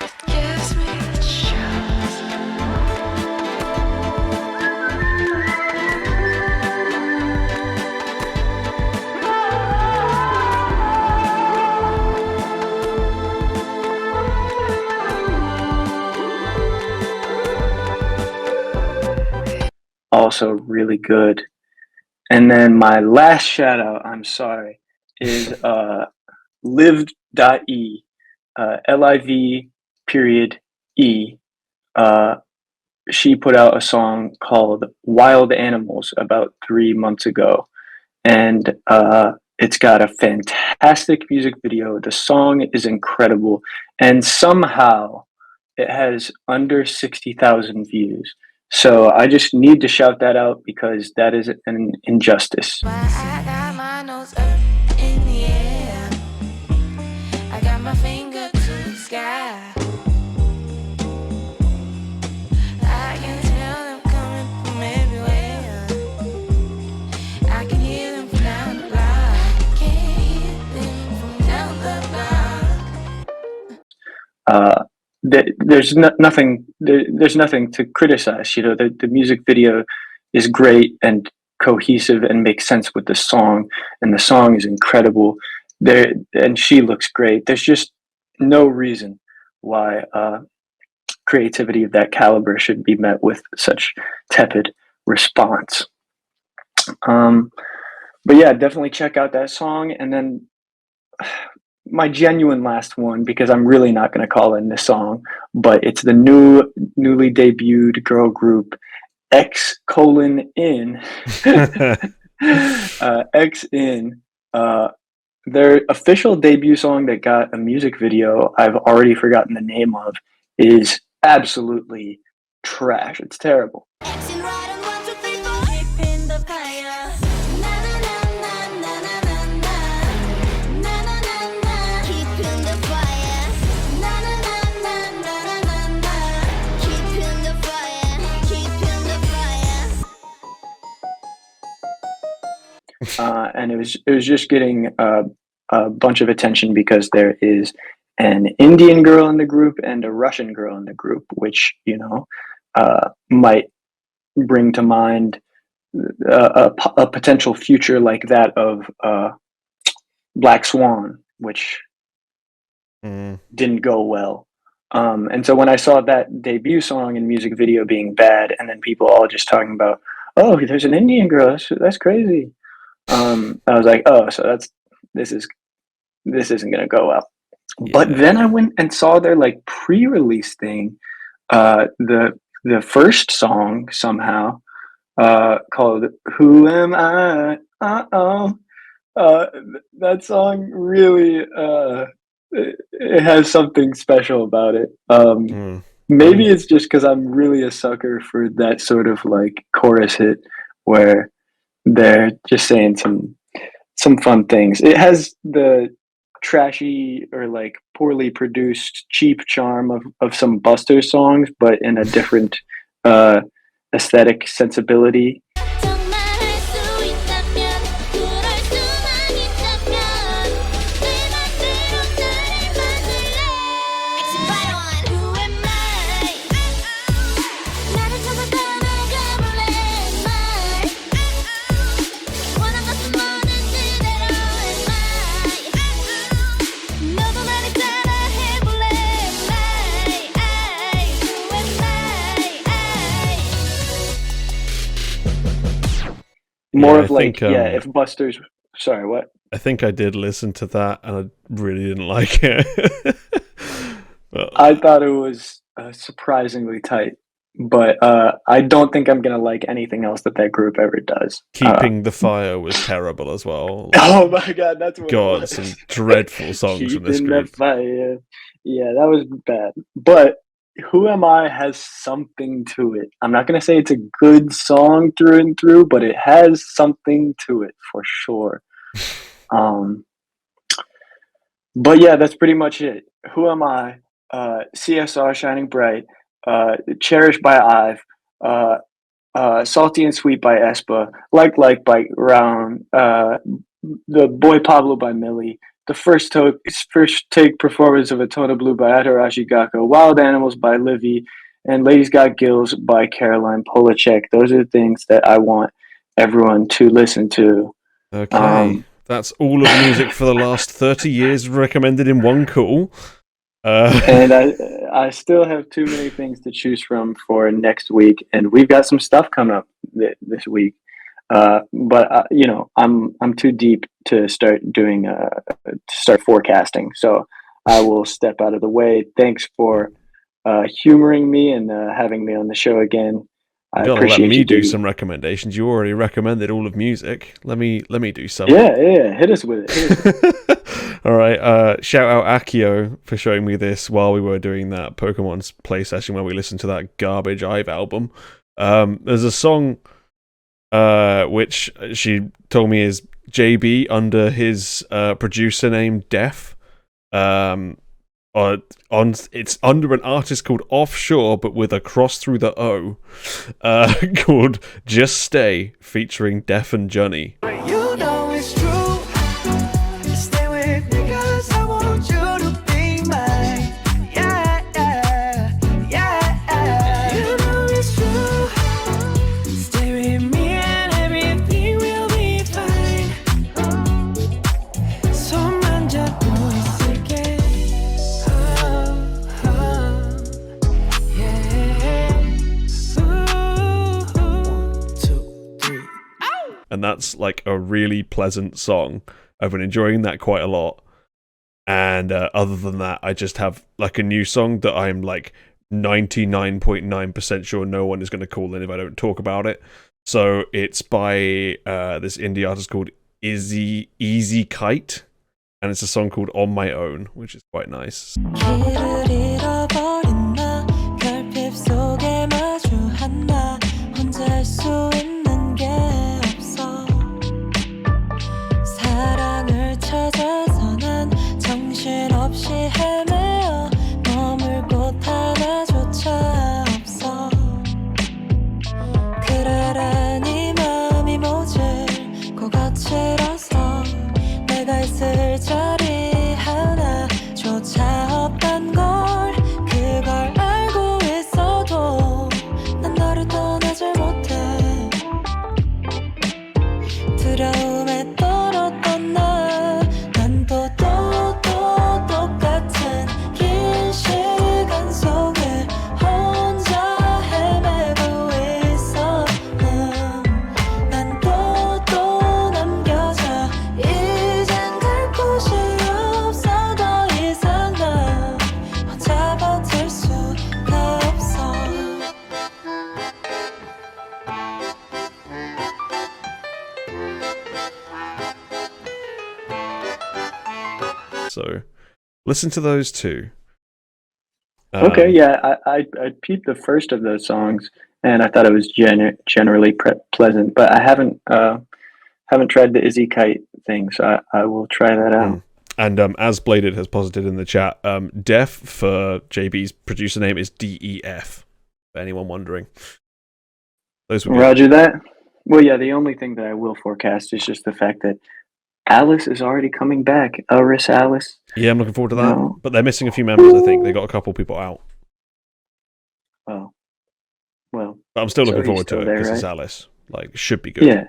It gives me the chills. Also really good. And then my last shout out, I'm sorry, is live.e, L-I-V period E. She put out a song called Wild Animals about 3 months ago. And it's got a fantastic music video. The song is incredible. And somehow it has under 60,000 views. So I just need to shout that out because that is an injustice. I got my nose up in the air. I got my finger to the sky. I can tell them coming from everywhere. I can hear them from down the block. Can't hear them from down the block. There's nothing to criticize. You know, the music video is great and cohesive and makes sense with the song, and the song is incredible. And she looks great. There's just no reason why creativity of that caliber should be met with such tepid response. But yeah, definitely check out that song. And then my genuine last one, because I'm really not going to call in this song, but it's the newly debuted girl group X:(in X:(in). Their official debut song that got a music video I've already forgotten the name of is absolutely trash. It's terrible. Action right on 1, 2, 3, 4. Keeping the fire. Na na na na na na na na. Na na na na. Keeping the fire. Na na na na na na na na. Keeping the fire. Keeping the fire. And it was just getting a bunch of attention because there is an Indian girl in the group and a Russian girl in the group, which, you know, might bring to mind a potential future like that of Black Swan, which didn't go well. And so when I saw that debut song and music video being bad, and then people all just talking about, oh, there's an Indian girl, that's crazy. I was like, oh, so this isn't gonna go well. Yeah. But then I went and saw their like pre-release thing, the first song somehow called "Who Am I?" That song really it has something special about it. Maybe it's just because I'm really a sucker for that sort of like chorus hit where they're just saying some fun things. It has the trashy or like poorly produced cheap charm of some Buster songs, but in a different aesthetic sensibility. More Yeah, of I like, think, if Buster's. Sorry, what? I think I did listen to that, and I really didn't like it. But, I thought it was surprisingly tight, but I don't think I'm gonna like anything else that group ever does. Keeping the Fire was terrible as well. Oh my god, that's what it God, was. some dreadful songs from this Keeping group. the fire. Yeah, that was bad. But Who Am I has something to it. I'm not gonna say it's a good song through and through, but it has something to it for sure. But yeah, that's pretty much it. Who Am I? CSR Shining Bright, Cherished by IVE, Salty and Sweet by Espa, Like by Round, The Boy Pablo by Millie, the first take performance of Atona Blue by Atarashi Gakko, Wild Animals by Livy, and Ladies Got Gills by Caroline Polachek. Those are the things that I want everyone to listen to. Okay. That's all of music for the last 30 years recommended in one call. And I still have too many things to choose from for next week, and we've got some stuff coming up this week. But you know, I'm too deep to start forecasting, so I will step out of the way. Thanks for humoring me and having me on the show again. I You gotta appreciate let me you, do Diggy. some recommendations. You already recommended all of music. Let me do some. Yeah, hit us with it. All right. Shout out Akio for showing me this while we were doing that Pokemon's play session where we listened to that garbage IVE album. There's a song which she told me is JB under his producer name Def. It's under an artist called Offshore, but with a cross through the O, called Just Stay, featuring Def and Johnny. You know it's true. Stay with me 'cause I want you to be mine. Yeah, yeah, yeah. You know it's true. Stay with me and everything will be fine. 손만 잡고 있을게. And that's like a really pleasant song. I've been enjoying that quite a lot. And other than that, I just have like a new song that I'm like 99.9% sure no one is going to call in if I don't talk about it. So it's by this indie artist called Easy Kite, and it's a song called On My Own, which is quite nice. 길을 잃어버린 나 결핍 속에 마주한 나 혼자 할 수 있는 게 없어 사랑을 찾아서 난 정신없이 헤매어 머물 곳 하나조차 없어 그래라 네 맘이 모질 것 같이라서 내가 있을 자리 하나조차 없단 걸 그걸 알고 있어도 난 너를 떠나질 못해 두려움에 떨었던 난 또 똑같은 긴 시간 속에 혼자 헤매고 있어 난 또 남겨져 이젠 갈 곳이 없어 더 이상 나 혼자 버틸 수가 없어 So listen to those two. Okay, yeah, I peeped the first of those songs, and I thought it was generally pleasant, but I haven't tried the Izzy Kite thing, so I will try that out. And as Bladed has posited in the chat, Def for JB's producer name is DEF, for anyone wondering. Those would be Roger that. Well, yeah, the only thing that I will forecast is just the fact that Alice is already coming back. Elris Alice. Yeah, I'm looking forward to that. No. But they're missing a few members, I think. They got a couple people out. Oh, well. But I'm still So looking he's forward to still it there, because it's right? Alice. Like, it should be good. Yeah.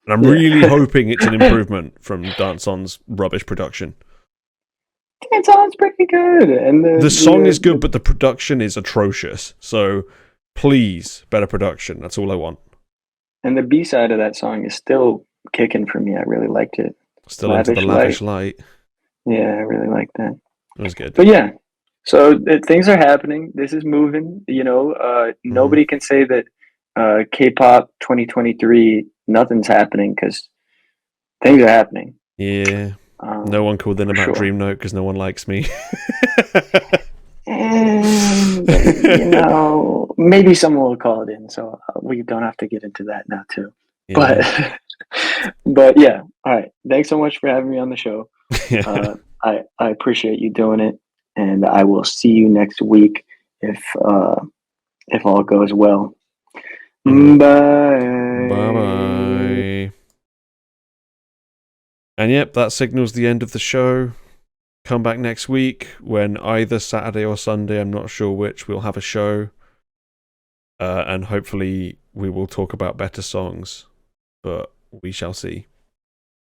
And I'm Yeah. really hoping it's an improvement from Dance On's rubbish production. It sounds pretty good, and The song is good, but the production is atrocious. So, please, better production. That's all I want. And the B side of that song is still kicking for me. I really liked it. Still into the lavish light. Yeah, I really like that. It was good. But yeah, so things are happening. This is moving. You know, nobody can say that K-pop 2023 nothing's happening because things are happening. Yeah. No one called in about sure. Dream Note because no one likes me. And you know, maybe someone will call it in, so we don't have to get into that now too. Yeah. But yeah, all right. Thanks so much for having me on the show. Yeah. I appreciate you doing it, and I will see you next week if all goes well. Mhm. Bye. Bye-bye. And yep, that signals the end of the show. Come back next week when either Saturday or Sunday, I'm not sure which, we'll have a show. And hopefully we will talk about better songs. But we shall see.